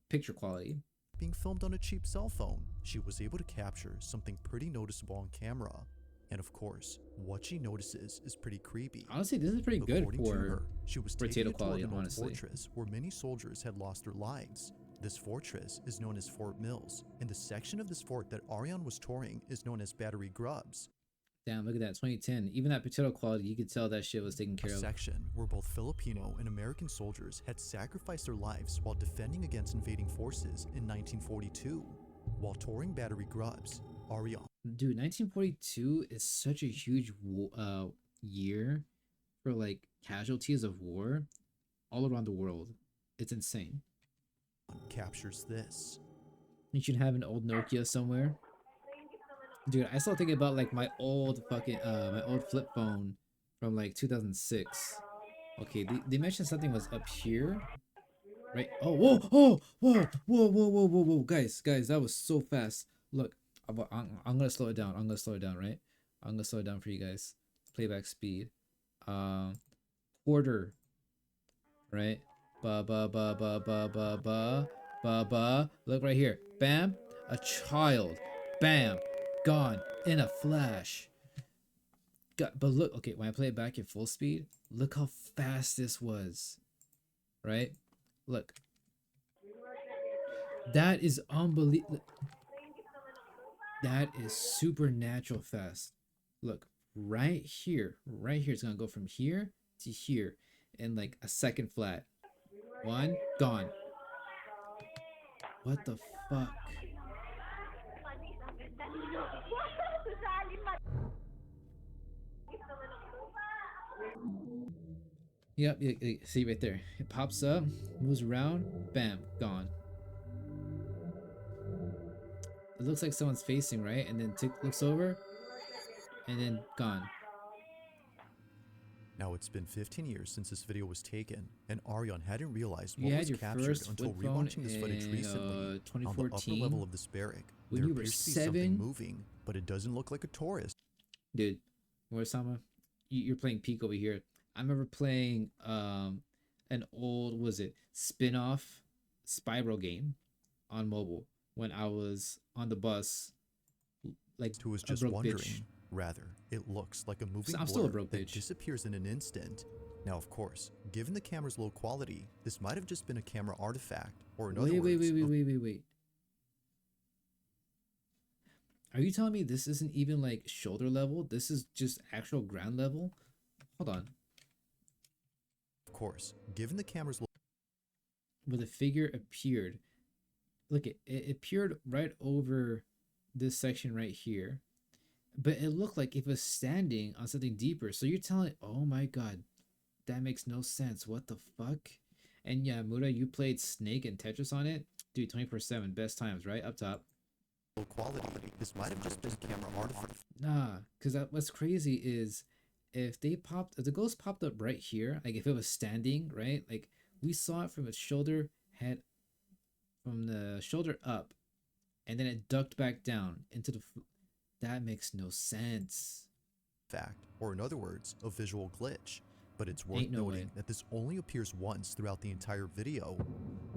S1: picture quality.
S13: Being filmed on a cheap cell phone, she was able to capture something pretty noticeable on camera. And of course, what she notices is pretty creepy.
S1: Honestly, this is pretty good
S13: According
S1: for
S13: to her, she was
S1: potato
S13: taking a tour
S1: quality.
S13: of an old
S1: Honestly,
S13: fortress where many soldiers had lost their lives. This fortress is known as Fort Mills, and the section of this fort that Ariane was touring is known as Battery Grubs.
S1: damn, look at that, 2010. Even that potato quality, you could tell that shit was taken care
S13: A
S1: of.
S13: section where both Filipino and American soldiers had sacrificed their lives while defending against invading forces in 1942. While touring Battery Grubs, Ariane.
S1: Dude, 1942 is such a huge year for like casualties of war all around the world. It's insane.
S13: Captures this.
S1: You should have an old Nokia somewhere. Dude, I still think about like my old fucking my old flip phone from like 2006. Okay, they mentioned something was up here, right? Oh, whoa, oh, whoa, whoa, whoa, whoa, whoa, whoa, guys, that was so fast. Look, I'm gonna slow it down. I'm gonna slow it down, right? I'm gonna slow it down for you guys. Playback speed, quarter, right? Ba ba ba ba ba ba ba ba ba. Look right here. Bam, a child. Bam, gone in a flash. But look, okay, when I play it back at full speed, look how fast this was, right? Look, that is unbelievable. That is supernatural fast. Look, right here, it's gonna go from here to here in like a second flat. One, gone. What the fuck? Yep, see right there. It pops up, moves around, bam, gone. It looks like someone's facing, right? And then looks over, and then gone.
S13: Now it's been 15 years since this video was taken, and Ariane hadn't realized
S1: You
S13: what
S1: had
S13: was
S1: your
S13: captured
S1: first
S13: until
S1: flip phone
S13: rewatching this footage
S1: in,
S13: recently.
S1: 2014,
S13: on the upper level of this barrack,
S1: when
S13: there
S1: you were
S13: appears to be something
S1: 7.
S13: moving, but it doesn't look like a tourist.
S1: Dude, Morisama, you're playing Peak over here. I remember playing an old, was it spin-off Spyro game on mobile when I was on the bus, like
S13: who was
S1: a
S13: just
S1: broke
S13: wondering.
S1: bitch.
S13: Rather, it looks like a moving
S1: I'm still a
S13: blur
S1: broke
S13: that
S1: bitch.
S13: disappears in an instant. Now, of course, given the camera's low quality, this might have just been a camera artifact, or in other words,
S1: Wait. Are you telling me this isn't even like shoulder level? This is just actual ground level? Hold on.
S13: Of course, given the camera's low,
S1: where the figure appeared. Look, it appeared right over this section right here. But it looked like it was standing on something deeper. So you're telling, oh my god, that makes no sense. What the fuck? And yeah, Muda, you played Snake and Tetris on it? Dude, 24/7, best times, right? Up top.
S13: low quality, this might have just been a camera artifact.
S1: Nah, because what's crazy is if the ghost popped up right here, like if it was standing, right? Like we saw it from its shoulder, head, from the shoulder up, and then it ducked back down into the. That makes no sense.
S13: Fact, or in other words, a visual glitch. But it's worth
S1: Ain't no
S13: noting
S1: way.
S13: that this only appears once throughout the entire video.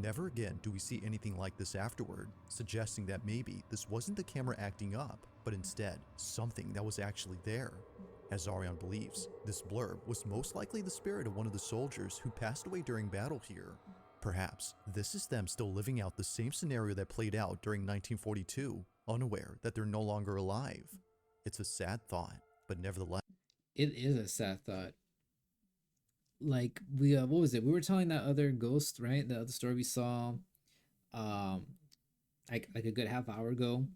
S13: Never again do we see anything like this afterward, suggesting that maybe this wasn't the camera acting up, but instead something that was actually there. As Ariane believes, this blurb was most likely the spirit of one of the soldiers who passed away during battle here. Perhaps this is them still living out the same scenario that played out during 1942, unaware that they're no longer alive. It's a sad thought, but nevertheless.
S1: It is a sad thought. Like we what was it? We were telling that other ghost, right? The other story we saw like a good half hour ago,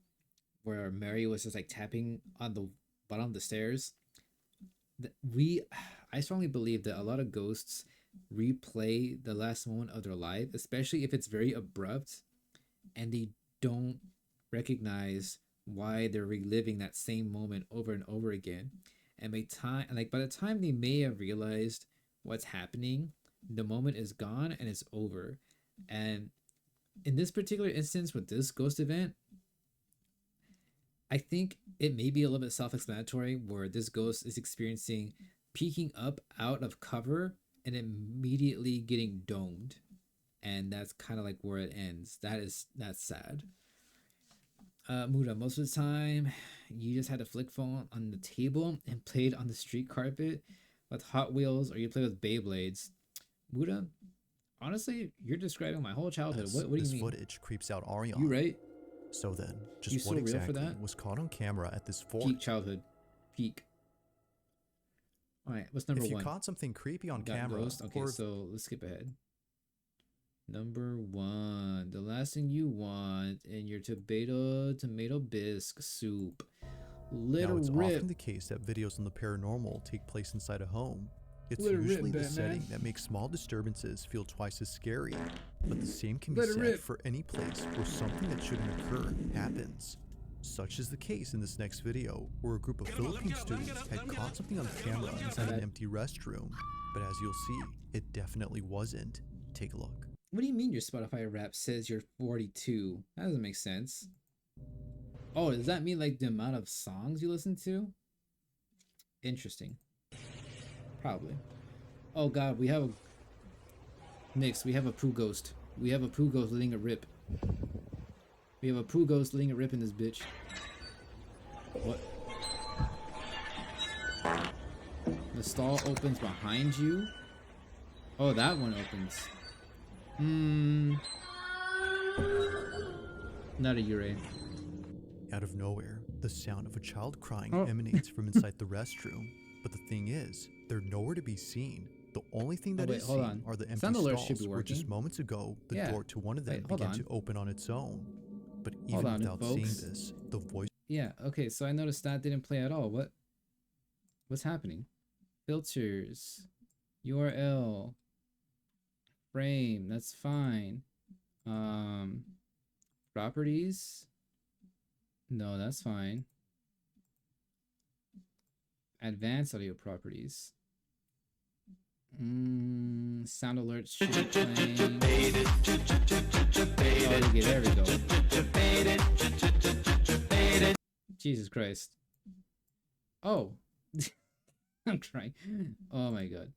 S1: where Mary was just like tapping on the bottom of the stairs. We I strongly believe that a lot of ghosts replay the last moment of their life, especially if it's very abrupt and they don't recognize why they're reliving that same moment over and over again. And by the time they may have realized what's happening, the moment is gone and it's over. And in this particular instance with this ghost event, I think it may be a little bit self-explanatory, where this ghost is experiencing peeking up out of cover and immediately getting domed, and that's kind of like where it ends. That's sad. Muda, most of the time you just had a flick phone on the table and played on the street carpet with Hot Wheels, or you play with Beyblades. Muda, honestly, you're describing my whole childhood. What do you mean?
S13: This footage creeps out Ariane.
S1: You right?
S13: So then,
S1: You
S13: just
S1: so
S13: what
S1: real for
S13: exactly
S1: that?
S13: was caught on camera at this fort?
S1: Peak childhood. Peak. All right, what's number
S13: if you
S1: one?
S13: caught something creepy on
S1: Got
S13: camera,
S1: ghost? Okay,
S13: or
S1: so let's skip ahead. Number one, the last thing you want in your tomato bisque soup.
S13: now it's often the case that videos on the paranormal take place inside a home. It's usually the setting that makes small disturbances feel twice as scary, but the same can be said for any place where something that shouldn't occur happens. Such is the case in this next video, where a group of Philippine students had caught something on camera inside an empty restroom, but as you'll see, it definitely wasn't. Take a look.
S1: What do you mean your Spotify rap says you're 42? That doesn't make sense. Oh, does that mean like the amount of songs you listen to? Interesting. Probably. Oh god, we have a... Nix, we have a poo ghost. We have a poo ghost letting it rip. We have a poo ghost letting it rip in this bitch. What? The stall opens behind you? Oh, that one opens. Not a Ure.
S13: Out of nowhere, the sound of a child crying emanates from inside the restroom. But the thing is, they're nowhere to be seen. The only thing that is seen are the empty stalls where just moments ago, the door to one of them began to open on its own. But even without seeing this, the voice...
S1: Yeah, okay, so I noticed that didn't play at all. What's happening? Filters. URL. Frame, that's fine. Properties. No, that's fine. Advanced audio properties. Sound alerts should be playing. Oh, okay, there we go. Jesus Christ. Oh. I'm crying. Oh my god.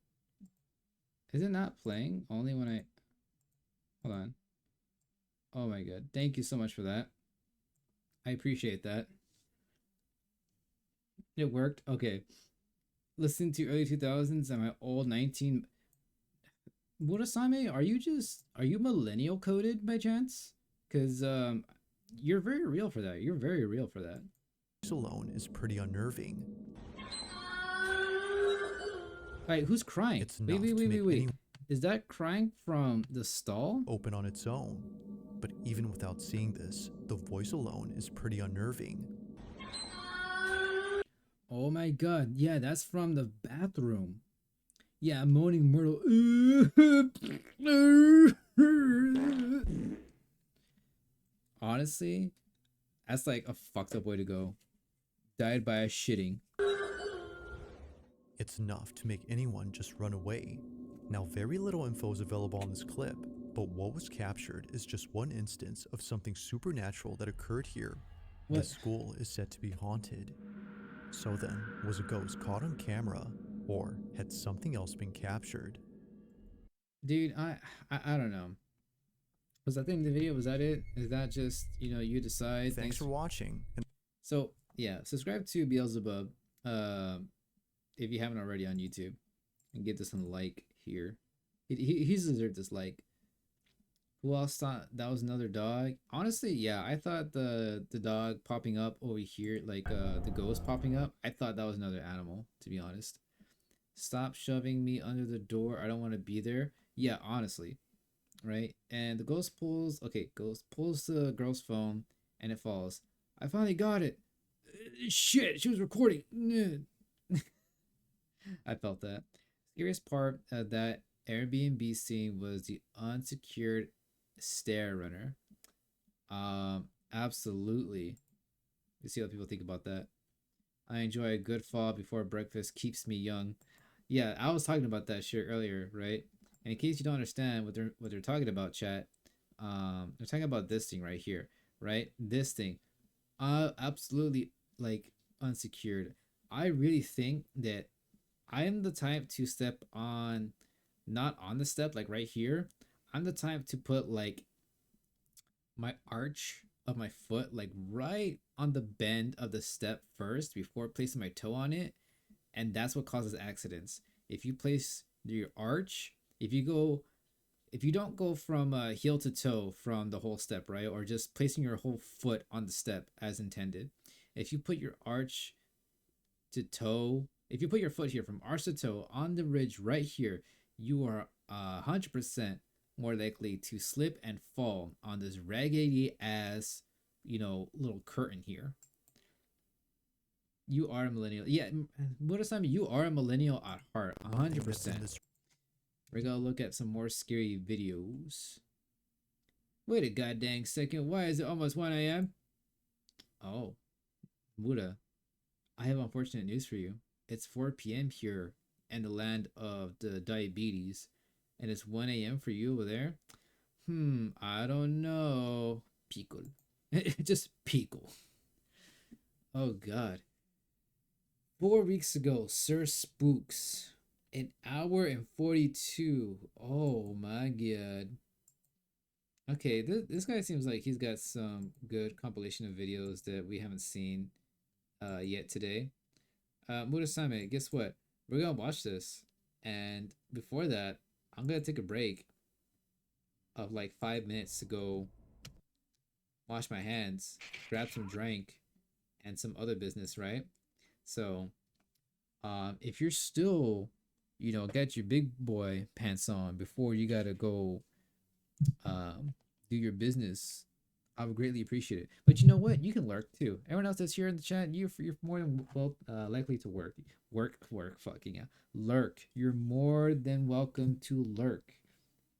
S1: Is it not playing? Only when I... Hold on. Oh my god. Thank you so much for that. I appreciate that. It worked? Okay. Listen to early 2000s and my old 19... Murasame, are you millennial coded by chance? Because you're very real for that. You're very real for that.
S13: Alone is pretty unnerving.
S1: Alright, who's crying?
S13: It's
S1: wait. Is that crying from the stall?
S13: Open on its own. But even without seeing this, the voice alone is pretty unnerving.
S1: Oh my god, yeah, that's from the bathroom. Yeah, moaning Myrtle. Honestly, that's like a fucked up way to go. Died by a shitting.
S13: It's enough to make anyone just run away. Now, very little info is available on this clip, but what was captured is just one instance of something supernatural that occurred here.
S1: What?
S13: The school is said to be haunted. So then, was a ghost caught on camera, or had something else been captured?
S1: Dude, I don't know. Was that the end of the video? Was that it? Is that just, you decide?
S13: Thanks for watching.
S1: So, yeah, subscribe to Beelzebub if you haven't already on YouTube. And give this one a like here. He's deserved this like. Who else thought that was another dog? Honestly, yeah, I thought the dog popping up over here, like the ghost popping up, I thought that was another animal, to be honest. Stop shoving me under the door. I don't want to be there. Yeah, honestly. Right? And the ghost pulls the girl's phone and it falls. I finally got it. Shit, she was recording. I felt that. Scariest part of that Airbnb scene was the unsecured stair runner. Absolutely. You see what people think about that. I enjoy a good fall before breakfast keeps me young. Yeah, I was talking about that shit earlier, right? And in case you don't understand what they're talking about, chat, they're talking about this thing right here, right? This thing, absolutely like unsecured. I really think that I am the type to step on, not on the step like right here. I'm the type to put like my arch of my foot like right on the bend of the step first before placing my toe on it, and that's what causes accidents. If you place your arch, if you don't go from heel to toe from the whole step, right, or just placing your whole foot on the step as intended, if you put your arch to toe, if you put your foot here from arch to toe on the ridge right here, you are 100% more likely to slip and fall on this raggedy ass, little curtain here. You are a millennial. Yeah, Murasami, you are a millennial at heart, 100%. We're gonna look at some more scary videos. Wait a goddamn second. Why is it almost 1 a.m.? Oh, Muda, I have unfortunate news for you. It's 4 p.m. here in the land of the diabetes, and it's 1 a.m. for you over there? I don't know. Pickle. Just pickle. Oh, God. 4 weeks ago, Sir Spooks. An hour and 42. Oh, my God. Okay, this guy seems like he's got some good compilation of videos that we haven't seen yet today. Murasame, guess what? We're gonna watch this, and before that, I'm gonna take a break of like 5 minutes to go wash my hands, grab some drink, and some other business, right? So, if you're still, got your big boy pants on before you gotta go, do your business, I would greatly appreciate it. But you know what? You can lurk too. Everyone else that's here in the chat, you're more than well likely to work. Fucking yeah, lurk. You're more than welcome to lurk.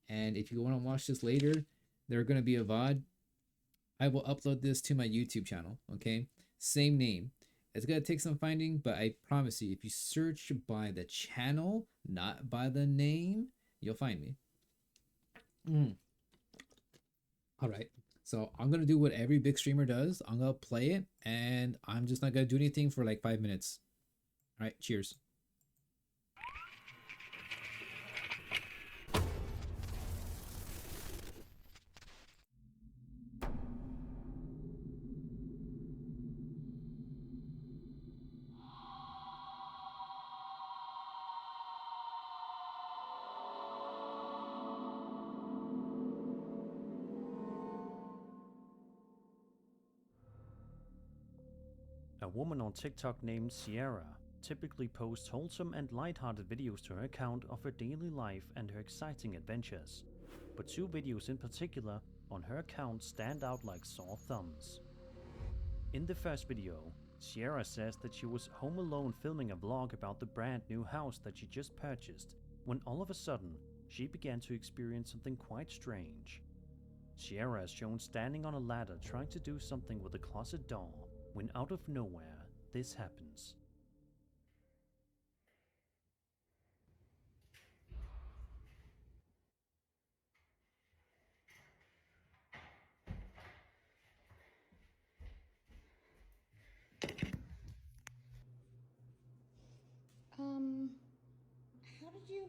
S1: And if you want to watch this later, there's gonna be a VOD. I will upload this to my YouTube channel. Okay, same name. It's gonna take some finding, but I promise you, if you search by the channel, not by the name, you'll find me. All right. So I'm gonna do what every big streamer does. I'm gonna play it, and I'm just not gonna do anything for like 5 minutes. All right. Cheers.
S16: A woman on TikTok named Sierra typically posts wholesome and lighthearted videos to her account of her daily life and her exciting adventures. But two videos in particular on her account stand out like sore thumbs. In the first video, Sierra says that she was home alone filming a vlog about the brand new house that she just purchased, when all of a sudden, she began to experience something quite strange. Sierra is shown standing on a ladder trying to do something with a closet door, when out of nowhere, this happens.
S17: How did you...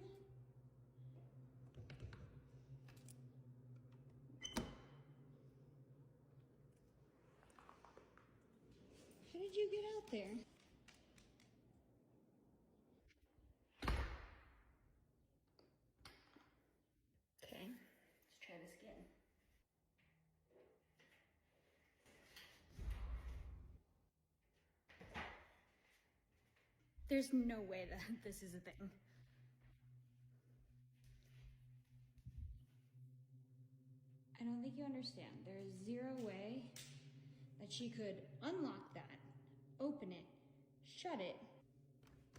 S17: How did you get out there? Okay, let's try this again. There's no way that this is a thing. I don't think you understand. There is zero way that she could unlock that, open it, shut it,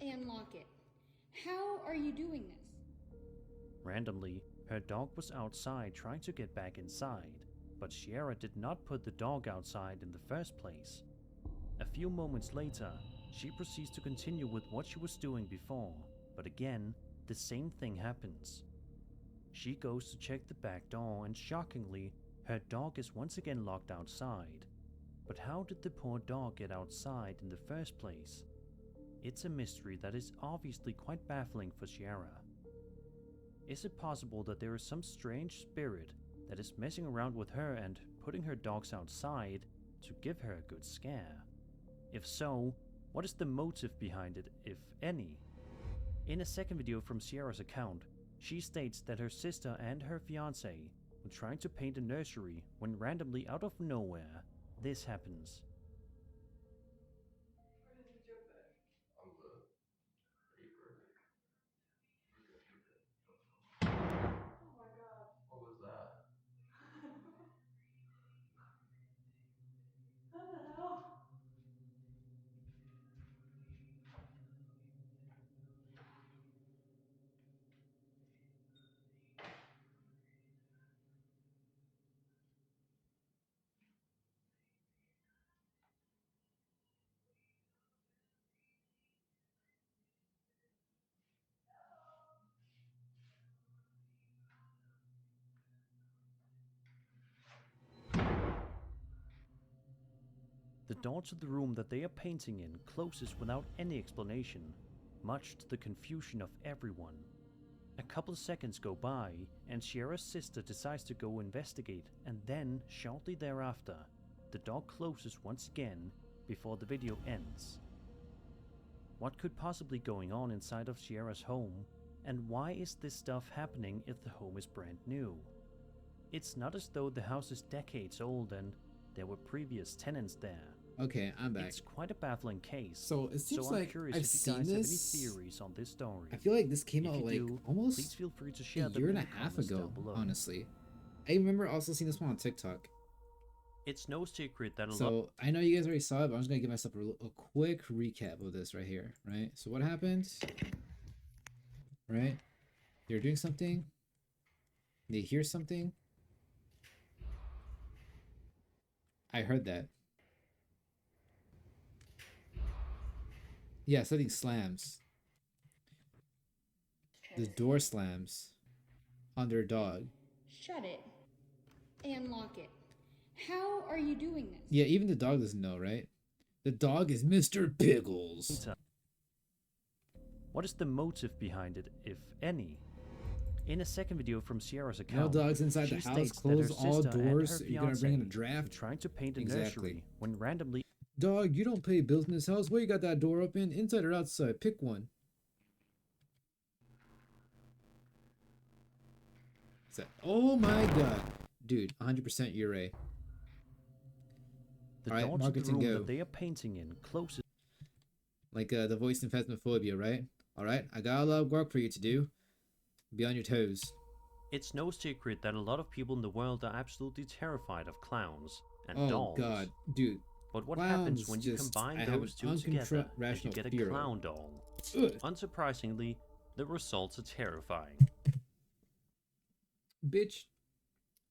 S17: and lock it, How are you doing this?
S16: Randomly, her dog was outside trying to get back inside, but Sierra did not put the dog outside in the first place. A few moments later, she proceeds to continue with what she was doing before, but again, the same thing happens. She goes to check the back door and shockingly, her dog is once again locked outside. But how did the poor dog get outside in the first place? It's a mystery that is obviously quite baffling for Sierra. Is it possible that there is some strange spirit that is messing around with her and putting her dogs outside to give her a good scare? If so, what is the motive behind it, if any? In a second video from Sierra's account, she states that her sister and her fiancé were trying to paint a nursery when randomly out of nowhere, this happens.
S8: What was that?
S15: What the hell?
S16: The door to the room that they are painting in closes without any explanation, much to the confusion of everyone. A couple of seconds go by, and Sierra's sister decides to go investigate, and then, shortly thereafter, the door closes once again before the video ends. What could possibly going on inside of Sierra's home, and why is this stuff happening if the home is brand new? It's not as though the house is decades old and there were previous tenants there.
S1: Okay, I'm back.
S16: It's quite a baffling case.
S1: So it seems
S16: I'm
S1: like
S16: curious
S1: I've
S16: if you
S1: seen
S16: guys
S1: this.
S16: have any theories on this story.
S1: I feel like this came
S16: If
S1: out
S16: you
S1: like
S16: do,
S1: almost
S16: please feel free to share
S1: a
S16: them
S1: year
S16: in
S1: and
S16: the
S1: a half
S16: comments
S1: ago,
S16: down below.
S1: honestly. I remember also seeing this one on TikTok.
S16: It's no secret that a lot.
S1: So I know you guys already saw it, but I'm just gonna give myself a quick recap of this right here, right? So what happened? Right? They're doing something. They hear something. I heard that. Yeah, something slams. The door slams on their dog.
S17: Shut it and lock it. How are you doing this?
S1: Yeah, even the dog doesn't know, right? The dog is Mr. Pickles.
S16: What is the motive behind it, if any? In a second video from Sierra's
S1: No
S16: account,
S1: dogs inside the
S16: she
S1: house.
S16: states that her
S1: Close all
S16: sister and
S1: doors.
S16: her
S1: You're gonna bring in a
S16: fiancé
S1: draft.
S16: were trying to paint a
S1: Exactly.
S16: nursery when randomly.
S1: Dog, you don't pay bills in this house. Where you got that door open? Inside or outside? Pick one. Is that? Oh my god, dude! 100% you're right.
S16: The
S1: All right,
S16: door to the
S1: marketing
S16: room
S1: go.
S16: that they are painting in closes.
S1: Like the voice in Phasmophobia, right? All right, I got a lot of work for you to do. Be on your toes.
S16: It's no secret that a lot of people in the world are absolutely terrified of clowns and
S1: Oh
S16: dolls.
S1: god, dude.
S16: But what
S1: Clowns
S16: happens when you
S1: just-
S16: combine
S1: I have
S16: those
S1: an
S16: two together and you
S1: rational
S16: get a
S1: fear of.
S16: clown doll?
S1: Ugh.
S16: Unsurprisingly, the results are terrifying.
S1: Bitch,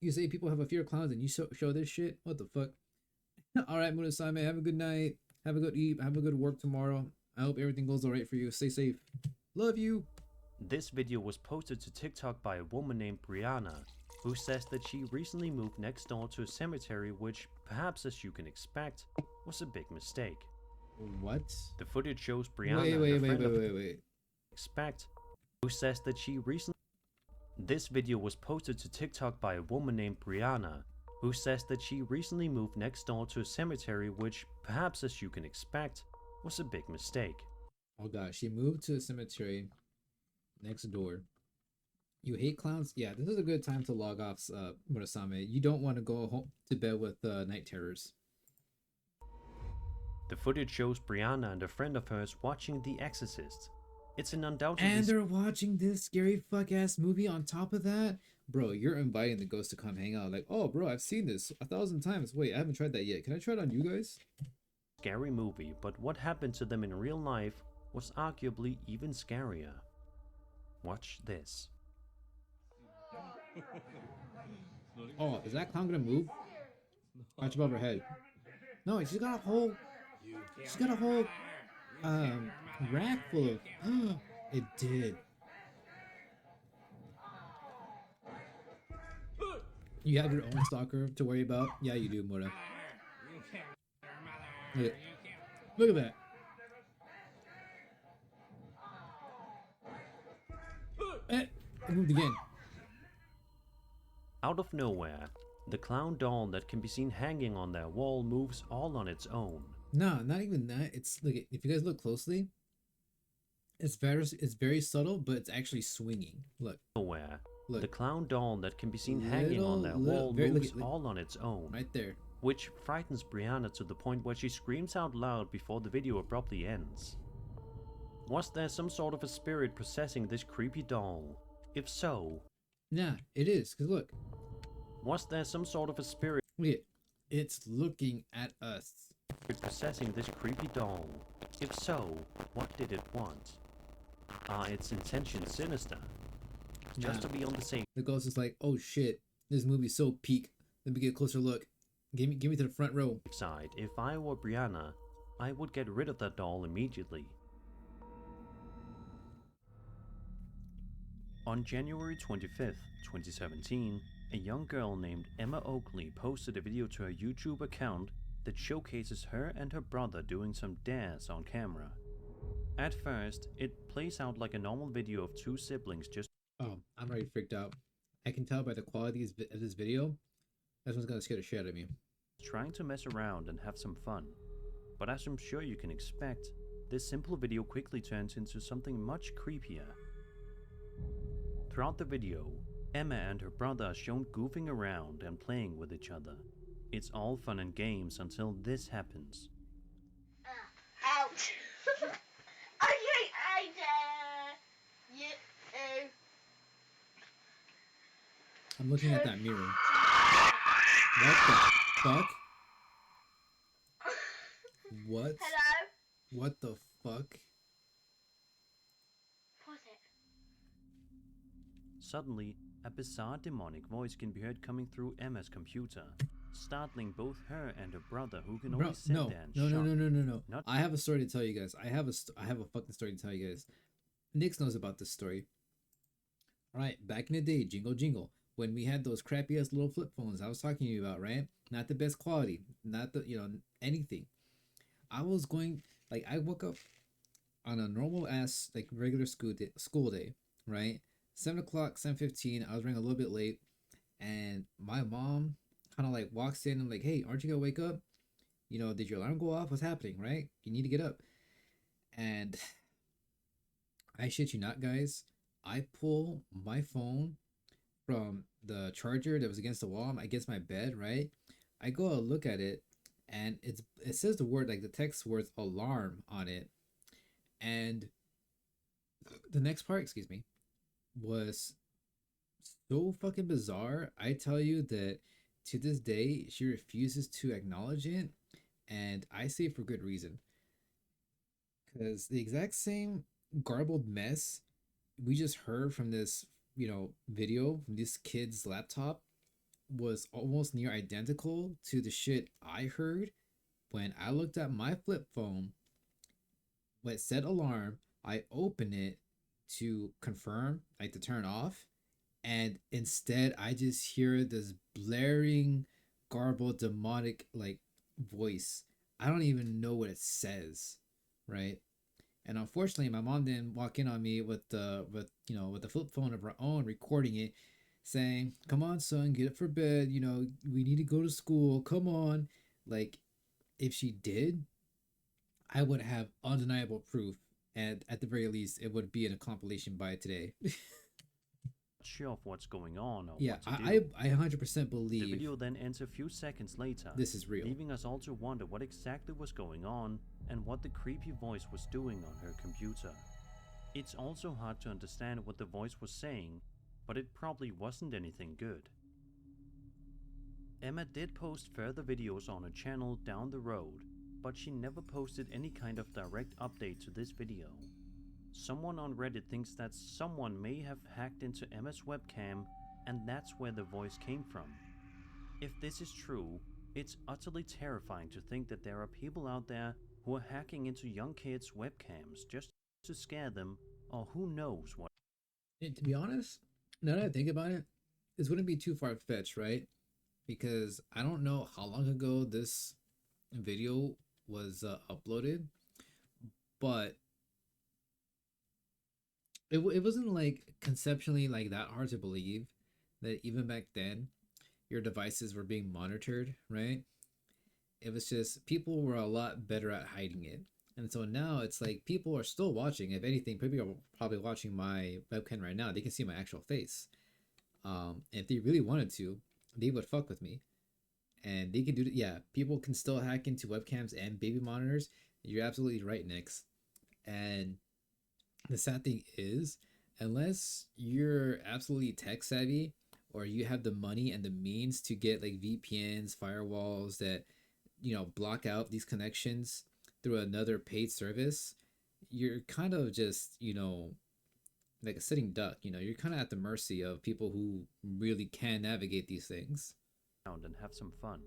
S1: you say people have a fear of clowns and you show this shit? What the fuck? All right, Munasame, have a good night. Have a good eat. Have a good work tomorrow. I hope everything goes all right for you. Stay safe. Love you.
S16: This video was posted to TikTok by a woman named Brianna, who says that she recently moved next door to a cemetery, which, perhaps as you can expect, was a big mistake.
S1: What?
S16: The footage shows Brianna
S1: Wait.
S16: expect, who says that she recently. This video was posted to TikTok by a woman named Brianna, who says that she recently moved next door to a cemetery, which, perhaps as you can expect, was a big mistake.
S1: Oh god, she moved to a cemetery next door. You hate clowns? Yeah, this is a good time to log off, Murasame. You don't want to go home to bed with night terrors.
S16: The footage shows Brianna and a friend of hers watching The Exorcist. It's an undoubtedly.
S1: And they're watching this scary fuck ass movie on top of that? Bro, you're inviting the ghost to come hang out. Like, oh bro, I've seen this 1,000 times. Wait, I haven't tried that yet. Can I try it on you guys?
S16: Scary movie, but what happened to them in real life was arguably even scarier. Watch this.
S1: Oh, is that clown gonna move? Watch above her head. No, she's got a whole. She's got a whole rack full of. It did. You have your own stalker to worry about. Yeah, you do, Mora. Look at that. It moved again.
S16: Out of nowhere, the clown doll that can be seen hanging on their wall moves all on its own.
S1: No, not even that. It's like, if you guys look closely, it's very subtle, but it's actually swinging. Look.
S16: Nowhere.
S1: Look.
S16: The clown doll that can be seen hanging on their wall moves all on its own.
S1: Right there.
S16: Which frightens Brianna to the point where she screams out loud before the video abruptly ends. Was there some sort of a spirit possessing this creepy doll? If so...
S1: Nah, it is, because look.
S16: Was there some sort of a spirit...
S1: Look, it's looking at us.
S16: Possessing this creepy doll? If so, what did it want? Are its intentions sinister? Just to be on the same...
S1: The ghost is like, oh shit, this movie's so peak. Let me get a closer look. Give me to the front row.
S16: Side, if I were Brianna, I would get rid of that doll immediately. On January 25th, 2017, a young girl named Emma Oakley posted a video to her YouTube account that showcases her and her brother doing some dares on camera. At first, it plays out like a normal video of two siblings just...
S1: Oh, I'm already freaked out. I can tell by the quality of this video, this one's gonna scare the shit out of me.
S16: Trying to mess around and have some fun. But as I'm sure you can expect, this simple video quickly turns into something much creepier. Throughout the video, Emma and her brother are shown goofing around and playing with each other. It's all fun and games until this happens.
S18: Ouch! Okay, I dare you.
S1: I'm looking at that mirror. What the fuck? What?
S18: Hello?
S1: What the fuck?
S18: Pause it.
S16: Suddenly, a bizarre demonic voice can be heard coming through Emma's computer, startling both her and her brother, who can only sit there and shock.
S1: No. I have a story to tell you guys. I have a fucking story to tell you guys. Nix knows about this story. Alright, back in the day, jingle, when we had those crappy ass little flip phones I was talking to you about, right? Not the best quality, not the, anything. I was going, I woke up on a normal ass, regular school day, right? 7 o'clock, 7:15, I was running a little bit late, and my mom kind of walks in and hey, aren't you gonna wake up? Did your alarm go off? What's happening, right? You need to get up. And I shit you not, guys, I pull my phone from the charger that was against the wall, against my bed, right? I go to look at it, and it says the word, the text words alarm on it. And the next part, excuse me, was so fucking bizarre. I tell you that to this day, she refuses to acknowledge it. And I say for good reason. Because the exact same garbled mess we just heard from this, video from this kid's laptop was almost near identical to the shit I heard when I looked at my flip phone. When it said alarm, I open it to confirm, to turn off, and instead I just hear this blaring, garbled, demonic voice. I don't even know what it says, right? And unfortunately, my mom didn't walk in on me with the flip phone of her own, recording it, saying, "Come on, son, get up for bed. We need to go to school. Come on." If she did, I would have undeniable proof, and at the very least, it would be in a compilation by today.
S16: Sure of what's going on or
S1: yeah,
S16: what to do.
S1: I 100% believe.
S16: The video then ends a few seconds later.
S1: This is real.
S16: Leaving us all to wonder what exactly was going on and what the creepy voice was doing on her computer. It's also hard to understand what the voice was saying, but it probably wasn't anything good. Emma did post further videos on her channel down the road, but she never posted any kind of direct update to this video. Someone on Reddit thinks that someone may have hacked into Emma's webcam, and that's where the voice came from. If this is true, it's utterly terrifying to think that there are people out there who are hacking into young kids' webcams just to scare them, or who knows what.
S1: And to be honest, now that I think about it, this wouldn't be too far-fetched, right? Because I don't know how long ago this video was uploaded, but it wasn't like conceptually like that hard to believe that even back then your devices were being monitored, right? It was just people were a lot better at hiding it. And so now it's like people are still watching. If anything, people are probably watching my webcam right now. They can see my actual face. If they really wanted to, they would fuck with me. And they can do it. Yeah, people can still hack into webcams and baby monitors. You're absolutely right, Nix. And the sad thing is, unless you're absolutely tech savvy or you have the money and the means to get like VPNs, firewalls that, you know, block out these connections through another paid service, you're kind of just, you know, like a sitting duck. You know, you're kind of at the mercy of people who really can navigate these things.
S16: And have some fun.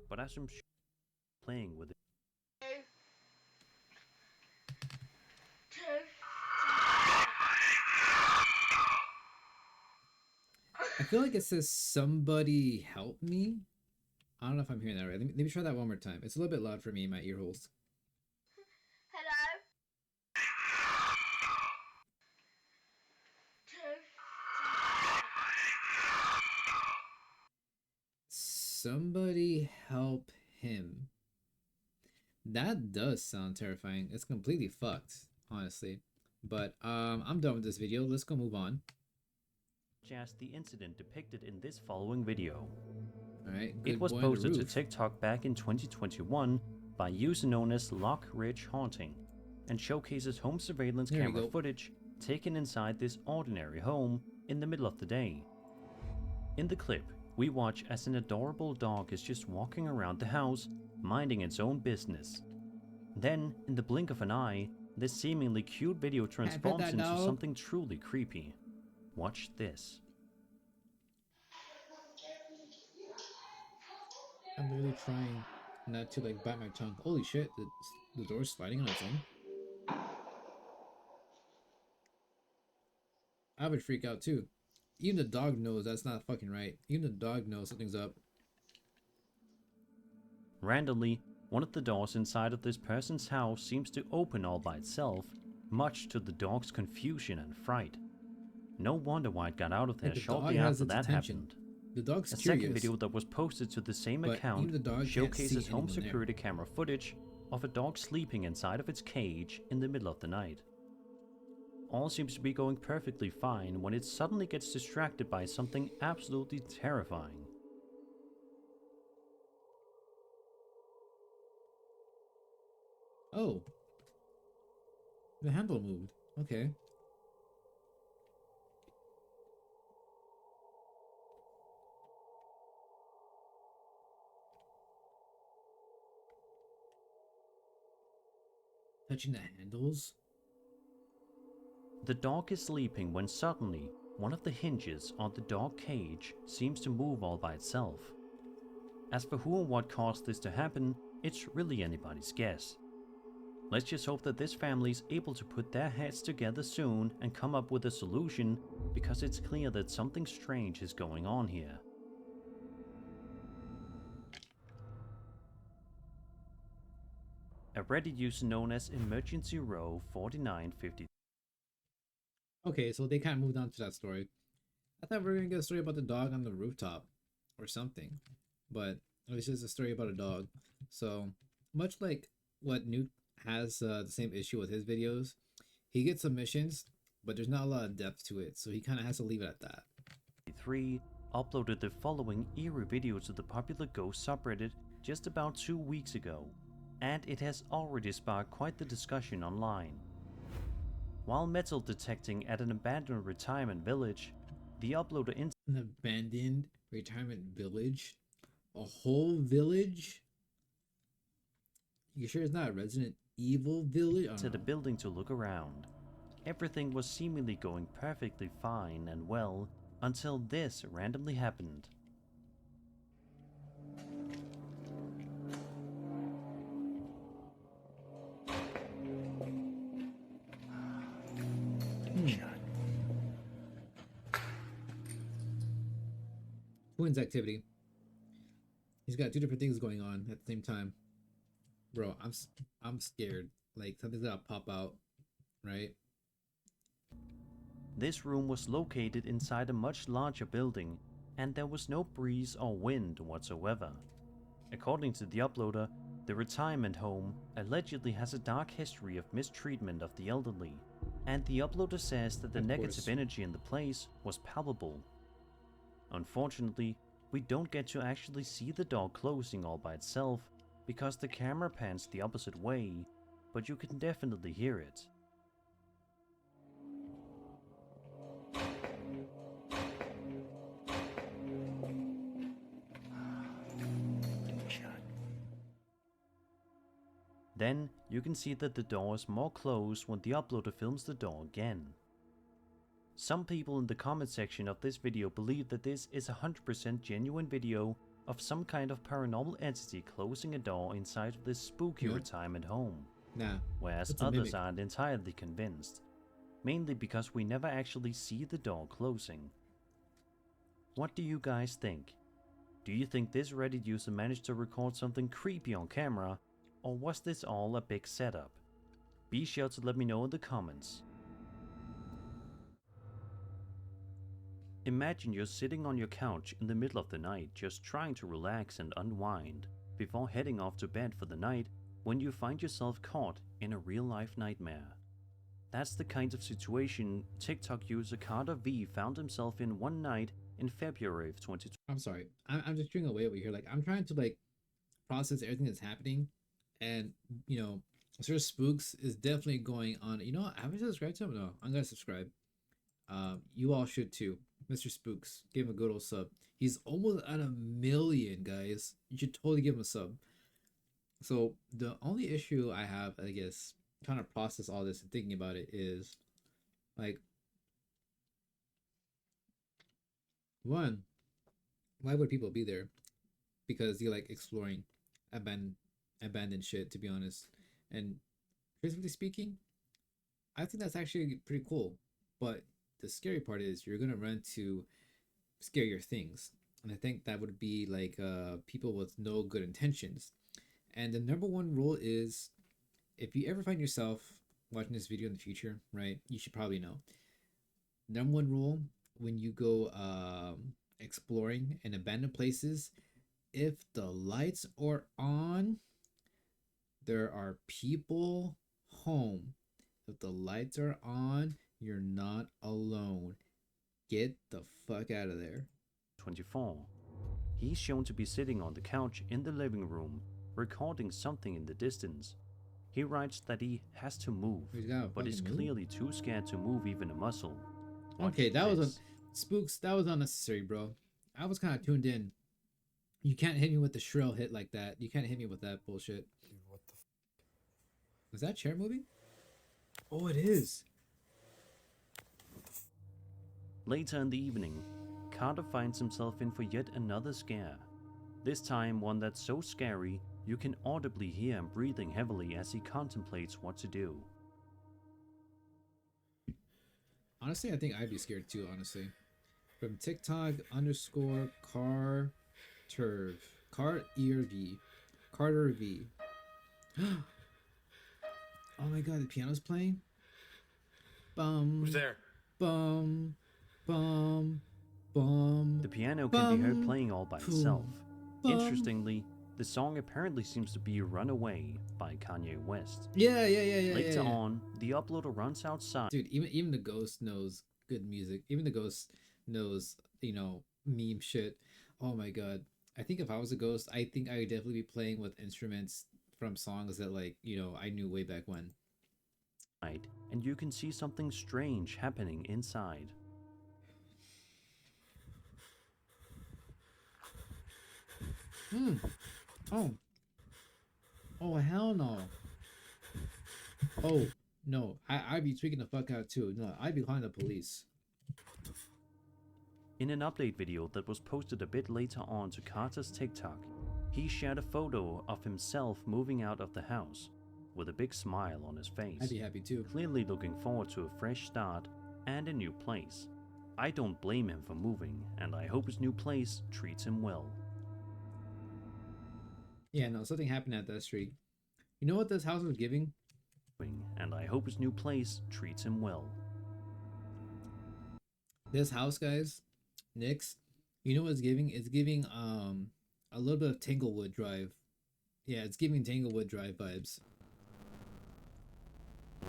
S16: But as I'm playing with it.
S1: I feel like it says somebody help me. I don't know if I'm hearing that right. Let me try that one more time. It's a little bit loud for me in my ear holes.
S18: Hello?
S1: Somebody help him. That does sound terrifying. It's completely fucked, honestly. But I'm done with this video. Let's go move on.
S16: Just the incident depicted in this following video.
S1: Alright,
S16: it was posted to TikTok back in 2021 by a user known as Lock Ridge Haunting and showcases home surveillance camera footage taken inside this ordinary home in the middle of the day. In the clip, we watch as an adorable dog is just walking around the house, minding its own business. Then, in the blink of an eye, this seemingly cute video transforms into something truly creepy. Watch this.
S1: I'm literally trying not to like bite my tongue. Holy shit, the door's sliding on its own. I would freak out too. Even the dog knows that's not fucking right. Even the dog knows something's up.
S16: Randomly, one of the doors inside of this person's house seems to open all by itself, much to the dog's confusion and fright. No wonder why it got out of there shortly after that happened.
S1: The dog's
S16: curious. A second video that was posted to the same account showcases home security camera footage of a dog sleeping inside of its cage in the middle of the night. All seems to be going perfectly fine when it suddenly gets distracted by something absolutely terrifying.
S1: Oh. The handle moved. Okay. Touching the handles?
S16: The dog is sleeping when suddenly one of the hinges on the dog cage seems to move all by itself. As for who and what caused this to happen, it's really anybody's guess. Let's just hope that this family is able to put their heads together soon and come up with a solution, because it's clear that something strange is going on here. A Reddit user known as Emergency Row 4950.
S1: Okay, so they kind of moved on to that story. I thought we were gonna get a story about the dog on the rooftop or something, but it was just a story about a dog. So much like what Nuke has the same issue with his videos, he gets submissions, but there's not a lot of depth to it, so he kind of has to leave it at that.
S16: 3 uploaded the following eerie video to the popular ghost subreddit just about 2 weeks ago, and it has already sparked quite the discussion online. While metal detecting at an abandoned retirement village, the uploader
S1: an abandoned retirement village? A whole village? You sure it's not a Resident Evil village?
S16: to the building to look around. Everything was seemingly going perfectly fine and well until this randomly happened.
S1: Twins activity. He's got two different things going on at the same time. Bro, I'm scared. Like something's gonna pop out, right?
S16: This room was located inside a much larger building, and there was no breeze or wind whatsoever. According to the uploader, the retirement home allegedly has a dark history of mistreatment of the elderly, and the uploader says that the negative energy in the place was palpable. Unfortunately, we don't get to actually see the door closing all by itself because the camera pans the opposite way, but you can definitely hear it. Then you can see that the door is more closed when the uploader films the door again. Some people in the comment section of this video believe that this is a 100% genuine video of some kind of paranormal entity closing a door inside of this spooky retirement home. Whereas others aren't entirely convinced, mainly because we never actually see the door closing. What do you guys think? Do you think this Reddit user managed to record something creepy on camera, or was this all a big setup? Be sure to let me know in the comments. Imagine you're sitting on your couch in the middle of the night just trying to relax and unwind before heading off to bed for the night when you find yourself caught in a real-life nightmare. That's the kind of situation TikTok user Carter V found himself in one night in February of 2020.
S1: I'm sorry. I'm just chewing away over here. Like I'm trying to like process everything that's happening, and you know, Sir Spooks is definitely going on. You know what? Haven't you subscribed to him? No, I'm gonna subscribe. You all should too. Mr. Spooks, give him a good old sub. He's almost at 1 million, guys. You should totally give him a sub. So the only issue I have, I guess, trying to process all this and thinking about it is, like, one, why would people be there? Because you like exploring abandoned shit, to be honest. And truthfully speaking, I think that's actually pretty cool. But the scary part is you're gonna run to scarier things, and I think that would be like people with no good intentions. And the number one rule is, if you ever find yourself watching this video in the future, right, you should probably know. Number one rule when you go exploring in abandoned places, if the lights are on, there are people home. If the lights are on, you're not alone. Get the fuck out of there.
S16: 24. He's shown to be sitting on the couch in the living room, recording something in the distance. He writes that he has to move, but is clearly too scared to move even a muscle.
S1: Okay, that was Spooks. That was unnecessary, bro. I was kind of tuned in. You can't hit me with the shrill hit like that. You can't hit me with that bullshit. Dude, what the? Was that chair moving? Oh, it is.
S16: Later in the evening, Carter finds himself in for yet another scare. This time one that's so scary you can audibly hear him breathing heavily as he contemplates what to do.
S1: Honestly, I think I'd be scared too, honestly. From TikTok _ car turv. Carter V. Oh my god, the piano's playing? Bum.
S5: Who's there?
S1: Bum. Bum. Bum.
S16: The piano can be heard playing all by itself. Interestingly, the song apparently seems to be Runaway by Kanye West.
S1: Yeah.
S16: Later on, the uploader runs outside.
S1: Dude, even the ghost knows good music. Even the ghost knows, you know, meme shit. Oh my god. I think if I was a ghost, I think I would definitely be playing with instruments from songs that, like, you know, I knew way back when.
S16: And you can see something strange happening inside.
S1: Oh. Oh, hell no. Oh, No, I'd be tweaking the fuck out too. No, I'd be calling the police.
S16: In an update video that was posted a bit later on to Carter's TikTok, he shared a photo of himself moving out of the house with a big smile on his face.
S1: I'd be happy too.
S16: Clearly looking forward to a fresh start and a new place. I don't blame him for moving, and I hope his new place treats him well.
S1: Yeah, no, something happened at that street. You know what this house was giving?
S16: And I hope his new place treats him well.
S1: This house, guys, Nick's, you know what it's giving? It's giving a little bit of Tanglewood Drive. Yeah, it's giving Tanglewood Drive vibes.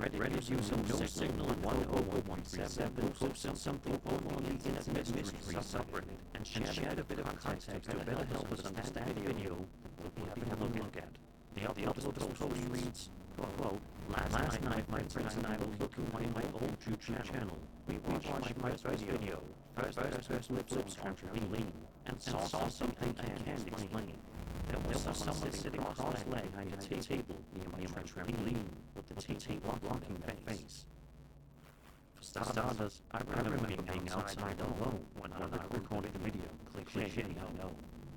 S16: Reddit user no signal 101.37 posted something on the internet mystery subreddit and shared a bit of context to better help us understand the video we'll be having a look at. The upload post reads, quote, Last night my friends and I were looking at my old YouTube channel. We watched my first video, first lips on trampoline, and saw something I can't explain. There was someone sitting cross-legged behind a table near my trampoline with the table blocking their face. For starters, I remember being outside alone when I recorded the video. Cliché, I know.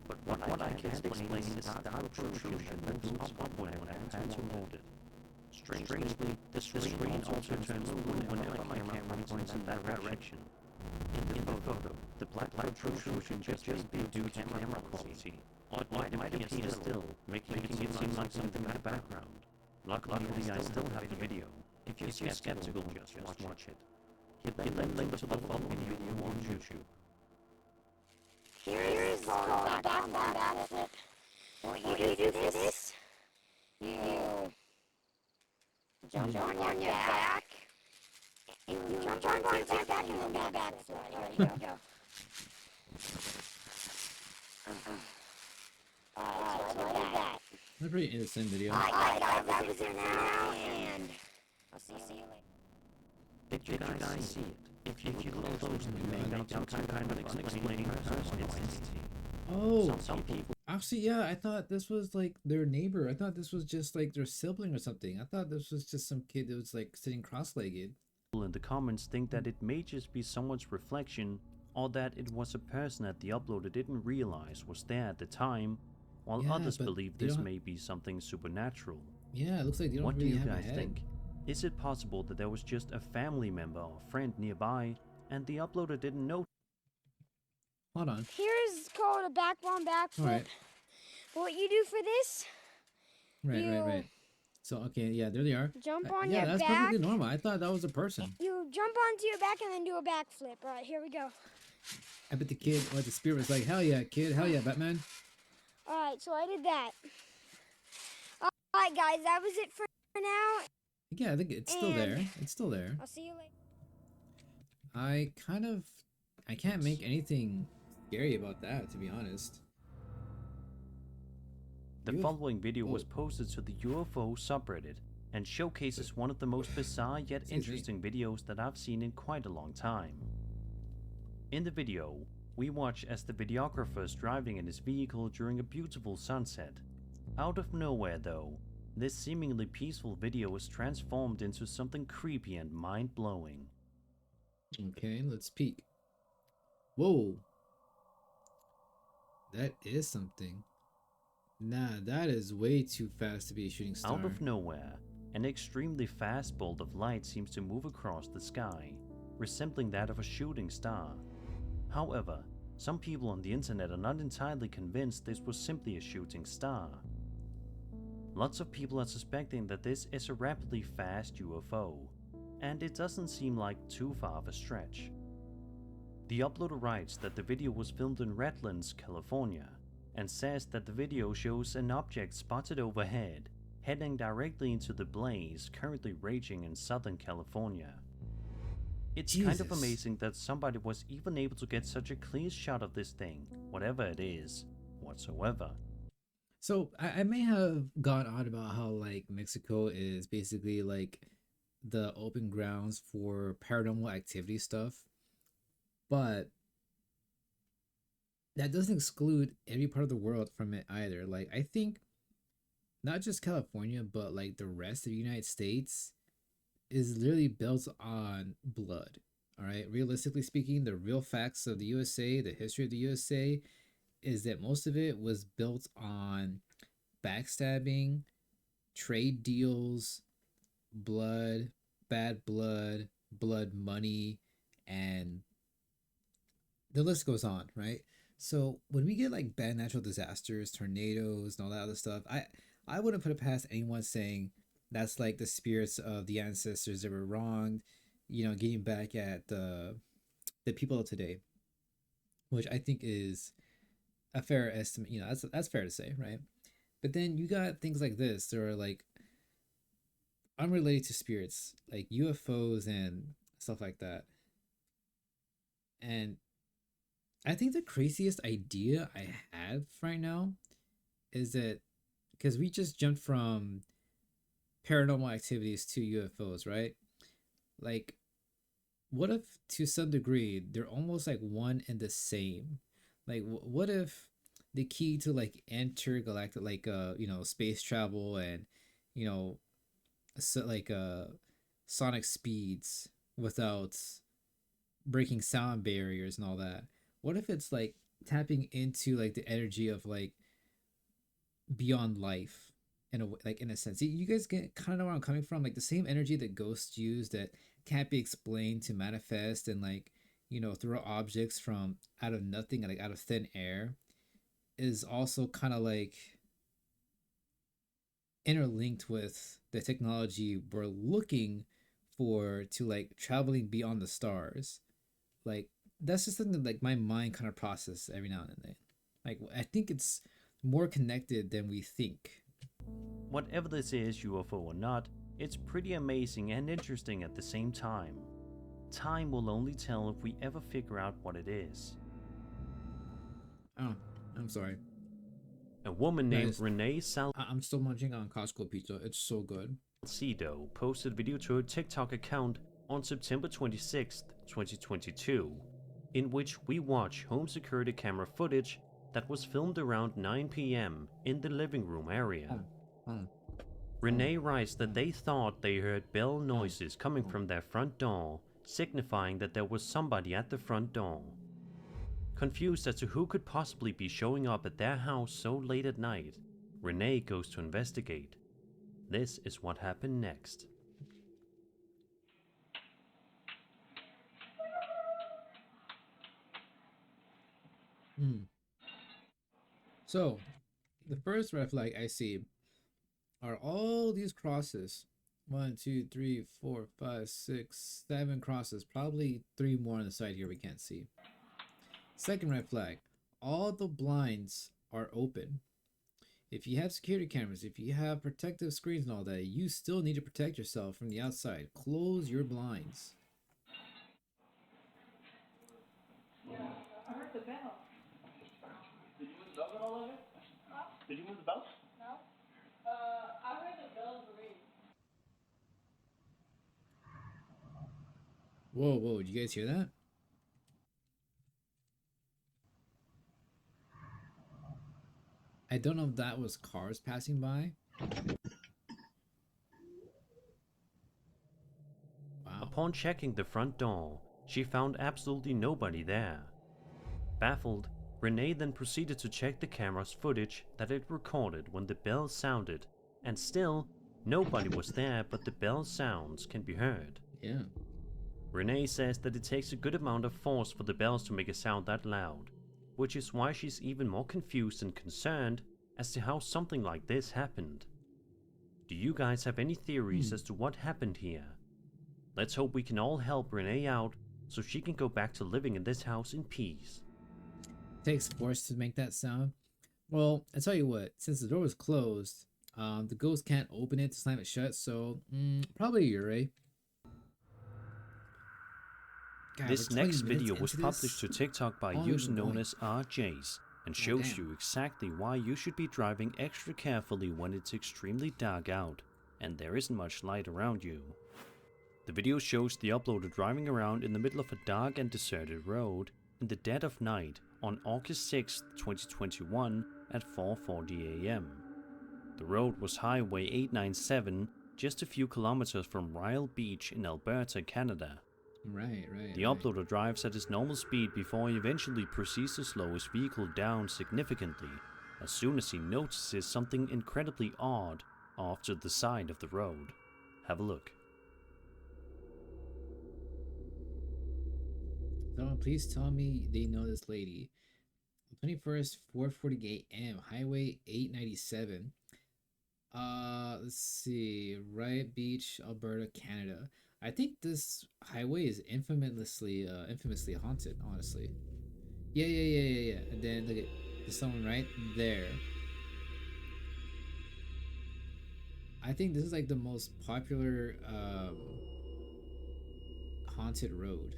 S16: But what I can't explain is the style protrusion that moves upward and toward it. Strangely, the screen also turns blue whenever my camera points in that direction. In the photo, the black protrusion just be due to camera quality. Or it might appear still, making it seem like something in the background. Luckily, I still have the video. If you're skeptical, just watch it. Hit that link to the following video on YouTube.
S18: Here is going back flip. What you do for this? You jump on your back. You jump on your back and then back flip. Here you go. So I did that.
S1: That's a pretty innocent video.
S18: That was it now, and I'll see you later.
S16: Did you guys see it? If you look closely, you may some kind of explaining personal identity.
S1: Oh,
S16: Some people
S1: actually, yeah, I thought this was like their neighbor. I thought this was just like their sibling or something. I thought this was just some kid that was like sitting cross-legged.
S16: in the comments think that it may just be someone's reflection, or that it was a person at the uploader didn't realize was there at the time, while
S1: Yeah,
S16: others
S1: but
S16: believe
S1: they
S16: this
S1: don't-
S16: may be something supernatural.
S1: Yeah, it looks like they don't
S16: What
S1: really
S16: do you
S1: have a
S16: guys
S1: head.
S16: think? Is it possible that there was just a family member or friend nearby, and the uploader didn't know?
S1: Hold on.
S18: Here's called a backbone backflip.
S1: Alright.
S18: What you do for this?
S1: Right. So, okay, yeah, there they are.
S18: Jump on
S1: yeah,
S18: your
S1: that's
S18: back.
S1: perfectly normal. I thought that was a person.
S18: You jump onto your back and then do a backflip. All right, here we go.
S1: I bet the kid or the spirit was like, hell yeah, kid, hell yeah, Batman.
S18: All right, so I did that. All right, guys, that was it for now.
S1: Yeah, I think it's still there. It's still there.
S18: I'll see you later.
S1: I can't make anything scary about that, to be honest.
S16: The following video was posted to the UFO subreddit and showcases one of the most bizarre yet interesting videos that I've seen in quite a long time. In the video, we watch as the videographer is driving in his vehicle during a beautiful sunset. Out of nowhere though, this seemingly peaceful video is transformed into something creepy and mind-blowing.
S1: Okay, let's peek. Whoa. That is something. Nah, that is way too fast to be a shooting star.
S16: Out of nowhere, an extremely fast bolt of light seems to move across the sky, resembling that of a shooting star. However, some people on the internet are not entirely convinced this was simply a shooting star. Lots of people are suspecting that this is a rapidly fast UFO, and it doesn't seem like too far of a stretch. The uploader writes that the video was filmed in Redlands, California, and says that the video shows an object spotted overhead, heading directly into the blaze currently raging in Southern California. It's kind of
S1: Jesus.
S16: amazing that somebody was even able to get such a clear shot of this thing, whatever it is, whatsoever.
S1: So I may have gone on about how like Mexico is basically like the open grounds for paranormal activity stuff, but that doesn't exclude every part of the world from it either. Like I think not just California, but like the rest of the United States, is literally built on blood. All right. Realistically speaking, the real facts of the USA, the history of the USA, is that most of it was built on backstabbing, trade deals, blood, bad blood, blood money, and the list goes on, right? So when we get like bad natural disasters, tornadoes, and all that other stuff, I wouldn't put it past anyone saying that's like the spirits of the ancestors that were wronged, getting back at the people of today, which I think is a fair estimate. That's fair to say, right? But then you got things like this. There are like unrelated to spirits, like UFOs and stuff like that. And I think the craziest idea I have right now is that because we just jumped from paranormal activities to UFOs, right? Like, what if to some degree they're almost like one and the same? Like, what if the key to like intergalactic, like space travel and you know, so like sonic speeds without breaking sound barriers and all that? What if it's like tapping into like the energy of like beyond life in a like in a sense? You guys get kind of know where I'm coming from, like the same energy that ghosts use that can't be explained to manifest and like throw objects from out of nothing, like out of thin air, is also kind of like interlinked with the technology we're looking for to like traveling beyond the stars. Like that's just something that like my mind kind of processes every now and then. Like I think it's more connected than we think.
S16: Whatever this is, UFO or not, it's pretty amazing and interesting at the same time. Time will only tell if we ever figure out what it is.
S1: Oh, I'm sorry.
S16: A woman named
S1: Guys,
S16: Renee
S1: I'm still munching on Costco pizza. It's so good.
S16: Salcedo posted a video to her TikTok account on September 26, 2022, in which we watch home security camera footage that was filmed around 9 p.m. in the living room area. Renee writes that they thought they heard bell noises coming from their front door, signifying that there was somebody at the front door. Confused as to who could possibly be showing up at their house so late at night, Renee goes to investigate. This is what happened next.
S1: So, the first red flag I see are all these crosses. 1, 2, 3, 4, 5, 6, 7 crosses. Probably 3 more on the side here we can't see. Second red flag, all the blinds are open. If you have security cameras, if you have protective screens and all that, you still need to protect yourself from the outside. Close your blinds.
S19: Yeah, I heard the bell. Did you move the bell at all, Evan? Huh? Did you move the bell? No. I heard the bell ring.
S1: Whoa, did you guys hear that? I don't know if that was cars passing by.
S16: Wow. Upon checking the front door, she found absolutely nobody there. Baffled, Renee then proceeded to check the camera's footage that it recorded when the bell sounded, and still, nobody was there, but the bell sounds can be heard.
S1: Yeah.
S16: Renee says that it takes a good amount of force for the bells to make a sound that loud, which is why she's even more confused and concerned as to how something like this happened. Do you guys have any theories as to what happened here? Let's hope we can all help Renee out so she can go back to living in this house in peace.
S1: It takes force to make that sound. Well, I tell you what, since the door was closed, the ghost can't open it to slam it shut, so probably you're right. God,
S16: this next video was published to TikTok by a user known as RJs and shows you exactly why you should be driving extra carefully when it's extremely dark out and there isn't much light around you. The video shows the uploader driving around in the middle of a dark and deserted road in the dead of night on August 6, 2021 at 4:40 AM. The road was Highway 897 just a few kilometers from Ryle Beach in Alberta, Canada.
S1: Right.
S16: The uploader drives at his normal speed before he eventually proceeds to slow his vehicle down significantly as soon as he notices something incredibly odd off to the side of the road. Have a look.
S1: Someone please tell me they know this lady. 21st, 4:48 a.m. Highway 897. Let's see. Riot Beach, Alberta, Canada. I think this highway is infamously haunted, honestly. Yeah. And then look at there's someone right there. I think this is like the most popular haunted road.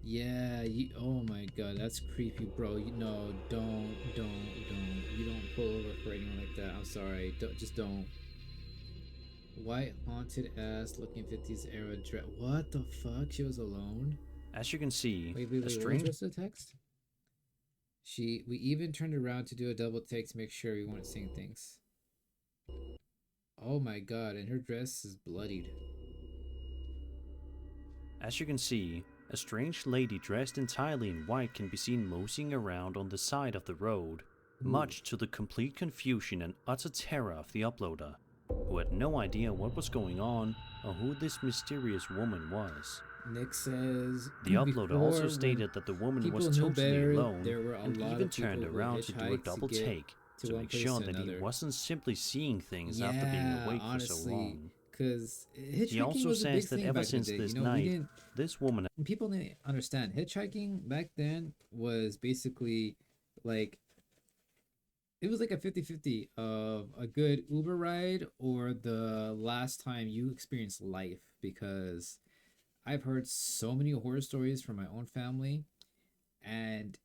S1: Yeah, oh my god, that's creepy, bro. No, don't. You don't pull over for anyone like that. I'm sorry. Just don't. White haunted ass looking 50s era dress. What the fuck? She was alone?
S16: As you can see,
S1: wait,
S16: a strange...
S1: what was the text? We even turned around to do a double take to make sure we weren't seeing things. Oh my god, and her dress is bloodied.
S16: As you can see, a strange lady dressed entirely in white can be seen moseying around on the side of the road, much to the complete confusion and utter terror of the uploader, who had no idea what was going on or who this mysterious woman was.
S1: Nick says
S16: the uploader also stated that the woman was totally alone and even turned around to do a double take to make sure that he wasn't simply seeing things after being awake for so long.
S1: Because
S16: he also says that ever since this night, this woman...
S1: People didn't understand. Hitchhiking back then was basically like... It was like a 50-50 of a good Uber ride or the last time you experienced life, because I've heard so many horror stories from my own family, and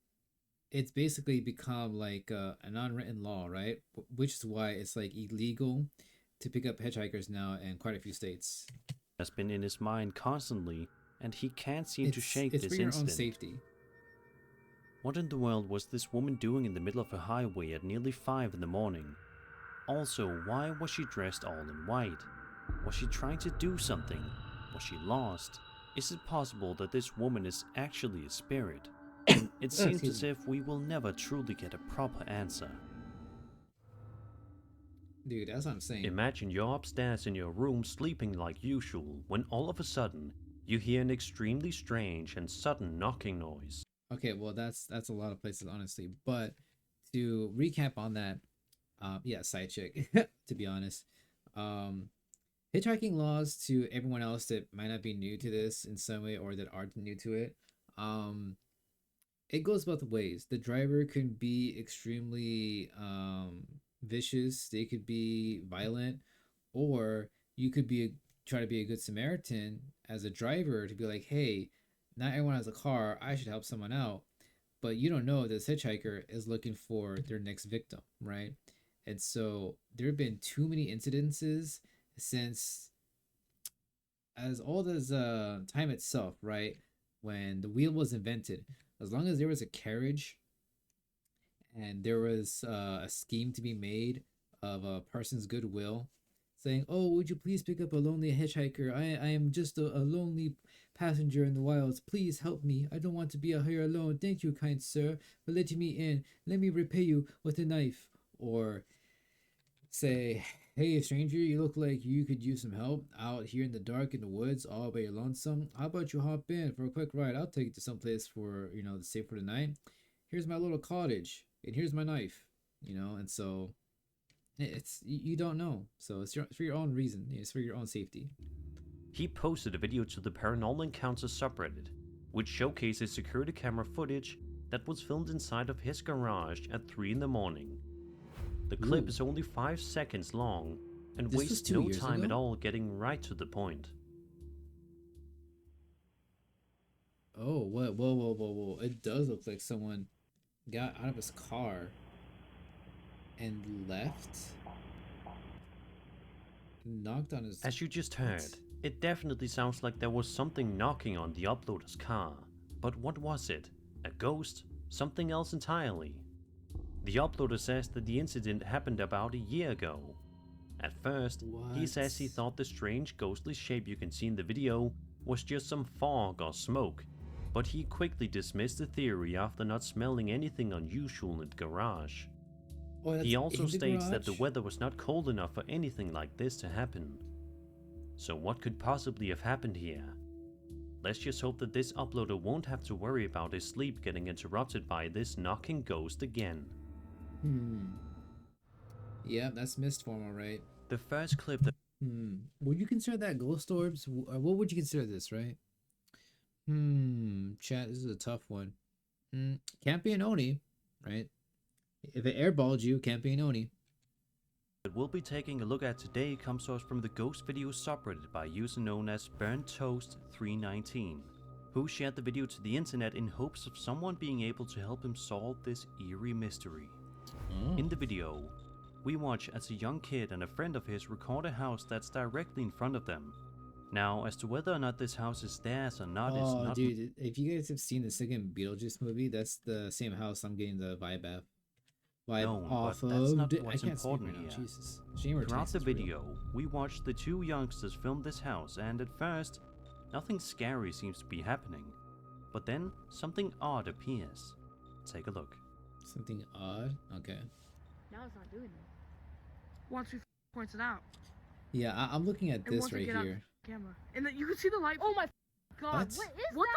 S1: it's basically become like an unwritten law, right? Which is why it's like illegal to pick up hitchhikers now in quite a few states.
S16: Has been in his mind constantly, and he can't seem to shake this
S1: incident. It's for your own
S16: instant.
S1: safety.
S16: What in the world was this woman doing in the middle of a highway at nearly 5 in the morning? Also, why was she dressed all in white? Was she trying to do something? Was she lost? Is it possible that this woman is actually a spirit? It seems as if we will never truly get a proper answer.
S1: Dude, that's what I'm saying.
S16: Imagine you're upstairs in your room sleeping like usual, when all of a sudden, you hear an extremely strange and sudden knocking noise.
S1: Okay, well that's a lot of places, honestly. But to recap on that, yeah, side chick, to be honest. Hitchhiking laws, to everyone else that might not be new to this in some way or that aren't new to it, it goes both ways. The driver could be extremely vicious, they could be violent, or you could try to be a good Samaritan as a driver to be like, hey, not everyone has a car, I should help someone out. But you don't know this hitchhiker is looking for their next victim, right? And so there have been too many incidences since as old as time itself, right? When the wheel was invented, as long as there was a carriage and there was a scheme to be made of a person's goodwill, saying, oh, would you please pick up a lonely hitchhiker? I am just a lonely passenger in the wilds. Please help me. I don't want to be out here alone. Thank you, kind sir, for letting me in. Let me repay you with a knife. Or say, hey, stranger, you look like you could use some help out here in the dark in the woods all by your lonesome. How about you hop in for a quick ride? I'll take you to someplace for, to stay for the night. Here's my little cottage, and here's my knife, and so it's, you don't know. So it's for your own reason. It's for your own safety.
S16: He posted a video to the Paranormal Encounters subreddit, which showcases security camera footage that was filmed inside of his garage at 3 in the morning. The clip is only 5 seconds long and wastes no time at all getting right to the point.
S1: Oh, what? Whoa. It does look like someone got out of his car and left. Knocked on his...
S16: As you just heard, it definitely sounds like there was something knocking on the uploader's car. But what was it? A ghost? Something else entirely? The uploader says that the incident happened about a year ago. At first, he says he thought the strange ghostly shape you can see in the video was just some fog or smoke, but he quickly dismissed the theory after not smelling anything unusual in the garage. He also states that the weather was not cold enough for anything like this to happen. So what could possibly have happened here? Let's just hope that this uploader won't have to worry about his sleep getting interrupted by this knocking ghost again.
S1: Yeah, that's Mistform, alright.
S16: The first clip that...
S1: Would you consider that ghost orbs? What would you consider this, right? Chat, this is a tough one. Can't be an Oni, right? If it airballed you, can't be an Oni.
S16: That we'll be taking a look at today comes to us from the Ghost Video subreddit by a user known as BurnToast319, who shared the video to the internet in hopes of someone being able to help him solve this eerie mystery. In the video, we watch as a young kid and a friend of his record a house that's directly in front of them. Now, as to whether or not this house is theirs or not is not...
S1: dude, if you guys have seen the second Beetlejuice movie, that's the same house I'm getting the vibe at.
S16: But that's not what's important here.
S1: Jesus.
S16: Throughout the video, we watch the two youngsters film this house, and at first, nothing scary seems to be happening. But then, something odd appears. Take a look.
S1: Something odd? Okay.
S20: Now it's not doing it. Once we points it out.
S1: Yeah, I'm looking at this right here.
S20: Camera. And then you can see the light. Oh my god.
S1: What
S20: What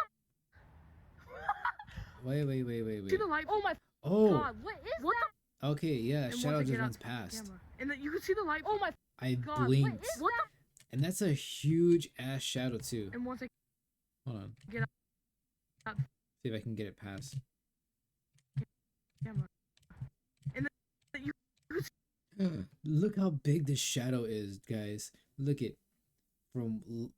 S20: is
S1: that? Wait.
S20: See the light. Oh my god. What is that?
S1: Okay, yeah,
S20: And
S1: shadow
S20: once I
S1: just
S20: get
S1: runs
S20: out
S1: past.
S20: camera. And then you can see the light. Oh my
S1: I
S20: god.
S1: blinked.
S20: What is that?
S1: And that's a huge ass shadow too.
S20: And once I
S1: Hold on.
S20: get out
S1: See if I can get it past.
S20: camera. And then you can see
S1: Look how big this shadow is, guys. Look it. From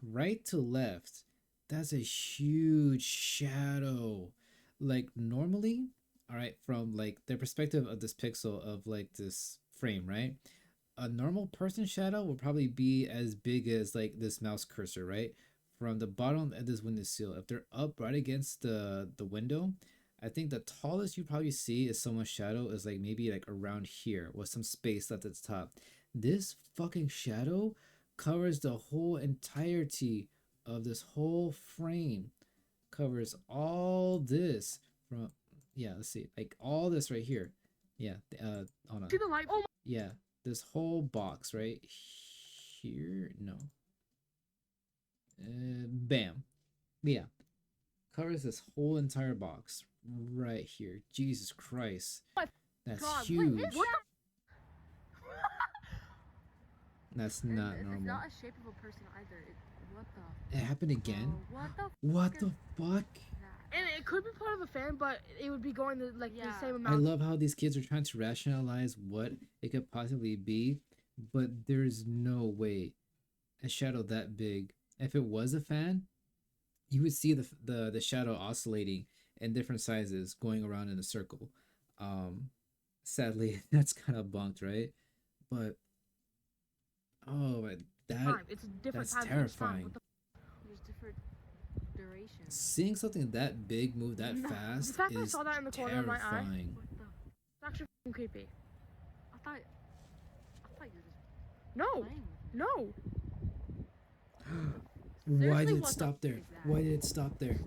S1: right to left, that's a huge shadow. Like normally, all right, from like the perspective of this pixel of like this frame, right? A normal person shadow will probably be as big as like this mouse cursor, right? From the bottom of this windowsill, if they're up right against the window, I think the tallest you probably see is someone's shadow is like maybe like around here with some space left at the top. This fucking shadow covers the whole entirety of this whole frame. Covers all this from, yeah, let's see, like all this right here. Yeah, hold on.
S20: see the light. Oh my
S1: Yeah, this whole box right here. No. Bam. Yeah. Covers this whole entire box right here. Jesus Christ. That's
S20: god.
S1: huge.
S20: What
S1: That's not
S20: It's
S1: normal.
S20: not a shape of a person either. What the?
S1: It happened again?
S20: What
S1: What the fuck?
S20: And it could be part of a fan, but it would be going to like the same
S1: I
S20: amount.
S1: love how these kids are trying to rationalize what it could possibly be, but there's no way a shadow that big. If it was a fan, you would see the shadow oscillating in different sizes going around in a circle. Sadly, that's kind of bunked, right? But oh,
S20: It's different
S1: that's
S20: times each time.
S1: terrifying.
S20: What the There's different durations.
S1: Seeing something that big move that fast
S20: The fact I
S1: is
S20: saw that in the corner of my eye.
S1: terrifying.
S20: It's actually f***ing creepy. I thought you were just
S15: No,
S20: playing with me.
S15: no.
S1: Why did it
S20: what the
S1: stop there?
S20: is that?
S1: Why did it stop there?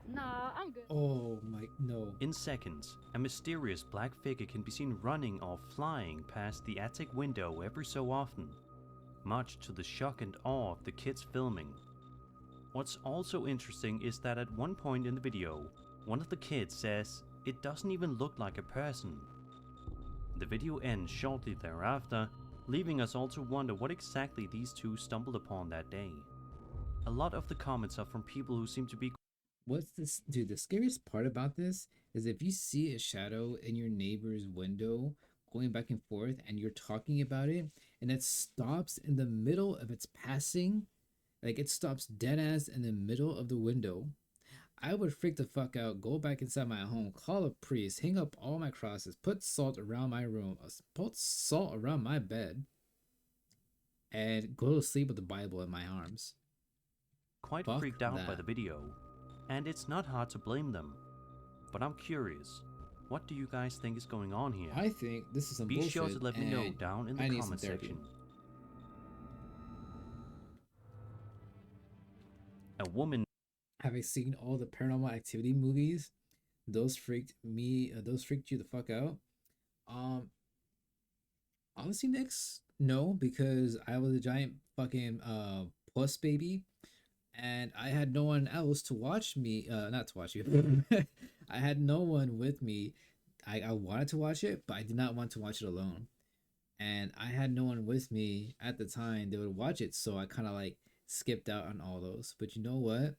S20: Nah, I'm good.
S1: Oh my, no.
S16: In seconds, a mysterious black figure can be seen running or flying past the attic window every so often, much to the shock and awe of the kids filming. What's also interesting is that at one point in the video, one of the kids says, "It doesn't even look like a person." The video ends shortly thereafter, leaving us all to wonder what exactly these two stumbled upon that day. A lot of the comments are from people who seem to be...
S1: What's this? Dude, the scariest part about this is if you see a shadow in your neighbor's window going back and forth and you're talking about it and it stops in the middle of its passing, like it stops dead ass in the middle of the window, I would freak the fuck out, go back inside my home, call a priest, hang up all my crosses, put salt around my room, put salt around my bed, and go to sleep with the Bible in my arms.
S16: quite
S1: Fuck
S16: freaked out by
S1: that.
S16: the video, and it's not hard to blame them. But I'm curious, what do you guys think is going on here?
S1: I think this is some
S16: Be
S1: bullshit.
S16: sure to let me know
S1: and
S16: down in
S1: I
S16: the
S1: need some
S16: comment
S1: therapy.
S16: section. A woman.
S1: Having seen all the Paranormal Activity movies, those freaked me. Those freaked you the fuck out. Honestly, Nix, no, because I was a giant fucking puss baby, and I had no one else to watch me. Not to watch you. I had no one with me. I wanted to watch it, but I did not want to watch it alone. And I had no one with me at the time that would watch it, so I kind of like skipped out on all those. But you know what?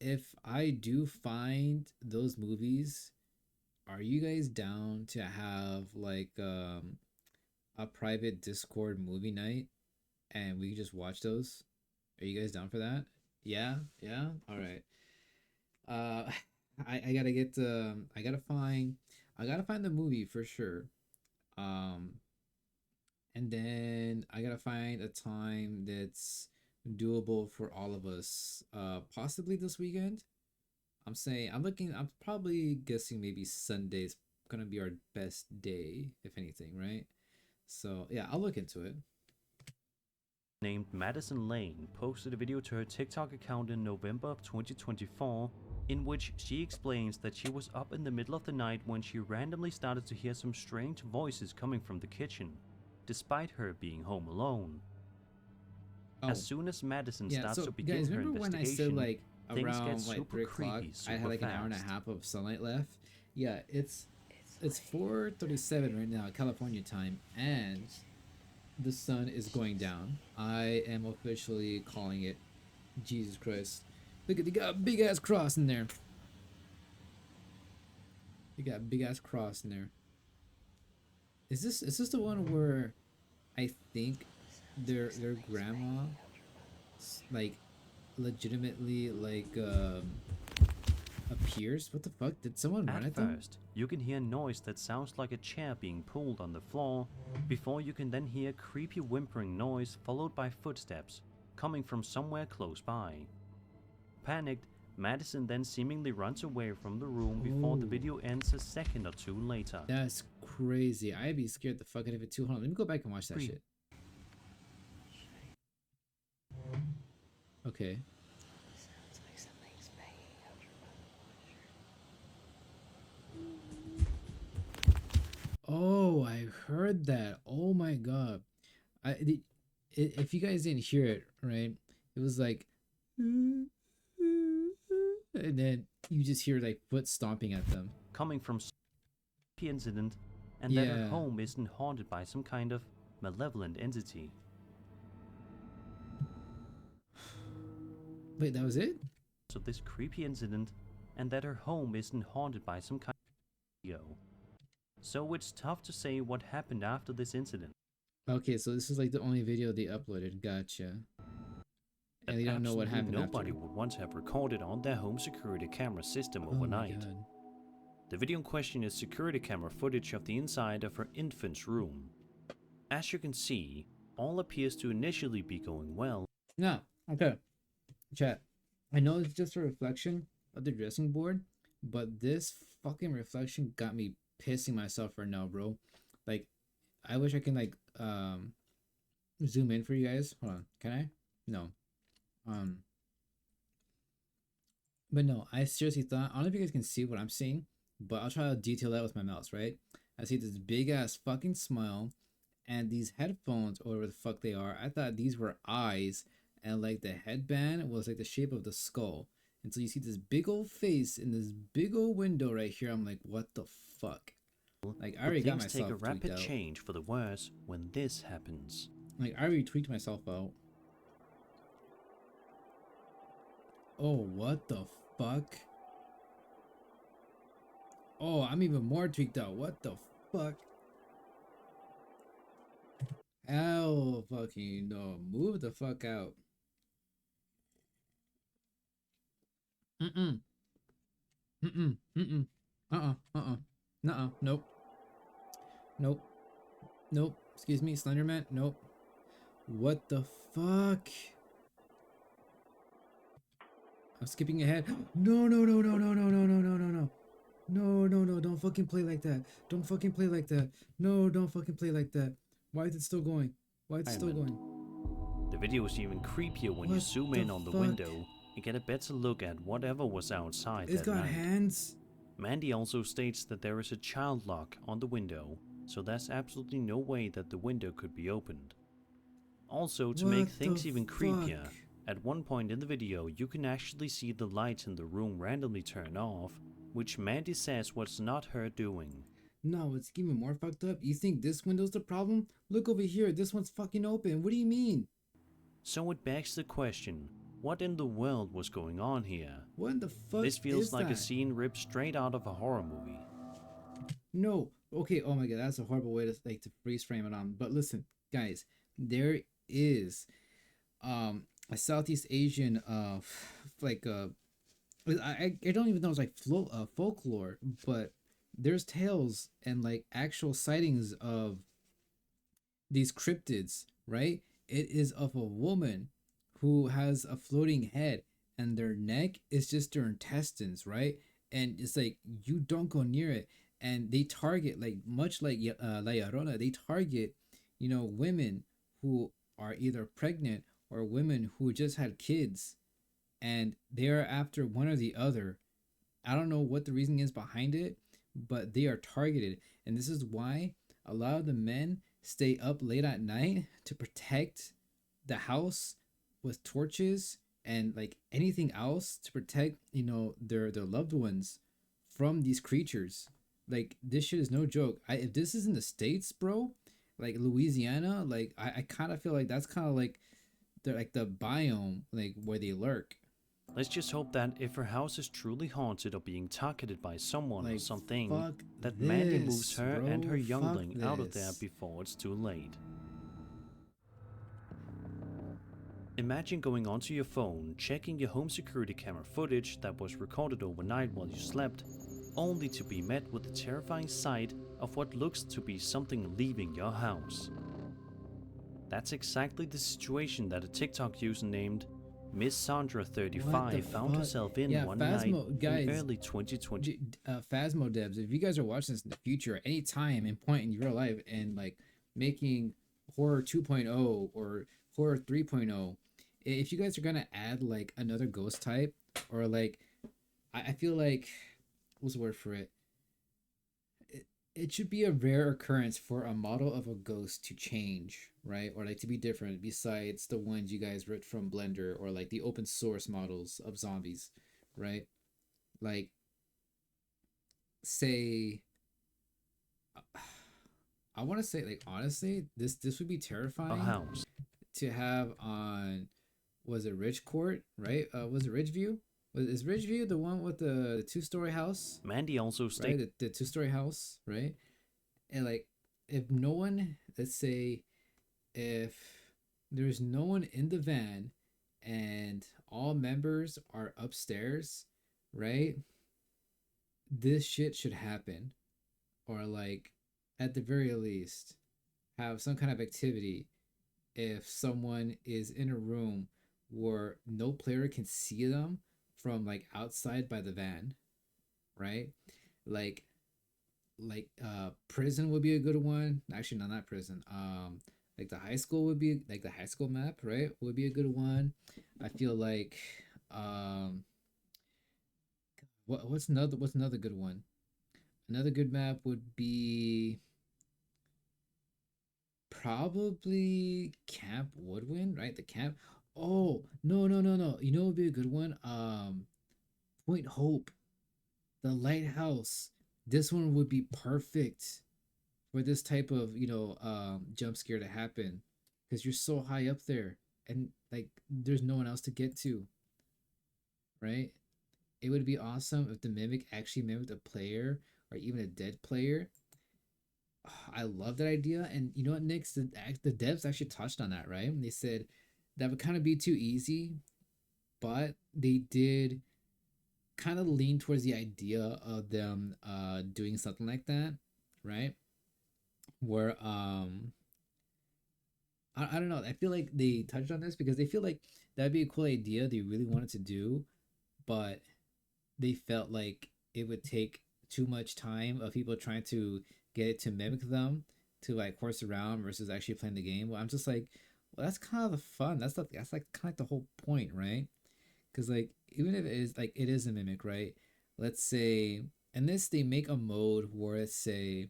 S1: If I do find those movies, are you guys down to have like a private Discord movie night and we can just watch those? Are you guys down for that? Yeah, yeah. All right. Uh, I gotta get I gotta find the movie for sure. Um, and then I gotta find a time that's doable for all of us. Possibly this weekend. I'm probably guessing maybe Sunday's gonna be our best day, if anything, right? So yeah, I'll look into it.
S16: Named Madison Lane posted a video to her TikTok account in November of 2024 in which she explains that she was up in the middle of the night when she randomly started to hear some strange voices coming from the kitchen, despite her being home alone. As soon as Madison starts to begin
S1: guys,
S16: her
S1: remember when I said
S16: investigation,
S1: like
S16: things get
S1: around like
S16: super
S1: 3 o'clock,
S16: creepy,
S1: I had like an hour and a half of sunlight left? Yeah, it's 4:37 right now, California time, and the sun is going down. I am officially calling it. Jesus Christ. Look at, they got a big ass cross in there. They got a big ass cross in there. Is this the one where I think their grandma like legitimately like appears? What the fuck? Did someone run at them?
S16: At first, you can hear noise that sounds like a chair being pulled on the floor, before you can then hear creepy whimpering noise followed by footsteps coming from somewhere close by. Panicked, Madison then seemingly runs away from the room before the video ends a second or two later.
S1: That's crazy. I'd be scared the fuck out of it too. Hold on, let me go back and watch that shit. Okay. Oh, I heard that. Oh my god. If you guys didn't hear it, right? It was like and then you just hear like foot stomping at them.
S16: Coming from the incident, and that her home isn't haunted by some kind of malevolent entity.
S1: Wait, that was it?
S16: So this creepy incident, and that her home isn't haunted by some kind of video. So it's tough to say what happened after this incident.
S1: Okay, so this is like the only video they uploaded. Gotcha. And they don't know what happened
S16: Nobody
S1: after.
S16: would want to have recorded on their home security camera system overnight.
S1: Oh my God.
S16: The video in question is security camera footage of the inside of her infant's room. As you can see, all appears to initially be going well.
S1: No, okay. Chat. I know it's just a reflection of the dressing board, but this fucking reflection got me pissing myself right now, bro. Like, I wish I can like zoom in for you guys. Hold on. Can I? No. But no, I seriously thought, I don't know if you guys can see what I'm seeing, but I'll try to detail that with my mouse, right? I see this big ass fucking smile and these headphones, or whatever the fuck they are. I thought these were eyes, and like the headband was like the shape of the skull. And so you see this big old face in this big old window right here. I'm like, what the fuck? Like, I already got myself
S16: Things take a rapid
S1: out.
S16: change for the worse when this happens.
S1: Like, I already tweaked myself out. Oh, what the fuck? Oh, I'm even more tweaked out. What the fuck? Hell fucking no. Move the fuck out. Mm-mm. Mm-mm. Mm-mm. Uh-uh. Nuh-uh. Nope. Nope. Nope. Excuse me, Slenderman. Nope. What the fuck? I'm skipping ahead. No. No, don't fucking play like that. Don't fucking play like that. No, don't fucking play like that. Why is it still going? Why is it still going?
S16: The video is even creepier when you zoom in on the window and get a better look at whatever was outside
S1: It's
S16: that
S1: got
S16: night.
S1: hands.
S16: Mandy also states that there is a child lock on the window, so there's absolutely no way that the window could be opened. Also, to make things even creepier, at one point in the video you can actually see the lights in the room randomly turn off, which Mandy says was not her doing.
S1: No, it's even more fucked up. You think this window's the problem? Look over here, this one's fucking open. What do you mean?
S16: So it begs the question, what in the world was going on here?
S1: What in the fuck
S16: This feels
S1: is
S16: like a
S1: that?
S16: scene ripped straight out of a horror movie.
S1: No. Okay, oh my god, that's a horrible way to freeze frame it on. But listen, guys, there is a Southeast Asian I don't even know it's like folklore, but there's tales and like actual sightings of these cryptids, right? It is of a woman who has a floating head and their neck is just their intestines, right? And it's like you don't go near it. And they target, like much like La Llorona, they target, women who are either pregnant or women who just had kids, and they are after one or the other. I don't know what the reason is behind it, but they are targeted. And this is why a lot of the men stay up late at night to protect the house with torches and like anything else to protect, their loved ones from these creatures. Like this shit is no joke. If this is in the States, bro, like Louisiana, like I kind of feel like that's kind of like the biome like where they lurk.
S16: Let's just hope that if her house is truly haunted or being targeted by someone or something, that Mandy moves her and her youngling out of there before it's too late. Imagine going onto your phone, checking your home security camera footage that was recorded overnight while you slept, only to be met with the terrifying sight of what looks to be something leaving your house. That's exactly the situation that a TikTok user named Miss Sandra35 found herself in one night in early 2020.
S1: Phasmo devs, if you guys are watching this in the future, any time and point in your life and like making horror 2.0 or horror 3.0, if you guys are gonna add like another ghost type or like, I feel like, what's the word for it? It should be a rare occurrence for a model of a ghost to change, right? Or like to be different besides the ones you guys ripped from Blender or like the open source models of zombies, right? Like, say, I want to say, like, honestly, this would be terrifying to have on, was it Ridge Court, right? Was it Ridgeview? Is Ridgeview the one with the 2-story house?
S16: Mandy also stated,
S1: right? The 2-story house, right? And like, if no one, let's say, if there's no one in the van and all members are upstairs, right? This shit should happen. Or like, at the very least, have some kind of activity if someone is in a room where no player can see them from like outside by the van, right? Like prison would be a good one. Actually, no, not prison. Like the high school would be like the high school map, right? Would be a good one. I feel like what's another good one? Another good map would be probably Camp Woodwind, right? The camp. Oh, no. You know what would be a good one? Point Hope. The lighthouse. This one would be perfect for this type of, jump scare to happen, because you're so high up there and like there's no one else to get to, right? It would be awesome if the mimic actually mimicked a player or even a dead player. I love that idea. And you know what, Nick? The devs actually touched on that, right? They said that would kind of be too easy, but they did kind of lean towards the idea of them doing something like that, right? Where I don't know. I feel like they touched on this because they feel like that'd be a cool idea they really wanted to do, but they felt like it would take too much time of people trying to get it to mimic them to like horse around versus actually playing the game. Well, I'm just like, well, that's kind of the fun. That's like kind of like the whole point, right? Because like even if it is a mimic, right? Let's say in this they make a mode where it's say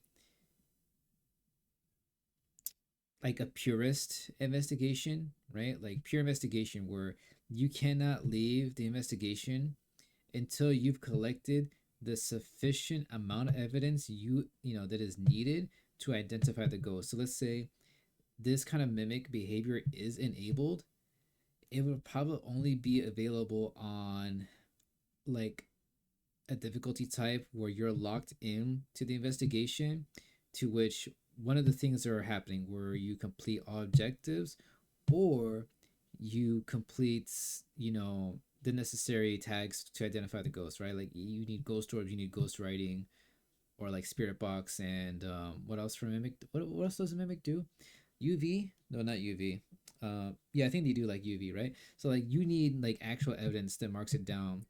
S1: like a purist investigation, right? Like pure investigation where you cannot leave the investigation until you've collected the sufficient amount of evidence you know that is needed to identify the ghost. So let's say this kind of mimic behavior is enabled, it would probably only be available on like a difficulty type where you're locked in to the investigation, to which one of the things that are happening where you complete all objectives or you complete, you know, the necessary tags to identify the ghost, right? Like you need ghost orbs, you need ghost writing, or like spirit box, and what else for mimic? What else does a mimic do? UV? No, not UV. Yeah, I think they do like UV, right? So like you need like actual evidence that marks it down.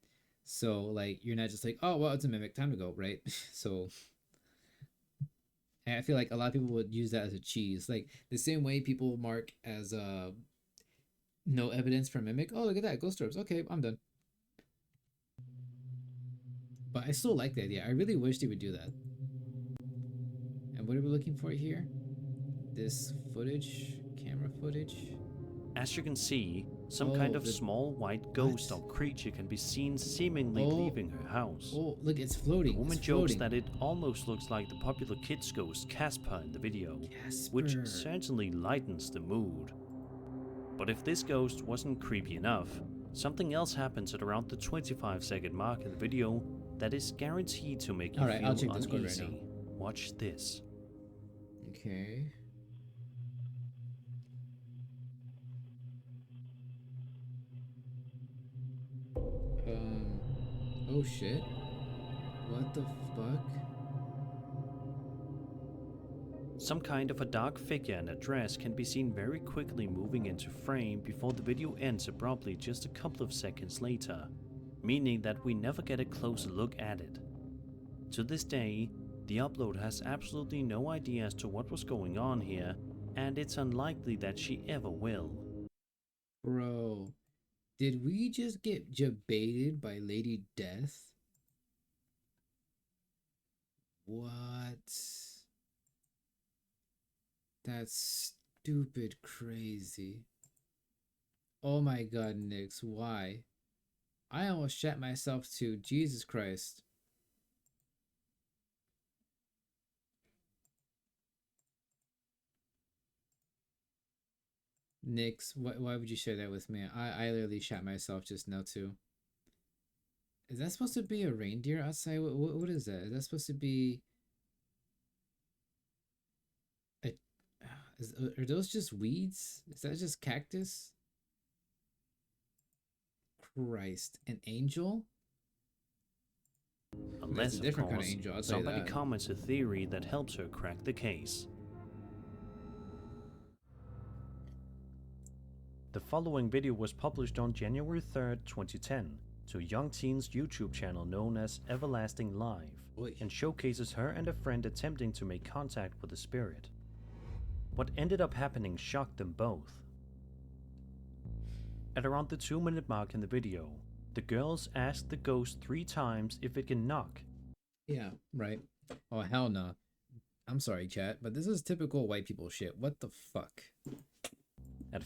S1: So like you're not just like, oh well, it's a mimic, time to go, right? So I feel like a lot of people would use that as a cheese, like the same way people mark as no evidence for mimic. Oh look at that, ghost orbs. Okay, I'm done. But I still like the idea. I really wish they would do that. And what are we looking for here? This footage, camera footage.
S16: As you can see, some kind of small white ghost or creature can be seen seemingly leaving her house.
S1: Oh, look, it's floating.
S16: The woman
S1: it's
S16: jokes
S1: floating.
S16: that it almost looks like the popular kids ghost Casper in the video, which certainly lightens the mood. But if this ghost wasn't creepy enough, something else happens at around the 25-second mark in the video that is guaranteed to make you feel
S1: I'll check Discord
S16: uneasy.
S1: right now.
S16: Watch this.
S1: Okay. Oh shit. What the fuck?
S16: Some kind of a dark figure in a dress can be seen very quickly moving into frame before the video ends abruptly just a couple of seconds later, meaning that we never get a closer look at it. To this day, the upload has absolutely no idea as to what was going on here, and it's unlikely that she ever will.
S1: Bro, did we just get jebaited by Lady Death? What? That's stupid crazy. Oh my god, Nix, why? I almost shat myself too. Jesus Christ. Nix, why would you share that with me? I literally shat myself just now too. Is that supposed to be a reindeer outside? What is that? Is that supposed to be are those just weeds? Is that just cactus? Christ, an angel?
S16: Unless,
S1: That's a different
S16: of course,
S1: kind of angel, I'll tell you
S16: somebody
S1: that.
S16: comments a theory that helps her crack the case. The following video was published on January 3rd, 2010, to a young teen's YouTube channel known as Everlasting Live, and showcases her and a friend attempting to make contact with the spirit. What ended up happening shocked them both. At around the 2-minute mark in the video, the girls asked the ghost 3 times if it can knock.
S1: Yeah, right. Oh, hell no. I'm sorry, chat, but this is typical white people shit. What the fuck?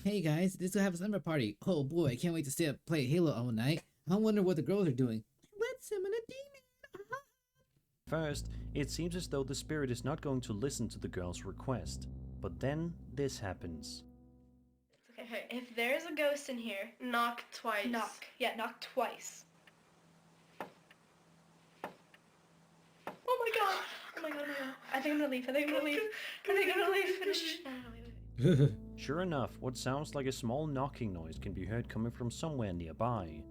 S1: Hey guys, this will have a summer party. Oh boy, I can't wait to stay up and play Halo all night. I wonder what the girls are doing. Let's summon a demon.
S16: First, it seems as though the spirit is not going to listen to the girl's request, but then this happens.
S21: Okay, if there's a ghost in here, knock twice. Knock. Yeah, knock twice. Oh my god! Oh my god, oh my god. I think I'm gonna leave. I think I'm gonna leave.
S16: Sure enough, what sounds like a small knocking noise can be heard coming from somewhere nearby,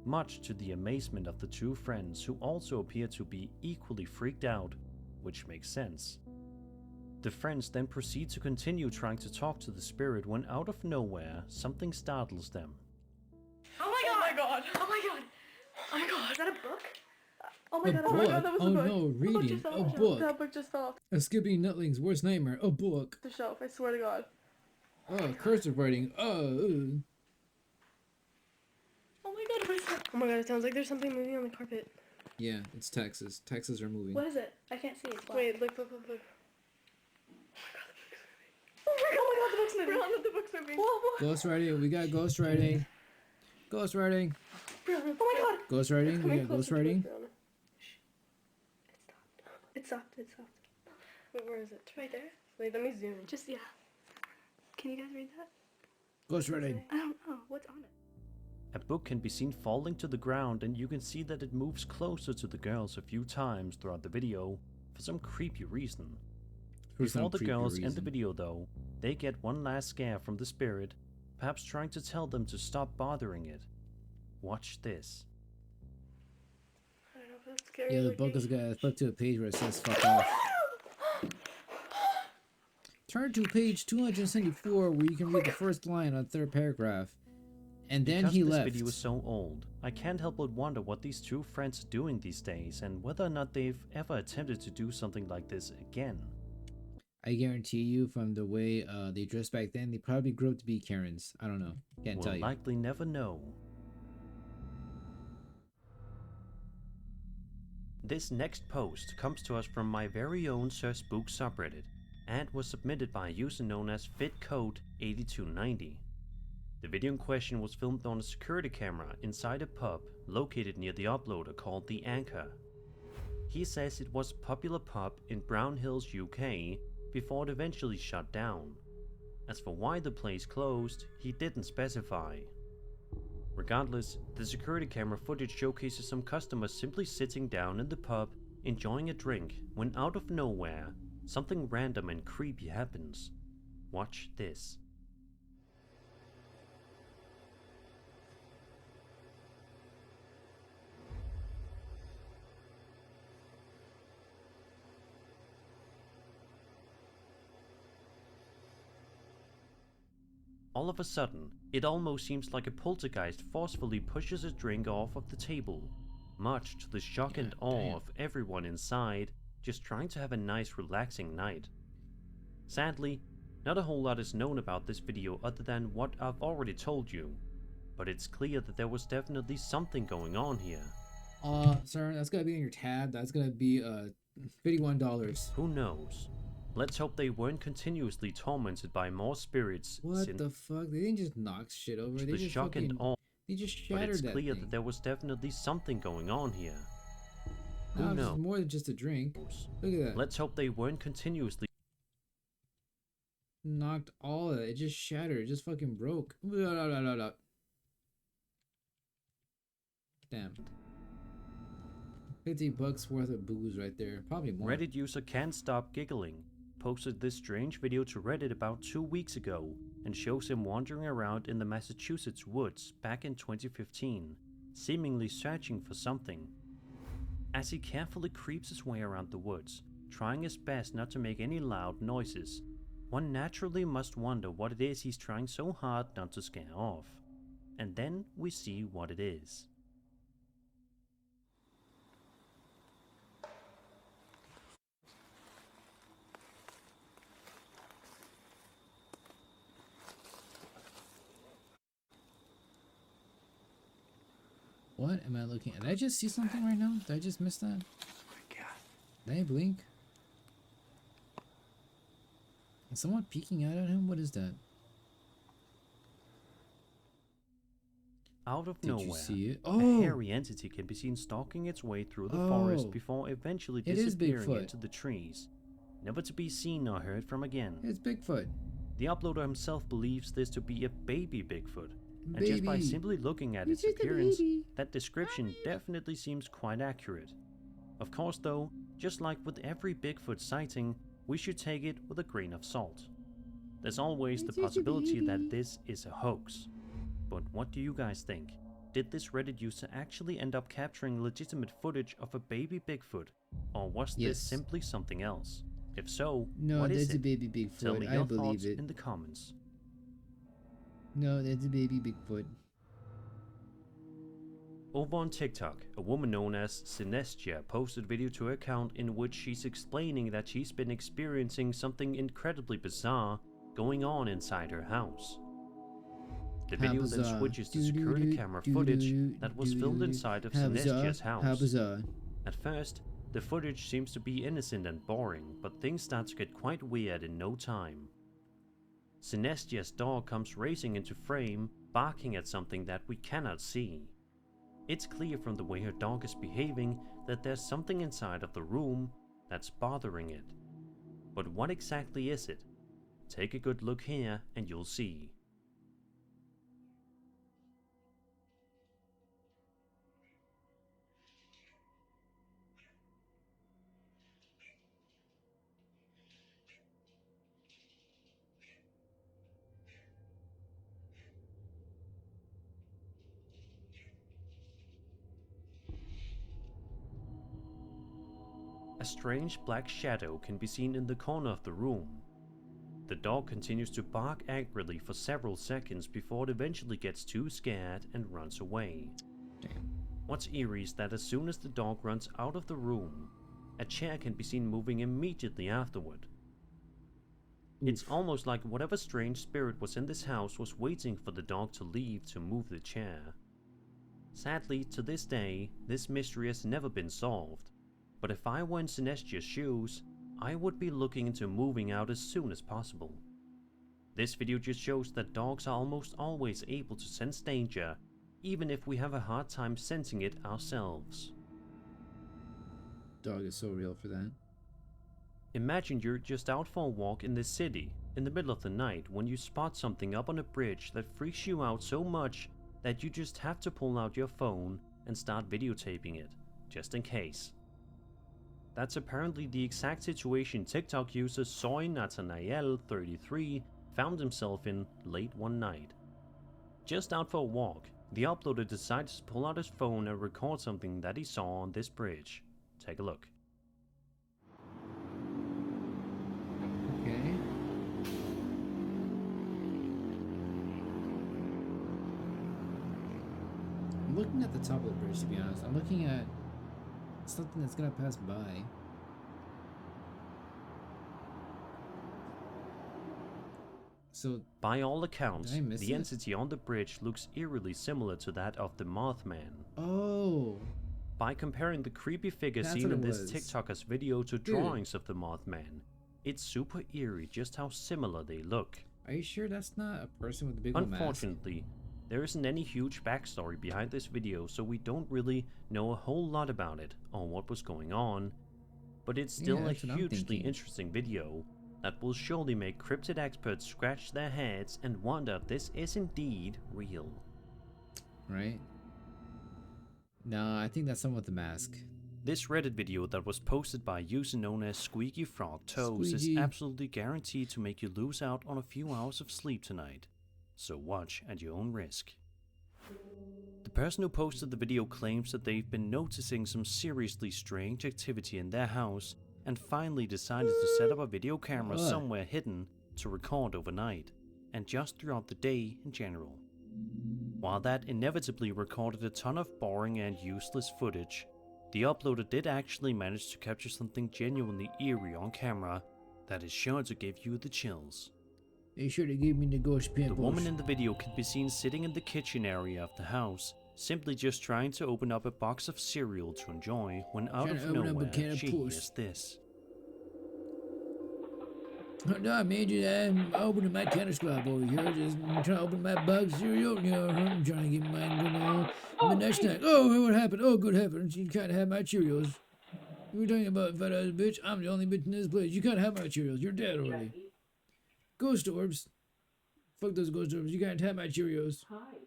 S16: much to the amazement of the 2 friends who also appear to be equally freaked out, which makes sense. The friends then proceed to continue trying to talk to the spirit when out of nowhere, something startles them.
S21: Oh my god! Oh my god! Oh my god! Is that a book? Oh my
S1: A
S21: god,
S1: book?
S21: oh my god, that was
S1: Oh
S21: a book.
S1: no,
S21: The book
S1: reading.
S21: just fell
S1: A
S21: off.
S1: book.
S21: That book just fell off
S1: A Skippy Nutling's worst nightmare. A book.
S21: the shelf, I swear to god.
S1: Oh, cursive writing. Oh.
S21: Oh Oh my god, it sounds like there's something moving on the carpet.
S1: Yeah, it's Texas. Texas are moving.
S21: What is it? I can't see. It's black. Wait, look. Oh my god, the book's moving. Brianna, the book's moving. Whoa.
S1: Ghost writing. We got ghost writing. Ghost writing.
S21: Brianna, oh my god.
S1: Ghost writing. We got ghost writing.
S21: It stopped. Wait, where is it? It's right there. Wait, let me zoom. Just, yeah. Can you guys read that?
S1: Ghost writing.
S21: I don't know. What's on it?
S16: A book can be seen falling to the ground, and you can see that it moves closer to the girls a few times throughout the video for some creepy reason. Before the girls end the video though, they get one last scare from the spirit, perhaps trying to tell them to stop bothering it. Watch this.
S21: I don't know if that's scary.
S1: Yeah, the book is gonna flip to a page where it says fuck off. Turn to page 274 where you can read the first line on the third paragraph. And then
S16: because
S1: he
S16: this
S1: left.
S16: Video is so old, I can't help but wonder what these two friends are doing these days and whether or not they've ever attempted to do something like this again.
S1: I guarantee you, from the way they dressed back then, they probably grew up to be Karens. I don't know. Can't tell you.
S16: We'll likely never know. This next post comes to us from my very own Sir Spook subreddit and was submitted by a user known as FitCode8290. The video in question was filmed on a security camera inside a pub located near the uploader called The Anchor. He says it was a popular pub in Brown Hills, UK, before it eventually shut down. As for why the place closed, he didn't specify. Regardless, the security camera footage showcases some customers simply sitting down in the pub, enjoying a drink, when out of nowhere, something random and creepy happens. Watch this. All of a sudden, it almost seems like a poltergeist forcefully pushes a drink off of the table, much to the shock and awe of everyone inside, just trying to have a nice relaxing night. Sadly, not a whole lot is known about this video other than what I've already told you, but it's clear that there was definitely something going on here.
S1: Sir, that's gonna be in your tab. That's gonna be $51.
S16: Who knows? Let's hope they weren't continuously tormented by more spirits.
S1: What the fuck? They didn't just knock shit over. They just
S16: shock and awe.
S1: They just shattered
S16: but it's
S1: that
S16: clear
S1: thing.
S16: that there was definitely something going on here.
S1: No,
S16: Who
S1: it's
S16: knows?
S1: more than just a drink. Look at that.
S16: Let's hope they weren't continuously
S1: Knocked all of it. It just shattered. It just fucking broke. Damn. $50 worth of booze right there. Probably more.
S16: Reddit user Can't Stop Giggling posted this strange video to Reddit about 2 weeks ago and shows him wandering around in the Massachusetts woods back in 2015, seemingly searching for something. As he carefully creeps his way around the woods, trying his best not to make any loud noises, one naturally must wonder what it is he's trying so hard not to scare off. And then we see what it is.
S1: What am I looking at? Did I just see something right now? Did I just miss that? Oh my god. Did I blink? Is someone peeking out at him? What is that?
S16: Out of
S1: Did
S16: nowhere,
S1: you see it?
S16: a
S1: Oh!
S16: hairy entity can be seen stalking its way through the forest before eventually
S1: It is
S16: disappearing
S1: Bigfoot.
S16: into the trees, never to be seen or heard from again.
S1: It's Bigfoot.
S16: The uploader himself believes this to be a baby Bigfoot, and just by simply looking at its appearance, that description definitely seems quite accurate. Of course though, just like with every Bigfoot sighting, we should take it with a grain of salt. There's always the possibility that this is a hoax. But what do you guys think? Did this Reddit user actually end up capturing legitimate footage of a baby Bigfoot? Or was this simply something else? If so,
S1: No,
S16: what is
S1: that's a
S16: it?
S1: baby Bigfoot.
S16: Tell me
S1: I
S16: your
S1: believe
S16: thoughts
S1: it.
S16: in the comments.
S1: No, that's a baby Bigfoot.
S16: Over on TikTok, a woman known as Sinestia posted a video to her account in which she's explaining that she's been experiencing something incredibly bizarre going on inside her house. The video then switches to security camera footage that was filmed inside of Sinestia's house. At first, the footage seems to be innocent and boring, but things start to get quite weird in no time. Sinestia's dog comes racing into frame, barking at something that we cannot see. It's clear from the way her dog is behaving that there's something inside of the room that's bothering it. But what exactly is it? Take a good look here and you'll see. A strange black shadow can be seen in the corner of the room. The dog continues to bark angrily for several seconds before it eventually gets too scared and runs away.
S1: Damn.
S16: What's eerie is that as soon as the dog runs out of the room, a chair can be seen moving immediately afterward. It's almost like whatever strange spirit was in this house was waiting for the dog to leave to move the chair. Sadly, to this day, this mystery has never been solved. But if I were in Sinestia's shoes, I would be looking into moving out as soon as possible. This video just shows that dogs are almost always able to sense danger, even if we have a hard time sensing it ourselves.
S1: Dog is so real for that.
S16: Imagine you're just out for a walk in the city, in the middle of the night, when you spot something up on a bridge that freaks you out so much that you just have to pull out your phone and start videotaping it, just in case. That's apparently the exact situation TikTok user Soy Nathanael 33 found himself in late one night. Just out for a walk, the uploader decided to pull out his phone and record something that he saw on this bridge. Take a look.
S1: Okay. I'm looking at the top of the bridge, to be honest. I'm looking at something that's gonna pass by. So,
S16: by all accounts, the
S1: it?
S16: entity on the bridge looks eerily similar to that of the Mothman.
S1: Oh.
S16: By comparing the creepy figure
S1: That's
S16: seen
S1: what
S16: in
S1: it
S16: this
S1: was.
S16: TikToker's video to
S1: Dude.
S16: drawings of the Mothman, it's super eerie just how similar they look.
S1: Are you sure that's not a person with a big old mask?
S16: Unfortunately, there isn't any huge backstory behind this video, so we don't really know a whole lot about it or what was going on, but it's still a
S1: that's what I'm
S16: hugely
S1: thinking.
S16: interesting video that will surely make cryptid experts scratch their heads and wonder if this is indeed real.
S1: Right? No, I think that's someone with a mask.
S16: This Reddit video that was posted by a user known as Squeaky Frog Toes is
S1: Squeaky.
S16: absolutely guaranteed to make you lose out on a few hours of sleep tonight, so watch at your own risk. The person who posted the video claims that they've been noticing some seriously strange activity in their house and finally decided to set up a video camera
S1: What?
S16: somewhere hidden to record overnight, and just throughout the day in general. While that inevitably recorded a ton of boring and useless footage, the uploader did actually manage to capture something genuinely eerie on camera that is sure to give you the chills.
S1: They sure to give me the ghost pimples.
S16: The woman in the video can be seen sitting in the kitchen area of the house, simply just trying to open up a box of cereal to enjoy when out
S1: Trying
S16: of
S1: to open up a
S16: nowhere
S1: can of
S16: she
S1: puss.
S16: hears this.
S1: No, I made you that. I'm opening my tennis club over here. Just trying to open my bug cereal. You know, I'm trying to get mine going on. Midnight snack. Oh, what happened? Oh, good heavens. You can't have my Cheerios. You were talking about fat ass bitch. I'm the only bitch in this place. You can't have my Cheerios. You're dead already. Ghost orbs. Fuck those ghost orbs. You can't have my Cheerios.
S15: Hi.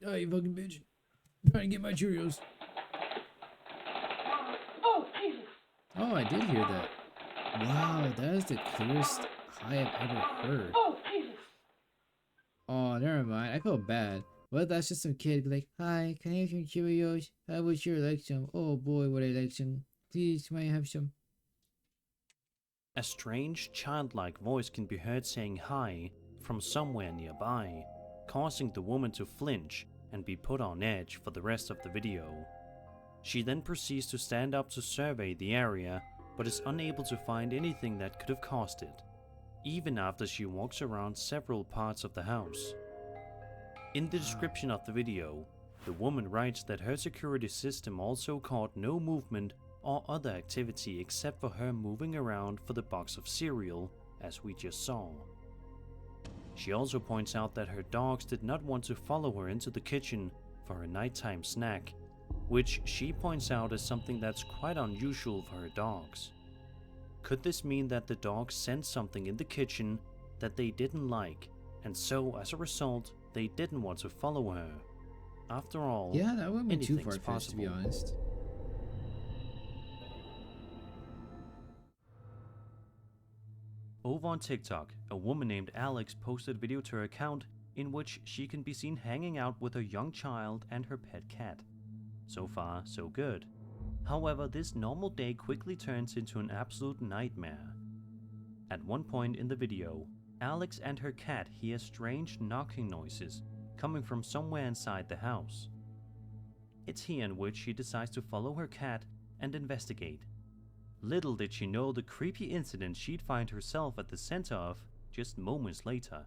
S1: Oh, you fucking bitch. I'm trying to get my Cheerios.
S15: Oh, Jesus.
S1: Oh, I did hear that. Wow, that is the clearest hi I've ever heard.
S15: Oh, Jesus.
S1: Oh, never mind. I feel bad. Well, that's just some kid be like, hi, can I have some Cheerios? I would sure like some. Oh boy, would I like some. Please, can I have some?
S16: A strange, childlike voice can be heard saying hi from somewhere nearby, causing the woman to flinch and be put on edge for the rest of the video. She then proceeds to stand up to survey the area, but is unable to find anything that could have caused it, even after she walks around several parts of the house. In the description of the video, the woman writes that her security system also caught no movement or other activity except for her moving around for the box of cereal, as we just saw. She also points out that her dogs did not want to follow her into the kitchen for her nighttime snack, which she points out is something that's quite unusual for her dogs. Could this mean that the dogs sensed something in the kitchen that they didn't like, and so as a result, they didn't want to follow her? After all,
S1: yeah, that wouldn't be too
S16: anything's
S1: far-fetched, to be
S16: possible.
S1: honest.
S16: Over on TikTok, a woman named Alex posted a video to her account in which she can be seen hanging out with her young child and her pet cat. So far, so good. However, this normal day quickly turns into an absolute nightmare. At one point in the video, Alex and her cat hear strange knocking noises coming from somewhere inside the house. It's here in which she decides to follow her cat and investigate. Little did she know the creepy incident she'd find herself at the center of just moments later.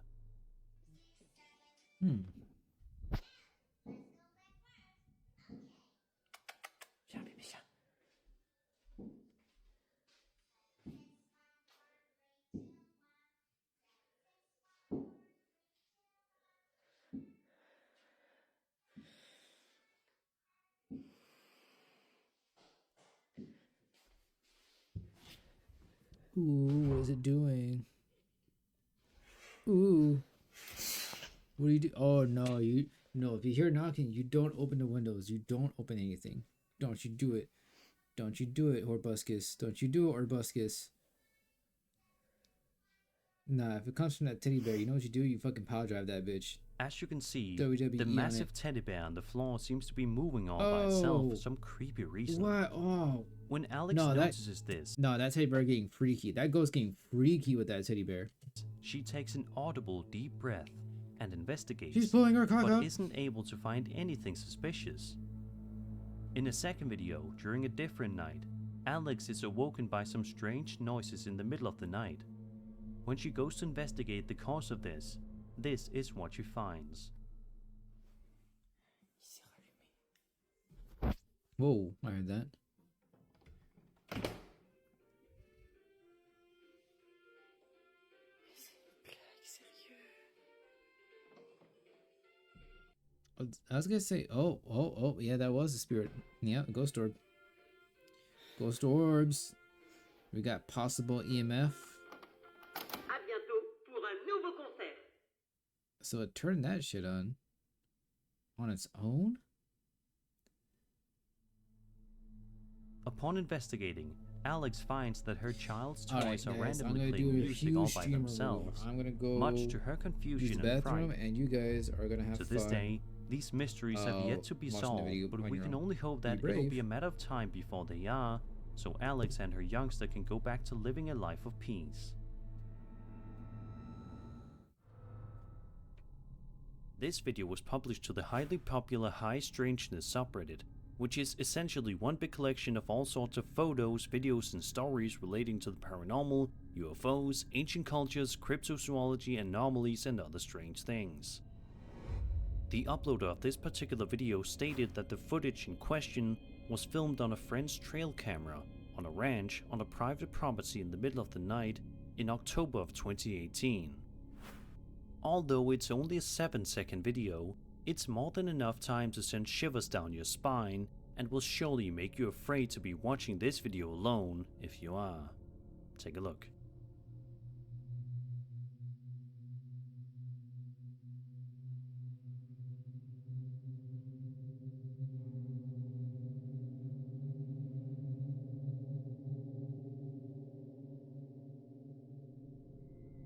S1: Ooh, what is it doing? Ooh. What do you do? Oh no, if you hear knocking, you don't open the windows. You don't open anything. Don't you do it. Don't you do it, Orbuscus. Don't you do it, Orbuscus. Nah, if it comes from that teddy bear, you know what you do? You fucking power drive that bitch.
S16: As you can see,
S1: WWE
S16: the
S1: on
S16: massive
S1: it.
S16: teddy bear on the floor seems to be moving all by itself for some creepy reason.
S1: What? Oh.
S16: When Alex
S1: No,
S16: notices this,
S1: that teddy bear getting freaky. That ghost getting freaky with that teddy bear.
S16: she takes an audible deep breath and investigates,
S1: She's pulling her cock
S16: but
S1: out.
S16: isn't able to find anything suspicious. In a second video, during a different night, Alex is awoken by some strange noises in the middle of the night. When she goes to investigate the cause of this is what she finds.
S1: Whoa, I heard that. I was gonna say, oh, yeah, that was a spirit. Yeah, ghost orb. Ghost orbs. We got possible EMF.
S6: À bientôt pour un nouveau concert.
S1: So it turned that shit on its own?
S16: Upon investigating, Alex finds that her child's toys
S1: Alright,
S16: are
S1: guys, I'm
S16: randomly
S1: gonna do
S16: playing
S1: a
S16: music all
S1: huge
S16: by
S1: stream
S16: themselves,
S1: I'm gonna go
S16: much to her
S1: use
S16: confusion
S1: the
S16: and
S1: bathroom,
S16: fright.
S1: and you guys are gonna have
S16: To
S1: fun.
S16: this day, these mysteries have yet to be
S1: watching the
S16: solved,
S1: video
S16: but
S1: on
S16: we
S1: your
S16: can
S1: own.
S16: only hope
S1: Be
S16: that it'll
S1: brave.
S16: be a matter of time before they are, so Alex and her youngster can go back to living a life of peace. This video was published to the highly popular High Strangeness subreddit, which is essentially one big collection of all sorts of photos, videos, and stories relating to the paranormal, UFOs, ancient cultures, cryptozoology, anomalies, and other strange things. The uploader of this particular video stated that the footage in question was filmed on a friend's trail camera on a ranch on a private property in the middle of the night in October of 2018. Although it's only a 7-second video, it's more than enough time to send shivers down your spine and will surely make you afraid to be watching this video alone if you are. Take a look.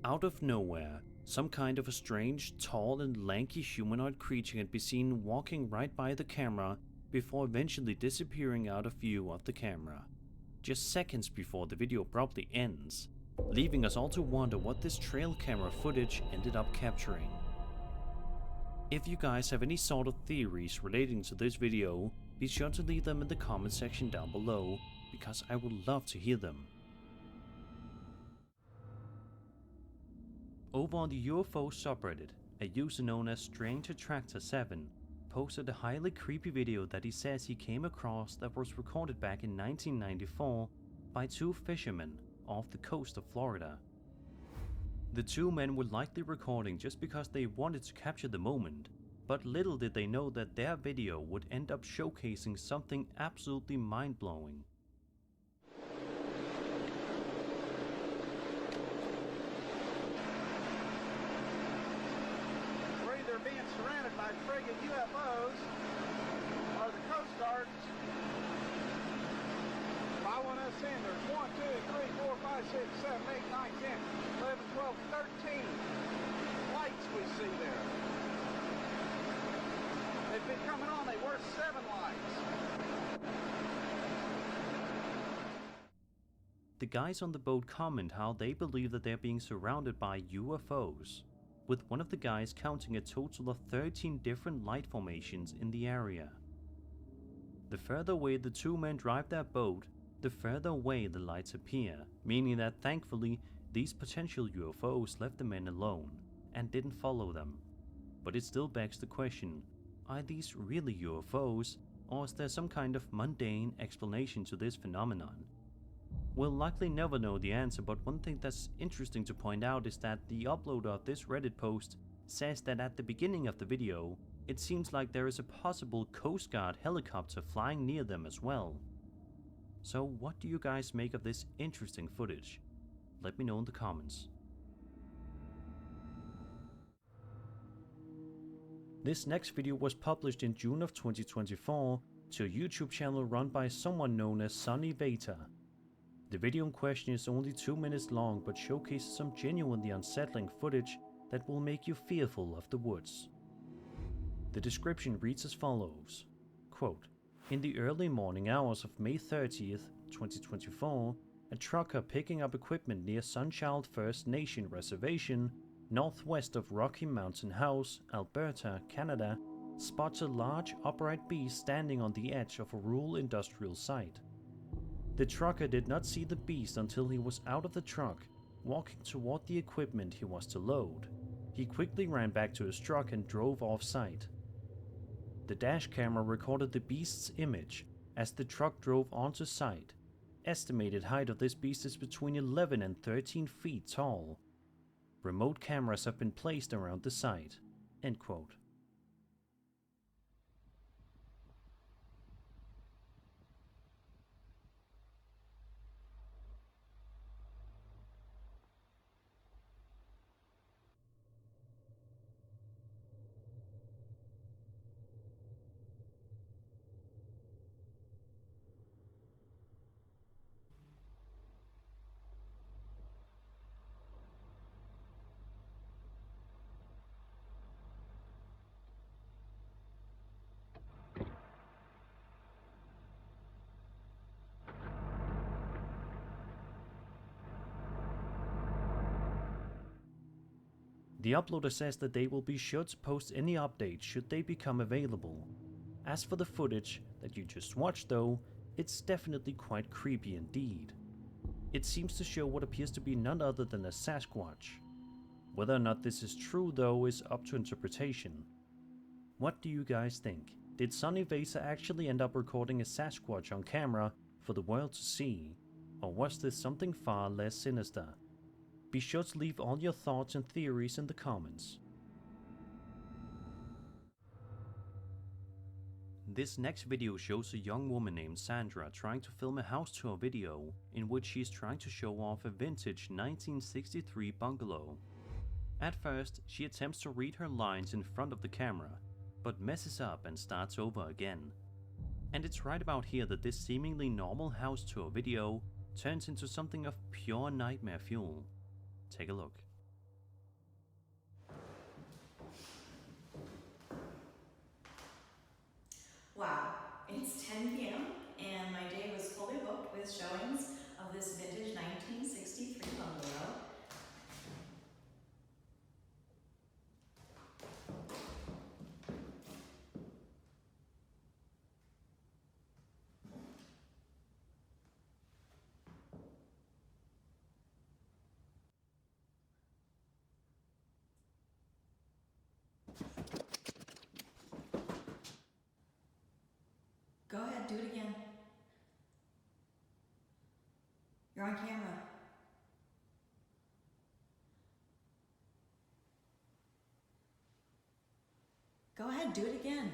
S16: Out of nowhere, some kind of a strange, tall and lanky humanoid creature can be seen walking right by the camera before eventually disappearing out of view of the camera, just seconds before the video abruptly ends, leaving us all to wonder what this trail camera footage ended up capturing. If you guys have any sort of theories relating to this video, be sure to leave them in the comment section down below, because I would love to hear them. Over on the UFO subreddit, a user known as Strange2Tractor7 posted a highly creepy video that he says he came across that was recorded back in 1994 by two fishermen off the coast of Florida. The two men were likely recording just because they wanted to capture the moment, but little did they know that their video would end up showcasing something absolutely mind-blowing.
S7: We're either being surrounded by friggin' UFOs or the Coast Guard. I want us in. There's 1, 2, 3, 4, 5, 6, 7, 8, 9, 10, 11, 12, 13 lights we see there. They've been coming on. They were 7 lights.
S16: The guys on the boat comment how they believe that they're being surrounded by UFOs, with one of the guys counting a total of 13 different light formations in the area. The further away the two men drive their boat, the further away the lights appear, meaning that thankfully these potential UFOs left the men alone and didn't follow them. But it still begs the question, are these really UFOs, or is there some kind of mundane explanation to this phenomenon? We'll likely never know the answer, but one thing that's interesting to point out is that the uploader of this Reddit post says that at the beginning of the video, it seems like there is a possible Coast Guard helicopter flying near them as well. So what do you guys make of this interesting footage? Let me know in the comments. This next video was published in June of 2024 to a YouTube channel run by someone known as Sunny Veta. The video in question is only 2 minutes long but showcases some genuinely unsettling footage that will make you fearful of the woods. The description reads as follows, quote, "In the early morning hours of May 30th, 2024, a trucker picking up equipment near Sunchild First Nation Reservation, northwest of Rocky Mountain House, Alberta, Canada, spots a large upright beast standing on the edge of a rural industrial site. The trucker did not see the beast until he was out of the truck, walking toward the equipment he was to load. He quickly ran back to his truck and drove off site. The dash camera recorded the beast's image as the truck drove onto site. Estimated height of this beast is between 11 and 13 feet tall. Remote cameras have been placed around the site." End quote. The uploader says that they will be sure to post any updates should they become available. As for the footage that you just watched though, it's definitely quite creepy indeed. It seems to show what appears to be none other than a Sasquatch. Whether or not this is true though is up to interpretation. What do you guys think? Did Sunny Vesa actually end up recording a Sasquatch on camera for the world to see? Or was this something far less sinister? Be sure to leave all your thoughts and theories in the comments. This next video shows a young woman named Sandra trying to film a house tour video in which she is trying to show off a vintage 1963 bungalow. At first, she attempts to read her lines in front of the camera, but messes up and starts over again. And it's right about here that this seemingly normal house tour video turns into something of pure nightmare fuel. Take a look.
S22: Wow, it's 10 p.m. and my day was fully booked with showings of this vintage 1963 bungalow. Go ahead, do it again.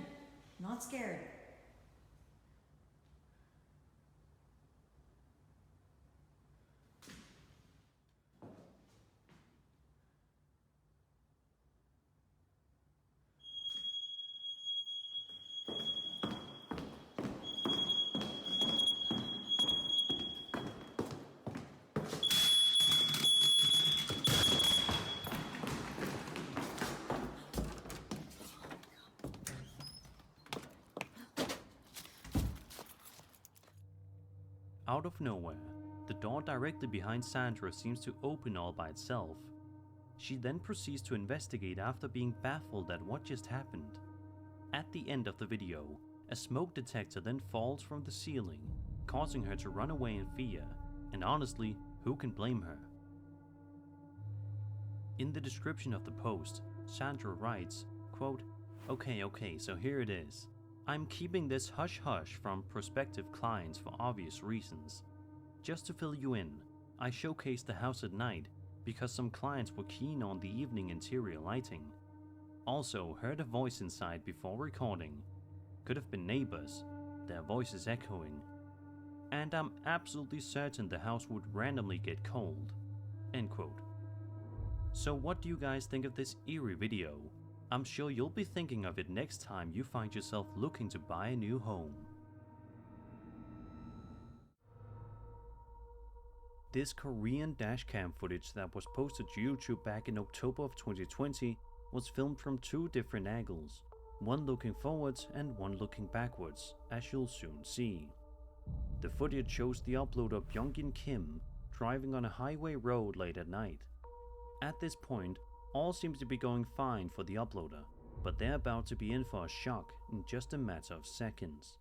S22: I'm not scared.
S16: Out of nowhere, the door directly behind Sandra seems to open all by itself. She then proceeds to investigate after being baffled at what just happened. At the end of the video, a smoke detector then falls from the ceiling, causing her to run away in fear, and honestly, who can blame her? In the description of the post, Sandra writes, quote, okay, so here it is. I'm keeping this hush-hush from prospective clients for obvious reasons. Just to fill you in, I showcased the house at night because some clients were keen on the evening interior lighting. Also heard a voice inside before recording. Could have been neighbors, their voices echoing. And I'm absolutely certain the house would randomly get cold. End quote. So what do you guys think of this eerie video? I'm sure you'll be thinking of it next time you find yourself looking to buy a new home. This Korean dashcam footage that was posted to YouTube back in October of 2020 was filmed from two different angles, one looking forwards and one looking backwards, as you'll soon see. The footage shows the uploader Byung-in Kim driving on a highway road late at night. At this point, all seems to be going fine for the uploader, but they're about to be in for a shock in just a matter of seconds.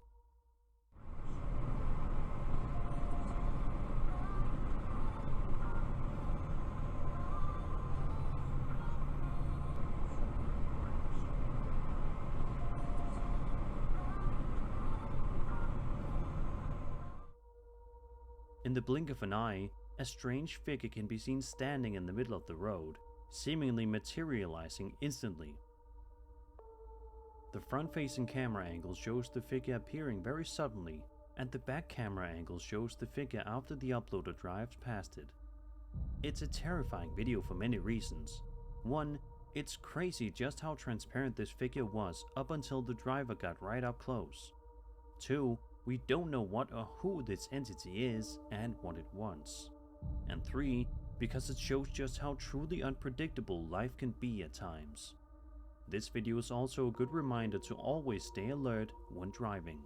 S16: In the blink of an eye, a strange figure can be seen standing in the middle of the road, seemingly materializing instantly. The front-facing camera angle shows the figure appearing very suddenly, and the back camera angle shows the figure after the uploader drives past it. It's a terrifying video for many reasons. One, it's crazy just how transparent this figure was up until the driver got right up close. Two, we don't know what or who this entity is and what it wants. And three, because it shows just how truly unpredictable life can be at times. This video is also a good reminder to always stay alert when driving.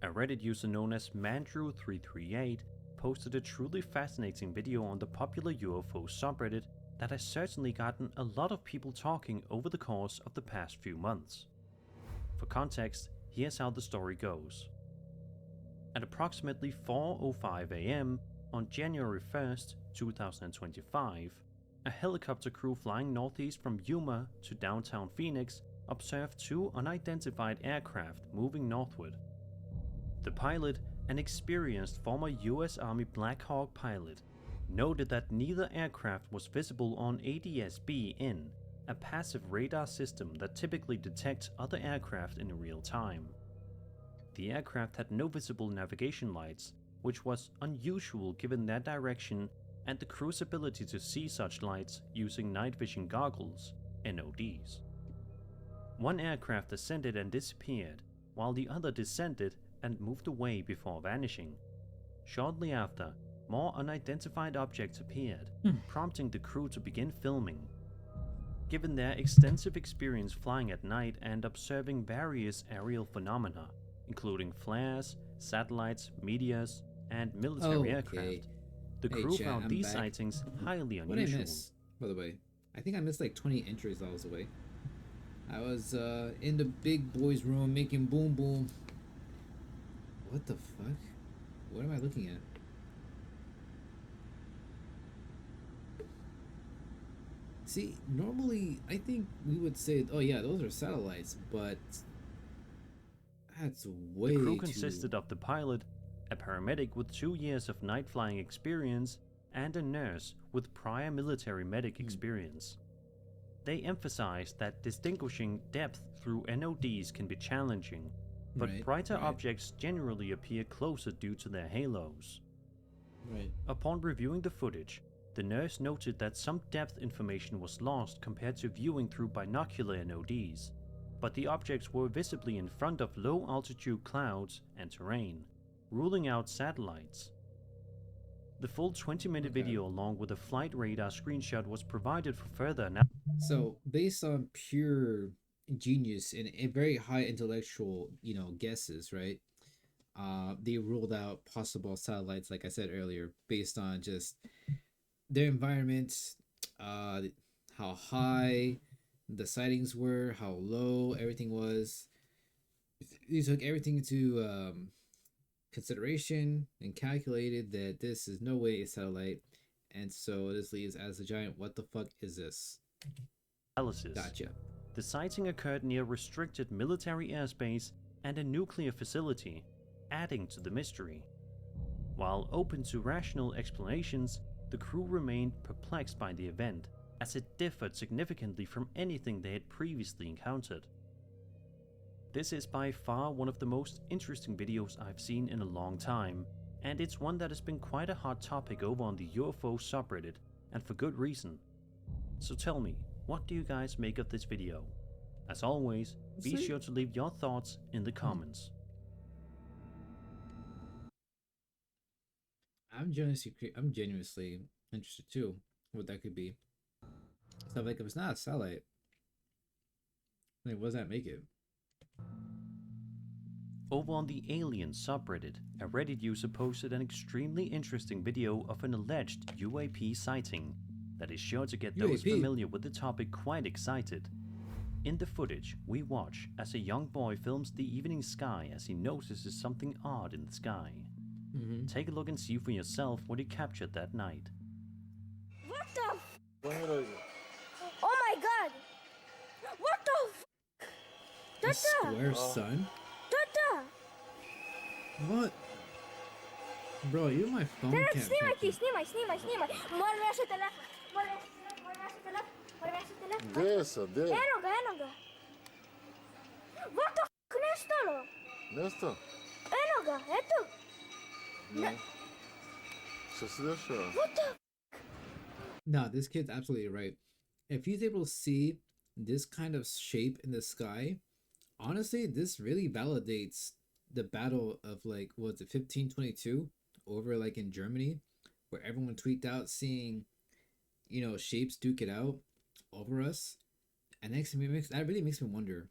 S16: A Reddit user known as Mandrew338 posted a truly fascinating video on the popular UFO subreddit that has certainly gotten a lot of people talking over the course of the past few months. For context, here's how the story goes. At approximately 4:05 AM on January 1st, 2025, a helicopter crew flying northeast from Yuma to downtown Phoenix observed two unidentified aircraft moving northward. The pilot, an experienced former US Army Black Hawk pilot, noted that neither aircraft was visible on ADS-B-In, a passive radar system that typically detects other aircraft in real time. The aircraft had no visible navigation lights, which was unusual given their direction and the crew's ability to see such lights using night vision goggles, NODs. One aircraft ascended and disappeared, while the other descended and moved away before vanishing. Shortly after, more unidentified objects appeared, prompting the crew to begin filming. Given their extensive experience flying at night and observing various aerial phenomena, including flares, satellites, meteors, and military aircraft, the crew found these sightings highly unusual.
S1: What did I miss, by the way? I think I missed like 20 entries all the way. I was in the big boy's room making boom boom. What the fuck? What am I looking at? See, normally I think we would say, oh yeah, those are satellites, but that's way too...
S16: The crew consisted of the pilot, a paramedic with 2 years of night flying experience, and a nurse with prior military medic experience. They emphasize that distinguishing depth through NODs can be challenging, but brighter objects generally appear closer due to their halos. Upon reviewing the footage, the nurse noted that some depth information was lost compared to viewing through binocular NODs, but the objects were visibly in front of low-altitude clouds and terrain, ruling out satellites. The full 20-minute video along with a flight radar screenshot was provided for further analysis.
S1: So, based on pure genius and very high intellectual, guesses, right? They ruled out possible satellites, like I said earlier, based on just their environment, how high the sightings were, how low everything was. They took everything into consideration and calculated that this is no way a satellite, and so this leaves as a giant what the fuck is this? Gotcha.
S16: The sighting occurred near restricted military airspace and a nuclear facility, adding to the mystery. While open to rational explanations, the crew remained perplexed by the event, as it differed significantly from anything they had previously encountered. This is by far one of the most interesting videos I've seen in a long time, and it's one that has been quite a hot topic over on the UFO subreddit, and for good reason. So tell me, what do you guys make of this video? As always, be sure to leave your thoughts in the comments.
S1: I'm genuinely interested too, what that could be. So like, if it's not a satellite, like, what does that make it?
S16: Over on the Alien subreddit, a Reddit user posted an extremely interesting video of an alleged UAP sighting that is sure to get those familiar with the topic quite excited. In the footage, we watch as a young boy films the evening sky as he notices something odd in the sky. Take a look and see for yourself what he captured that night.
S21: What the f? Oh my god! What the f?
S1: A square sun?
S21: Tata!
S1: What? Bro, even my phone can't catch it.
S21: Снимай! Мой наши телефон!
S3: Где са? Где?
S21: Eno ga! What the f? Nestalo!
S3: Несто?
S21: Eno ga, eto!
S3: Не. Što se dešava?
S21: What the?
S1: No, this kid's absolutely right. If he's able to see this kind of shape in the sky, honestly, this really validates the battle of, like, what was it, 1522 over, like, in Germany, where everyone tweaked out seeing, shapes duke it out over us. And that really makes me wonder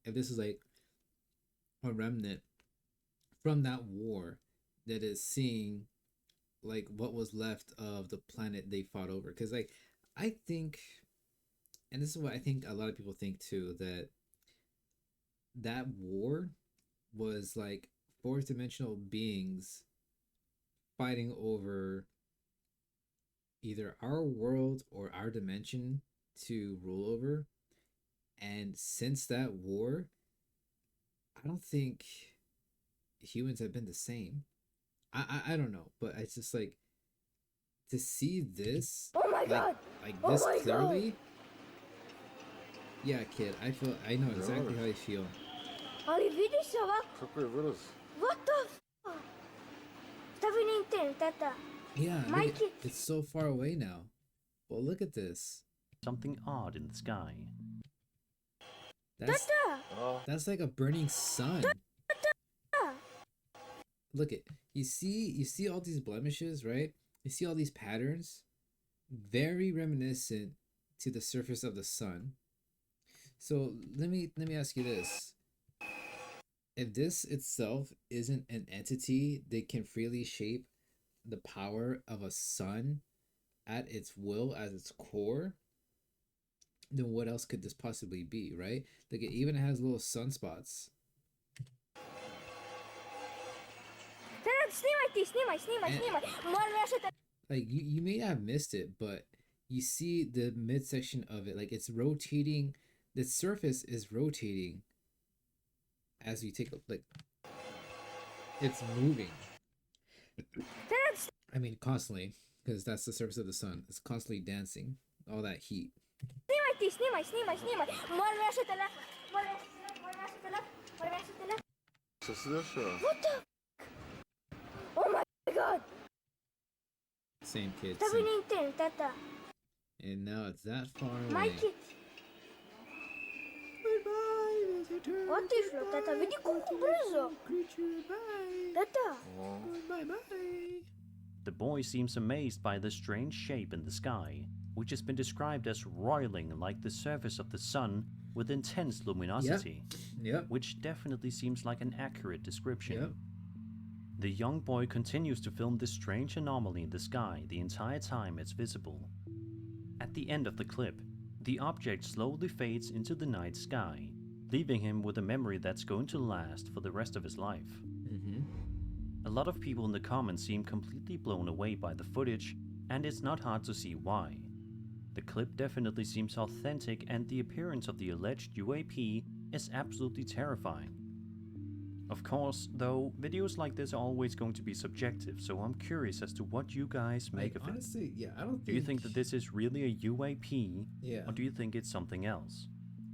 S1: if this is, like, a remnant from that war that is seeing, like, what was left of the planet they fought over. Because, like, I think, and this is what I think a lot of people think too, that war was like fourth dimensional beings fighting over either our world or our dimension to rule over. And since that war, I don't think humans have been the same. I don't know, but it's just like to see this this clearly. Yeah, kid, I know exactly how you feel.
S21: Ali vidiš ovako?
S3: Kako je virus?
S21: What the f? Stavi na internet, tata.
S1: Yeah, look it's so far away now. Well, look at this.
S16: Something odd in the sky.
S1: That's like a burning sun. Look it. You see all these blemishes, right? You see all these patterns, very reminiscent to the surface of the sun. So let me ask you this. If this itself isn't an entity that can freely shape the power of a sun at its will, as its core, then what else could this possibly be, right? Like, it even has little sunspots. Like, you may have missed it, but you see the midsection of it, like, it's rotating. The surface is rotating as you take a, like, it's moving. I mean, constantly. because that's the surface of the sun. It's constantly dancing, all that heat.
S18: Снимай. Морвешь телефон. Морвешь телефон.
S3: Что совершил?
S18: What the? Oh my god.
S1: Same kid.
S18: Sta venendo, tata.
S1: And now it's that far away.
S18: My kid.
S1: Goodbye, visitor.
S18: What is lo, tata? Vedi come preso.
S1: Creature, bye.
S18: Tata.
S1: Bye.
S16: The boy seems amazed by the strange shape in the sky, which has been described as roiling like the surface of the sun with intense luminosity.
S1: Yep.
S16: Which definitely seems like an accurate description.
S1: Yep.
S16: The young boy continues to film this strange anomaly in the sky the entire time it's visible. At the end of the clip, the object slowly fades into the night sky, leaving him with a memory that's going to last for the rest of his life. A lot of people in the comments seem completely blown away by the footage, and it's not hard to see why. The clip definitely seems authentic, and the appearance of the alleged UAP is absolutely terrifying. Of course, though, videos like this are always going to be subjective, so I'm curious as to what you guys make of
S1: honestly,
S16: it.
S1: Yeah, I don't think...
S16: Do you think that this is really a UAP,
S1: Yeah.
S16: or do you think it's something else?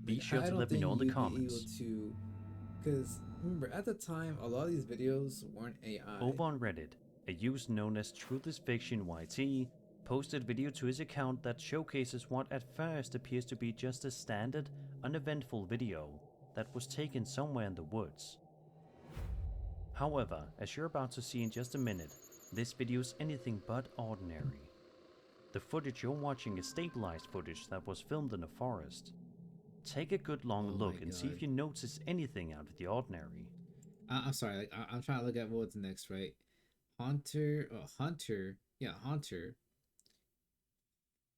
S16: Be
S1: Like,
S16: sure
S1: I
S16: to
S1: don't
S16: let me
S1: think
S16: know in the
S1: you'd be
S16: comments.
S1: able to, because remember at the time a lot of these videos weren't AI.
S16: Over on Reddit, a user known as Truth is Fiction YT posted a video to his account that showcases what at first appears to be just a standard, uneventful video that was taken somewhere in the woods. However, as you're about to see in just a minute, this video is anything but ordinary. The footage you're watching is stabilized footage that was filmed in a forest. Take a good long look and see if you notice anything out of the ordinary.
S1: I'm sorry, like I'm trying to look at what's next, right? Hunter.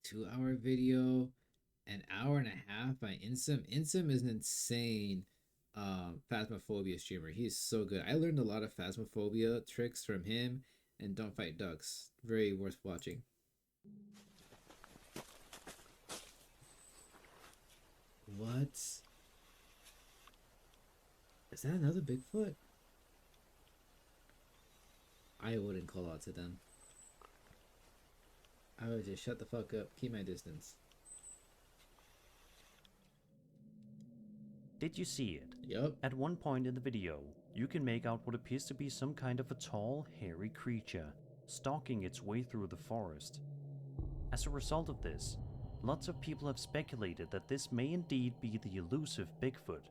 S1: 2-hour video, an hour and a half by Insum. Insum is an insane Phasmophobia streamer. He's so good. I learned a lot of Phasmophobia tricks from him and Don't Fight Ducks. Very worth watching. What? Is that another Bigfoot? I wouldn't call out to them. I would just shut the fuck up, keep my distance.
S16: Did you see it?
S1: Yup.
S16: At one point in the video, you can make out what appears to be some kind of a tall, hairy creature stalking its way through the forest. As a result of this, lots of people have speculated that this may indeed be the elusive Bigfoot.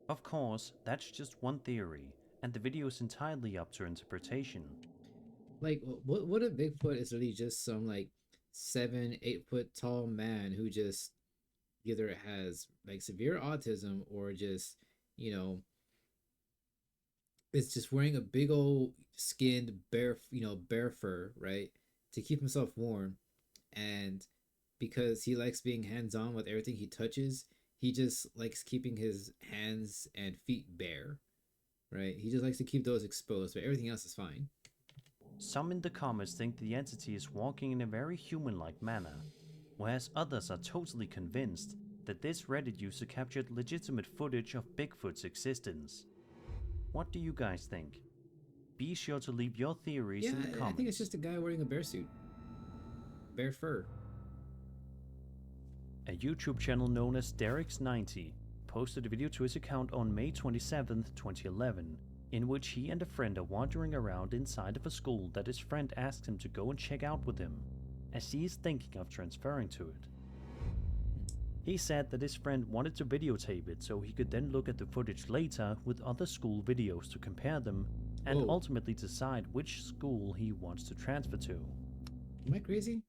S16: Of course, that's just one theory, and the video is entirely up to interpretation.
S1: Like, what if Bigfoot is really just some, like, 7-8 foot tall man who just either has, like, severe autism or just, you know, is just wearing a big old skinned bear fur, right, to keep himself warm. And because he likes being hands-on with everything he touches, he just likes keeping his hands and feet bare, right? He just likes to keep those exposed, but everything else is fine.
S16: Some in the comments think the entity is walking in a very human-like manner, whereas others are totally convinced that this Reddit user captured legitimate footage of Bigfoot's existence. What do you guys think? Be sure to leave your theories in the comments.
S1: I think it's just a guy wearing a bear suit. Bear fur.
S16: A YouTube channel known as Derek's90 posted a video to his account on May 27th, 2011, in which he and a friend are wandering around inside of a school that his friend asked him to go and check out with him, as he is thinking of transferring to it. He said that his friend wanted to videotape it so he could then look at the footage later with other school videos to compare them and ultimately decide which school he wants to transfer to.
S1: Am I crazy?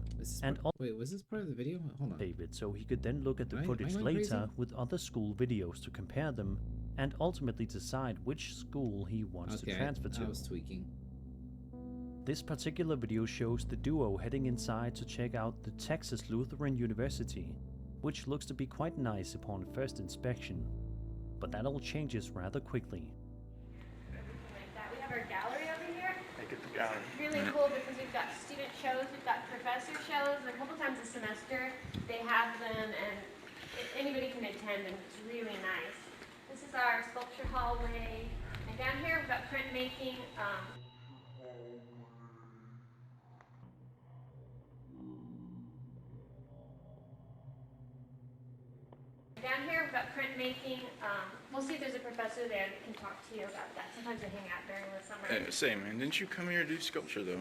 S1: Wait, was this part of the video? Hold on.
S16: David, so he could then look at the
S1: Am I
S16: footage
S1: going
S16: later
S1: crazy?
S16: with other school videos to compare them and ultimately decide which school he wants to transfer to.
S1: I was tweaking.
S16: This particular video shows the duo heading inside to check out the Texas Lutheran University, which looks to be quite nice upon first inspection, but that all changes rather quickly.
S9: We have our gallery over here.
S12: Make it the gallery.
S9: It's really cool because we've got student shows, we've got professor shows. A couple times a semester they have them, and anybody can attend, and it's really nice. This is our sculpture hallway, and down here we've got printmaking. Down here we've got printmaking. We'll see if there's a professor there that can talk to you about that. Sometimes they hang out during the summer.
S10: Say, man, didn't you come here to do sculpture, though?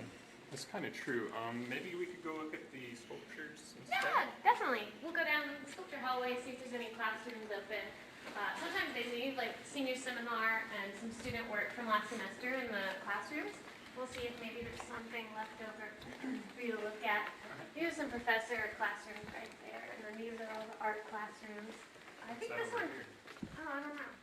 S11: That's kind of true. Maybe we could go look at the sculptures instead?
S9: Yeah, definitely. We'll go down the sculpture hallway, see if there's any classrooms open. Sometimes they leave like senior seminar and some student work from last semester in the classrooms. We'll see if maybe there's something left over for you to look at. Here's some professor classrooms right there, and then these are all the art classrooms. I think this one, oh, I don't know.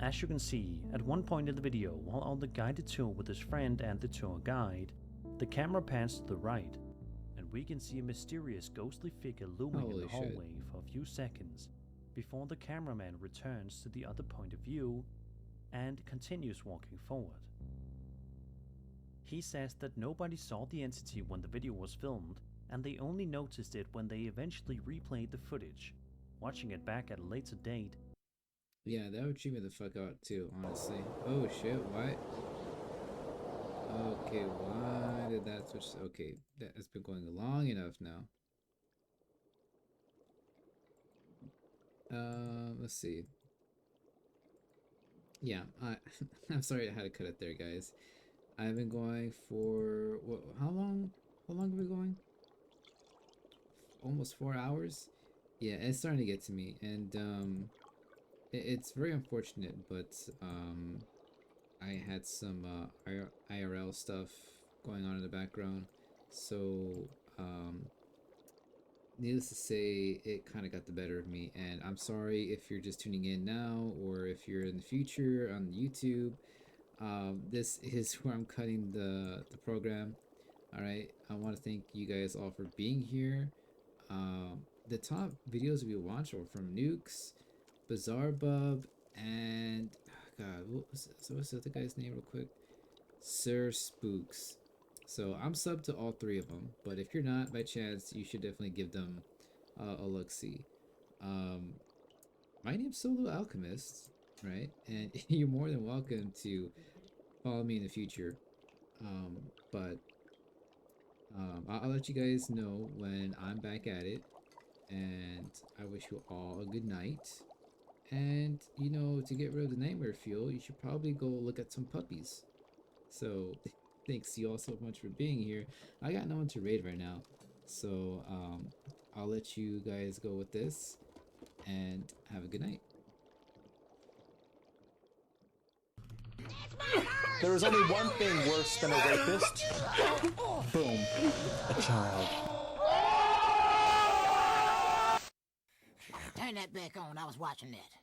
S16: As you can see, at one point in the video, while on the guided tour with his friend and the tour guide, the camera pans to the right, and we can see a mysterious ghostly figure looming in the hallway for a few seconds, before the cameraman returns to the other point of view and continues walking forward. He says that nobody saw the entity when the video was filmed, and they only noticed it when they eventually replayed the footage, watching it back at a later date.
S1: Yeah, that would cheat me the fuck out too, honestly. Oh shit, what? Okay, why did that switch? Okay, that's been going long enough now. Let's see. Yeah, I'm sorry I had to cut it there, guys. I've been going for what? How long? How long are we going? Almost 4 hours. Yeah, it's starting to get to me, and it's very unfortunate, but I had some IRL stuff going on in the background, so needless to say, it kind of got the better of me, and I'm sorry if you're just tuning in now or if you're in the future on YouTube. This is where I'm cutting the program. All right, I want to thank you guys all for being here. The top videos we watched were from Nukes, Bizarre Bub, and God, what's the other guy's name real quick? Sir Spooks. So I'm subbed to all three of them, but if you're not, by chance, you should definitely give them a look-see. My name's SoloAlchemist, right? And you're more than welcome to follow me in the future. But I'll let you guys know when I'm back at it, and I wish you all a good night. And, you know, to get rid of the nightmare feel, you should probably go look at some puppies. So, thanks you all so much for being here. I got no one to raid right now, so I'll let you guys go with this, and have a good night.
S23: There is only one thing worse than a rapist. Boom. A child.
S24: Turn that back on. I was watching that.